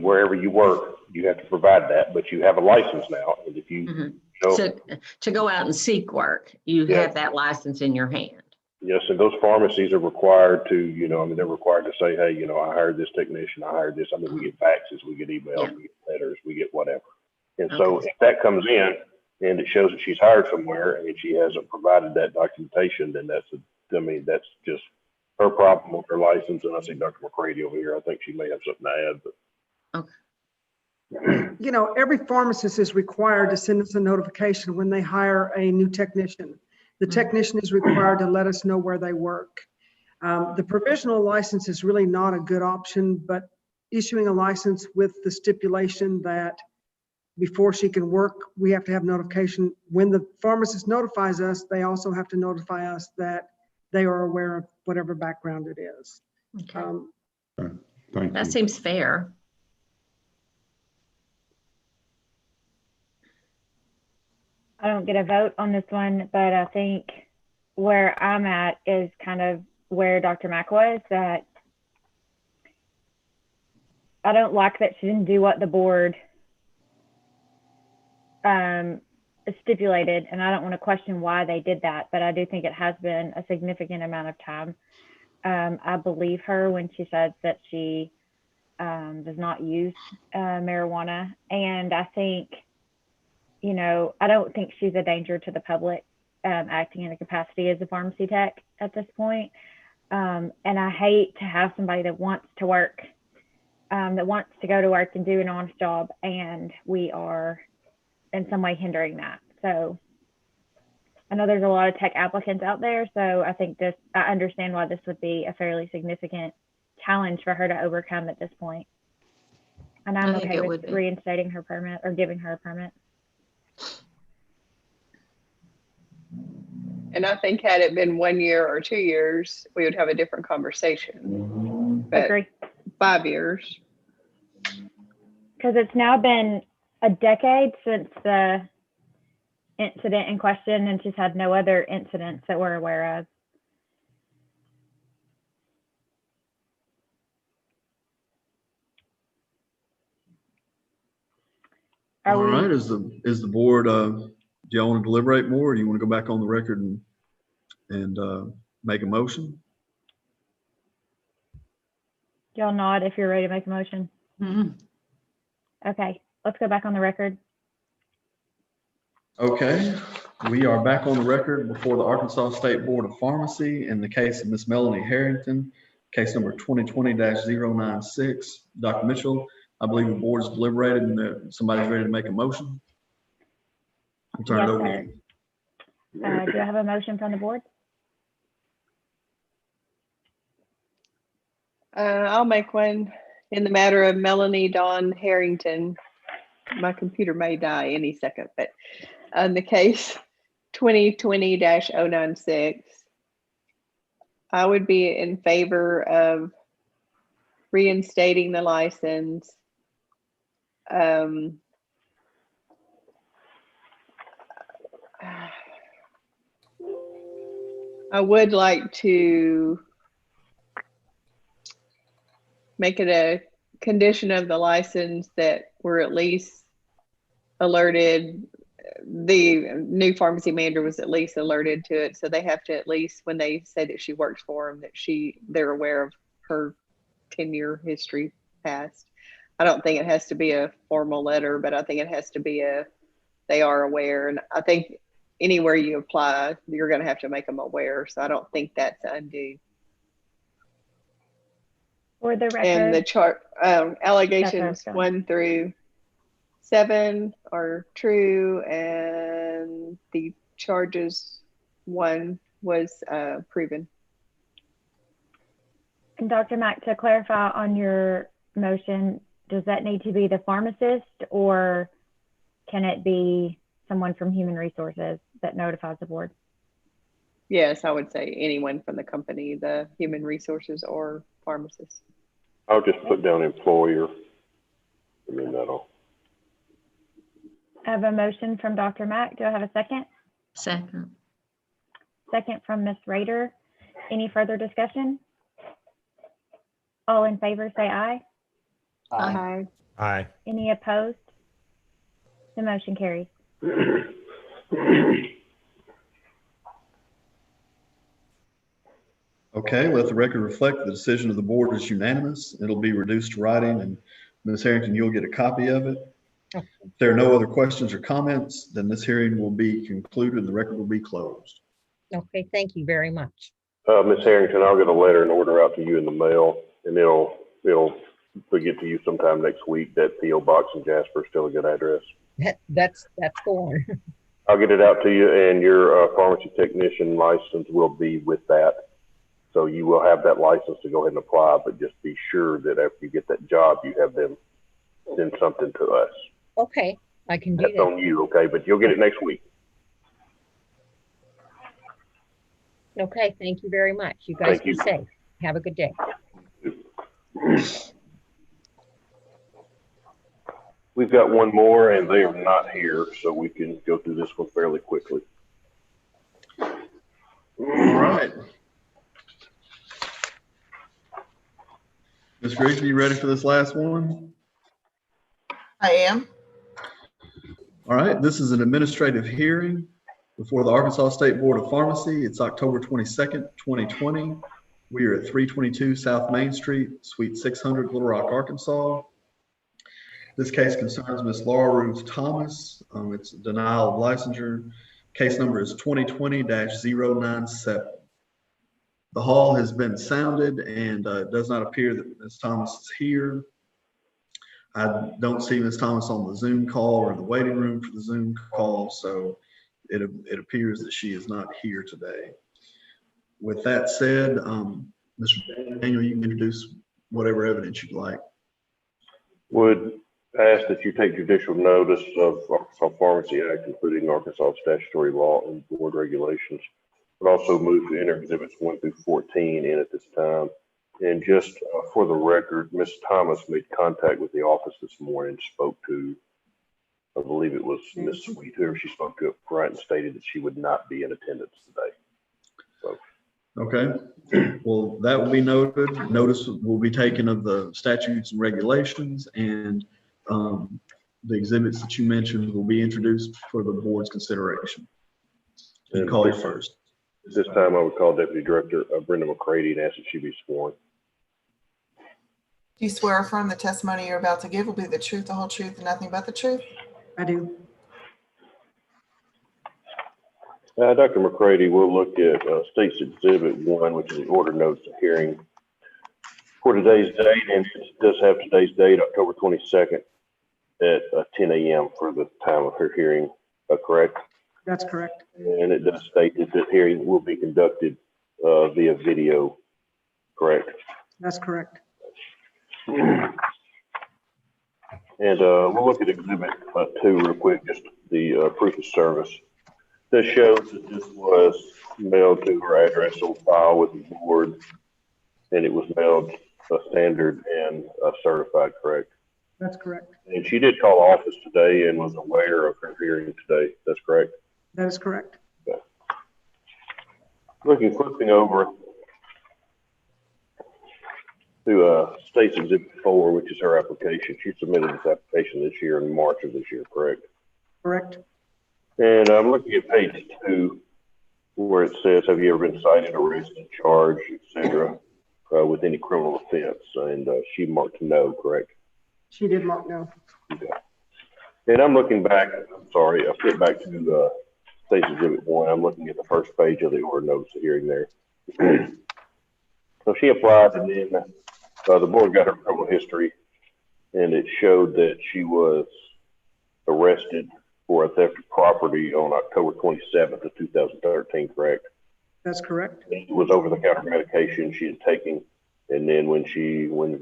wherever you work, you have to provide that, but you have a license now. And if you, So to go out and seek work, you have that license in your hand. Yes, and those pharmacies are required to, they're required to say, hey, I hired this technician, I hired this. We get faxes, we get emails, we get letters, we get whatever. And so if that comes in and it shows that she's hired somewhere and she hasn't provided that documentation, then that's just her problem with her license. And I see Dr. McCready over here. I think she may have something to add, but. Okay. Every pharmacist is required to send us a notification when they hire a new technician. The technician is required to let us know where they work. The provisional license is really not a good option, but issuing a license with the stipulation that before she can work, we have to have notification. When the pharmacist notifies us, they also have to notify us that they are aware of whatever background it is. Okay. Thank you. That seems fair. I don't get a vote on this one, but I think where I'm at is kind of where Dr. Mack was, that I don't like that she didn't do what the board stipulated, and I don't want to question why they did that, but I do think it has been a significant amount of time. I believe her when she says that she does not use marijuana, and I think, I don't think she's a danger to the public acting in the capacity as a pharmacy tech at this point. And I hate to have somebody that wants to work, that wants to go to work and do an honest job, and we are in some way hindering that. So I know there's a lot of tech applicants out there, so I think I understand why this would be a fairly significant challenge for her to overcome at this point. And I'm okay with reinstating her permit or giving her a permit. And I think had it been 1 year or 2 years, we would have a different conversation. But agree. 5 years. Because it's now been a decade since the incident in question, and she's had no other incidents that we're aware of. All right, is the board, do y'all want to deliberate more, or do you want to go back on the record and make a motion? Y'all nod if you're ready to make a motion. Okay, let's go back on the record. Okay, we are back on the record before the Arkansas State Board of Pharmacy in the case of Miss Melanie Harrington, case number 2020-096. Dr. Mitchell, I believe the board is deliberated and that somebody's ready to make a motion. I'll turn it over to you. Do I have a motion from the board? I'll make one in the matter of Melanie Dawn Harrington. My computer may die any second, but on the case 2020-096, I would be in favor of reinstating the license. I would like to make it a condition of the license that we're at least alerted, the new pharmacy manager was at least alerted to it. So they have to, at least when they say that she works for them, that they're aware of her 10-year history past. I don't think it has to be a formal letter, but I think it has to be they are aware. And I think anywhere you apply, you're going to have to make them aware. So I don't think that's undue. For the record. And the chart allegations 1 through 7 are true, and the charges 1 was proven. And Dr. Mack, to clarify on your motion, does that need to be the pharmacist, or can it be someone from Human Resources that notifies the board? Yes, I would say anyone from the company, the Human Resources or pharmacist. I'll just put down employer. I mean, that'll. I have a motion from Dr. Mack. Do I have a second? Second. Second from Ms. Rader. Any further discussion? All in favor, say aye. Aye. Aye. Any opposed? The motion carries. Okay, let the record reflect the decision of the board is unanimous. It'll be reduced to writing, and Ms. Harrington, you'll get a copy of it. If there are no other questions or comments, then this hearing will be concluded and the record will be closed. Okay, thank you very much. Ms. Harrington, I'll get a letter and order out to you in the mail, and it'll get to you sometime next week. That P.O. Box in Jasper is still a good address. That's going. I'll get it out to you, and your pharmacy technician license will be with that. So you will have that license to go ahead and apply, but just be sure that after you get that job, you have them send something to us. Okay, I can do That's that. on you, okay? But you'll get it next week. Okay, thank you very much. You guys be safe. Have a good day. We've got one more, and they are not here, so we can go through this one fairly quickly. All right. Ms. Griggs, are you ready for this last one? I am. All right, this is an administrative hearing before the Arkansas State Board of Pharmacy. It's October 22nd, 2020. We are at 322 South Main Street, Suite 600, Little Rock, Arkansas. This case concerns Ms. Laura Ruth Thomas. It's a denial of licensure. Case number is 2020-097. The hall has been sounded, and it does not appear that Ms. Thomas is here. I don't see Ms. Thomas on the Zoom call or in the waiting room for the Zoom call, so it appears that she is not here today. With that said, Mr. Daniel, you can introduce whatever evidence you'd like. Would ask that you take judicial notice of Arkansas Pharmacy Act, including Arkansas statutory law and board regulations. Would also move to enter exhibits 1 through 14 in at this time. And just for the record, Ms. Thomas made contact with the office this morning, spoke to, I believe it was Ms. Sweet, whoever she spoke to up front, and stated that she would not be in attendance today. So. Okay, well, that will be noted. Notice will be taken of the statutes and regulations, and the exhibits that you mentioned will be introduced for the board's consideration. You call you first. At this time, I would call Deputy Director Brenda McCready and ask that she be sworn. Do you swear affirm the testimony you're about to give will be the truth, the whole truth, and nothing but the truth? I do. Dr. McCready, we'll look at State's Exhibit 1, which is the order notice of hearing. for today's date, and it does have today's date, October 22nd at 10 a.m. for the time of her hearing, correct? That's correct. And it does state that the hearing will be conducted via video, correct? That's correct. And we'll look at exhibit 2 real quick, just the proof of service. This shows that this was mailed to her address on file with the board, and it was mailed standard and certified, correct? That's correct. And she did call office today and was aware of her hearing today. That's correct? That is correct. Okay. Flipping over to State's Exhibit 4, which is her application. She submitted this application this year in March of this year, correct? Correct. And I'm looking at page 2, where it says, have you ever been cited, arrested, charged, etc., with any criminal offense? And she marked no, correct? She did mark no. Okay. And I'm looking back, I'm sorry, I flip back to State's Exhibit 1. I'm looking at the first page of the order notice of hearing there. So she applied, and then the board got her criminal history, and it showed that she was arrested for a theft of property on October 27th of 2013, correct? That's correct. It was over-the-counter medication she had taken, and then when she was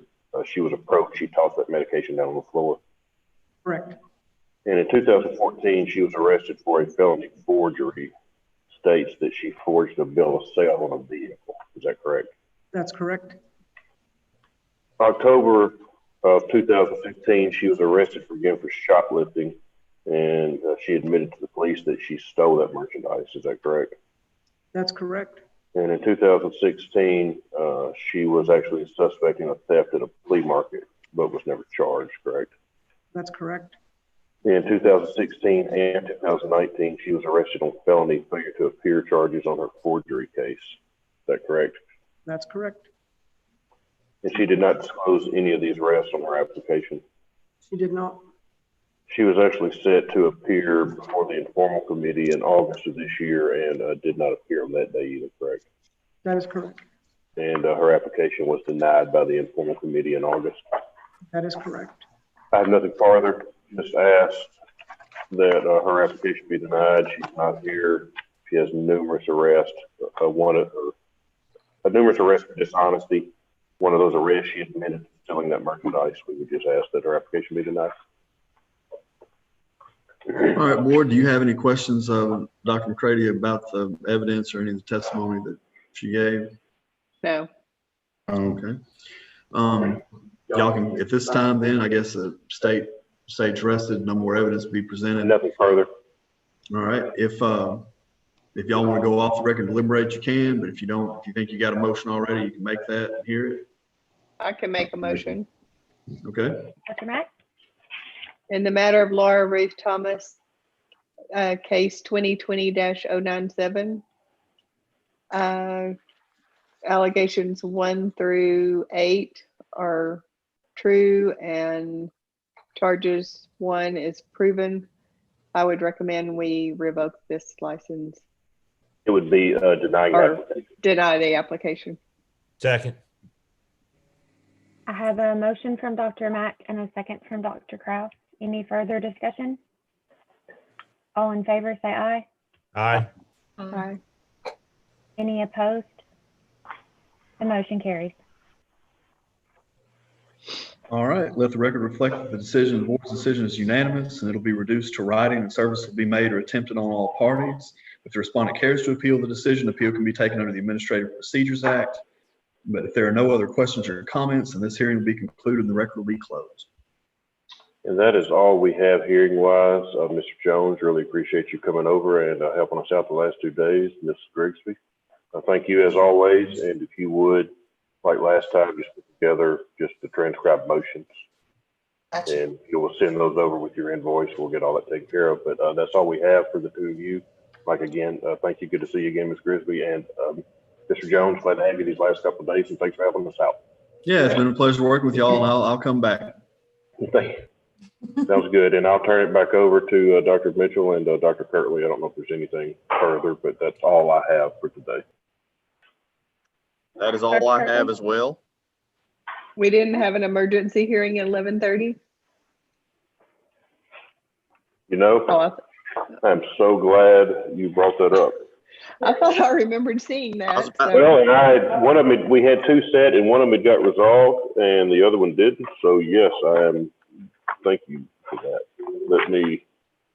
approached, she tossed that medication down on the floor. Correct. And in 2014, she was arrested for a felony forgery. States that she forged a bill of sale on a vehicle. Is that correct? That's correct. October of 2015, she was arrested again for shoplifting, and she admitted to the police that she stole that merchandise. Is that correct? That's correct. And in 2016, she was actually a suspect in a theft at a flea market, but was never charged, correct? That's correct. In 2016 and 2019, she was arrested on felony failure to appear charges on her forgery case. Is that correct? That's correct. And she did not disclose any of these arrests on her application. She did not. She was actually set to appear before the informal committee in August of this year and did not appear on that day either, correct? That is correct. And her application was denied by the informal committee in August. That is correct. I have nothing further. Just asked that her application be denied. She's not here. She has numerous arrests. Numerous arrests for dishonesty. One of those arrests, she admitted to selling that merchandise. We would just ask that her application be denied. All right, board, do you have any questions of Dr. McCready about the evidence or any of the testimony that she gave? No. Okay. Y'all can, at this time then, I guess the state's rested, no more evidence to be presented. Nothing further. All right, if y'all want to go off the record and deliberate, you can, but if you don't, if you think you got a motion already, you can make that and hear it. I can make a motion. Okay. Dr. Mack? In the matter of Laura Ruth Thomas, case 2020-097, allegations 1 through 8 are true and charges 1 is proven. I would recommend we revoke this license. It would be denying the application. Deny the application. Second. I have a motion from Dr. Mack and a second from Dr. Kraus. Any further discussion? All in favor, say aye. Aye. Aye. Any opposed? The motion carries. All right, let the record reflect that the board's decision is unanimous and it'll be reduced to writing and service will be made or attempted on all parties. If the respondent cares to appeal the decision, appeal can be taken under the Administrative Procedures Act. But if there are no other questions or comments, then this hearing will be concluded and the record will be closed. And that is all we have hearing-wise. Mr. Jones, really appreciate you coming over and helping us out the last 2 days. Ms. Grigsby, thank you as always. And if you would, like last time, just put together just the transcribed motions. Gotcha. And you will send those over with your invoice. We'll get all that taken care of. But that's all we have for the two of you. Like again, thank you. Good to see you again, Ms. Grigsby. And Mr. Jones, glad to have you these last couple of days. And thanks for helping us out. Yeah, it's been a pleasure working with y'all, and I'll come back. Thank you. Sounds good. And I'll turn it back over to Dr. Mitchell and Dr. Kirtley. I don't know if there's anything further, but that's all I have for today. That is all I have as well. We didn't have an emergency hearing at 11:30. You know, Oh, I'm so glad you brought that up. I thought I remembered seeing that. So. Well, and one of them, we had two set, and one of them had got resolved, and the other one didn't. So yes, I am. Thank you for that. Let me.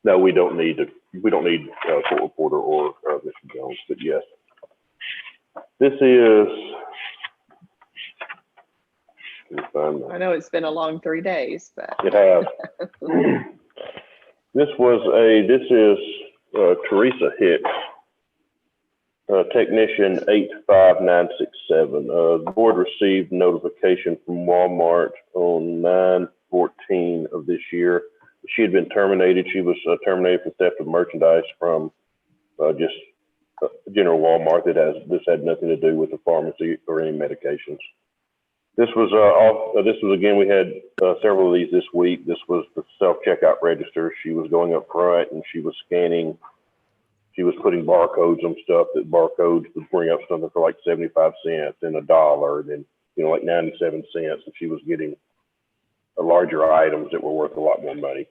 No, we don't need to. We don't need court reporter or Mr. Jones, but yes, this is. I know it's been a long 3 days, but it has. This is Teresa Hicks, technician 85967. The board received notification from Walmart on 9/14 of this year. She had been terminated. She was terminated for theft of merchandise from just general Walmart. This had nothing to do with the pharmacy or any medications. This was again, we had several of these this week. This was the self-checkout register. She was going up front and she was scanning. She was putting barcodes on stuff that barcodes would bring up something for like 75 cents and $1, and then, like 97 cents. And she was getting larger items that were worth a lot more money.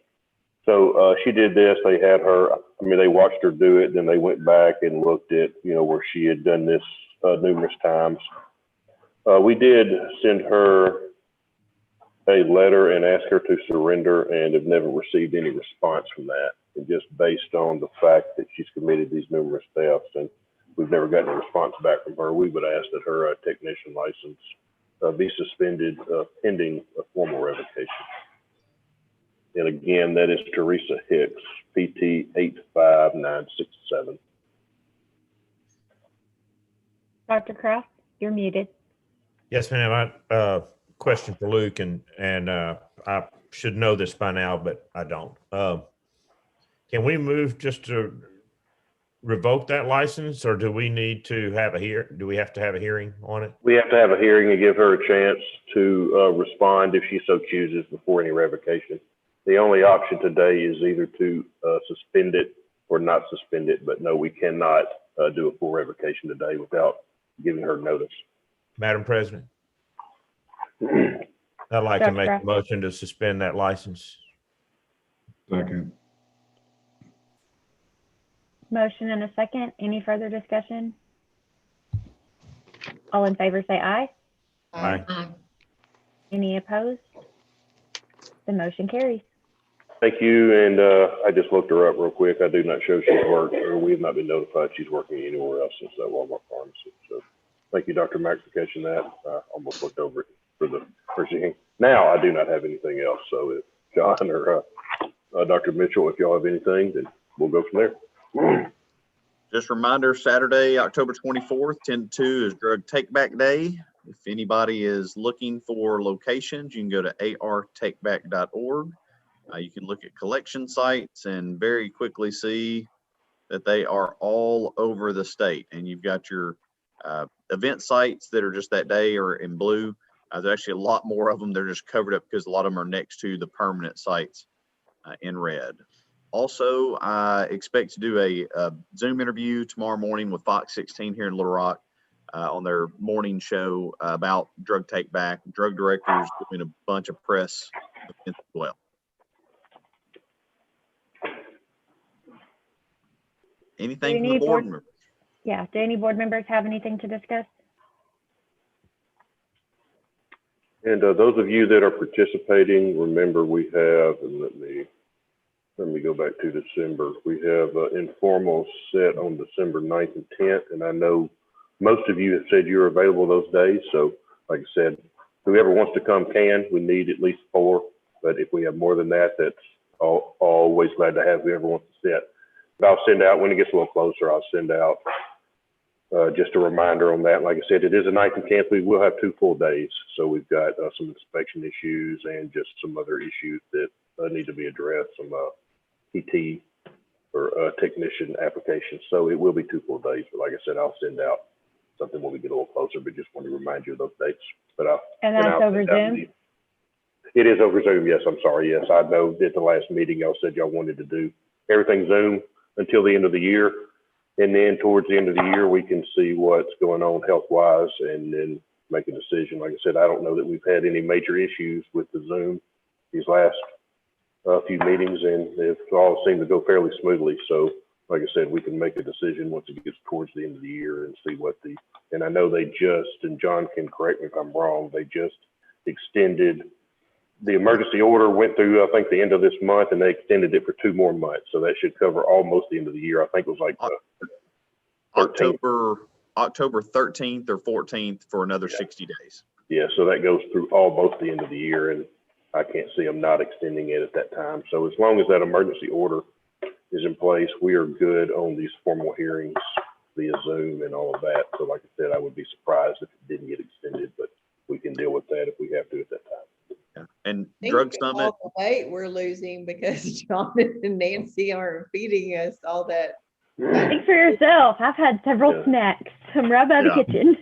So she did this. They had her, they watched her do it. Then they went back and looked at, where she had done this numerous times. We did send her a letter and ask her to surrender, and have never received any response from that. And just based on the fact that she's committed these numerous thefts and we've never gotten a response back from her, we would ask that her technician license be suspended pending a formal revocation. And again, that is Teresa Hicks, PT 85967. Dr. Kraft, you're muted. Yes, ma'am. Question for Luke, and I should know this by now, but I don't. Can we move just to revoke that license, or do we need to have do we have to have a hearing on it? We have to have a hearing and give her a chance to respond if she so chooses before any revocation. The only option today is either to suspend it or not suspend it, but no, we cannot do a full revocation today without giving her notice. Madam President, I'd like to make a motion to suspend that license. Second. Motion and a second. Any further discussion? All in favor say aye. Aye. Any opposed? The motion carries. Thank you. And I just looked her up real quick. I do not show she's worked, or we have not been notified she's working anywhere else since that Walmart pharmacy. So thank you, Dr. Mack, for catching that. I almost looked over it for the first thing. Now I do not have anything else. So if John or Dr. Mitchell, if y'all have anything, then we'll go from there. Just a reminder, Saturday, October 24th, 10/2 is Drug Take Back Day. If anybody is looking for locations, you can go to artakeback.org. You can look at collection sites and very quickly see that they are all over the state. And you've got your event sites that are just that day or in blue. There's actually a lot more of them. They're just covered up because a lot of them are next to the permanent sites in red. Also, I expect to do a Zoom interview tomorrow morning with Fox 16 here in Little Rock on their morning show about Drug Take Back. Drug directors doing a bunch of press events as well. Anything from the board members? Yeah, do any board members have anything to discuss? And those of you that are participating, remember we have, and let me go back to December. We have informal set on December 9th and 10th. And I know most of you have said you're available those days. So like I said, whoever wants to come can. We need at least 4. But if we have more than that, that's always glad to have whoever wants to sit. But I'll send out, when it gets a little closer, I'll send out just a reminder on that. Like I said, it is a 9th and 10th. We will have 2 full days. So we've got some inspection issues and just some other issues that need to be addressed, some PT or technician applications. So it will be 2 full days. But like I said, I'll send out something when we get a little closer, but just want to remind you of those dates. But and that's over Zoom? It is over Zoom. Yes, I'm sorry. Yes, I know at the last meeting, y'all said y'all wanted to do everything Zoom until the end of the year. And then towards the end of the year, we can see what's going on health-wise. And then make a decision. Like I said, I don't know that we've had any major issues with the Zoom these last few meetings, and they've all seemed to go fairly smoothly. So, like I said, we can make a decision once it gets towards the end of the year and see what and I know they just, and John can correct me if I'm wrong, they just extended the emergency order, went through, I think, the end of this month, and they extended it for 2 more months. So that should cover almost the end of the year. I think it was like 13th. October 13th or 14th for another 60 days. Yeah, so that goes through almost the end of the year, and I can't see them not extending it at that time. So as long as that emergency order is in place, we are good on these formal hearings via Zoom and all of that. So like I said, I would be surprised if it didn't get extended, but we can deal with that if we have to at that time. Yeah. And Think Drug of Summit, all the weight we're losing because John and Nancy aren't feeding us all that. Speak for yourself. I've had several snacks. I'm right by the kitchen.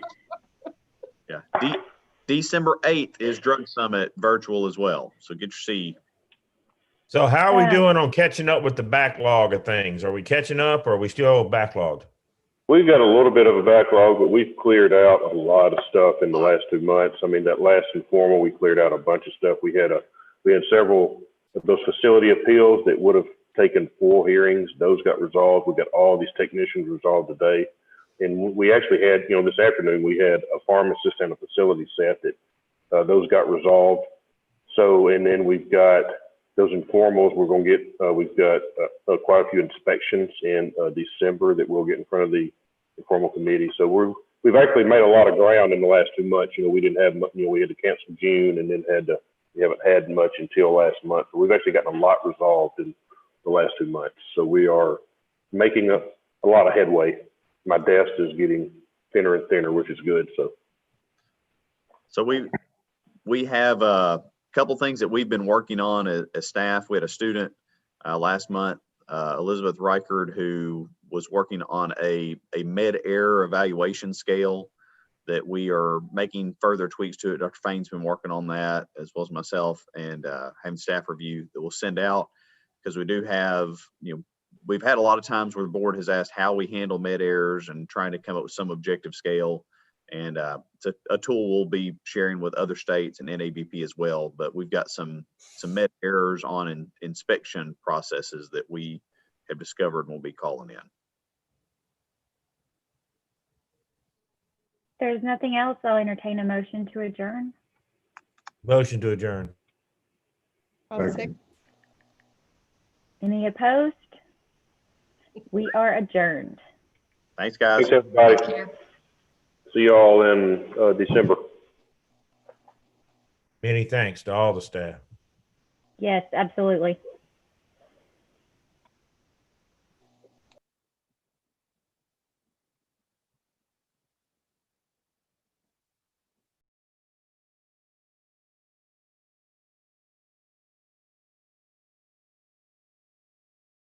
yeah. December 8th is Drug Summit virtual as well. So get your seat. So how are we doing on catching up with the backlog of things? Are we catching up or are we still backlogged? We've got a little bit of a backlog, but we've cleared out a lot of stuff in the last 2 months. I mean, that last informal, we cleared out a bunch of stuff. We had several of those facility appeals that would have taken full hearings. Those got resolved. We got all these technicians resolved today. And we actually had, this afternoon, we had a pharmacist and a facility set that those got resolved. So, and then we've got those informals. We're going to get, we've got quite a few inspections in December that we'll get in front of the informal committee. So we've actually made a lot of ground in the last 2 months. We didn't have, we had to cancel June and then we haven't had much until last month. So we've actually gotten a lot resolved in the last 2 months. So we are making a lot of headway. My desk is getting thinner and thinner, which is good. So we have a couple things that we've been working on as staff. We had a student last month, Elizabeth Reichard, who was working on a med-error evaluation scale that we are making further tweaks to it. Dr. Fain's been working on that, as well as myself, and having staff review that we'll send out, because we do have, we've had a lot of times where the board has asked how we handle med errors and trying to come up with some objective scale. And it's a tool we'll be sharing with other states and NABP as well. But we've got some med errors on inspection processes that we have discovered and we'll be calling in. There's nothing else. I'll entertain a motion to adjourn. Motion to adjourn. Any opposed? We are adjourned. Thanks, guys. Thanks, everybody. See you all in December. Many thanks to all the staff. Yes, absolutely.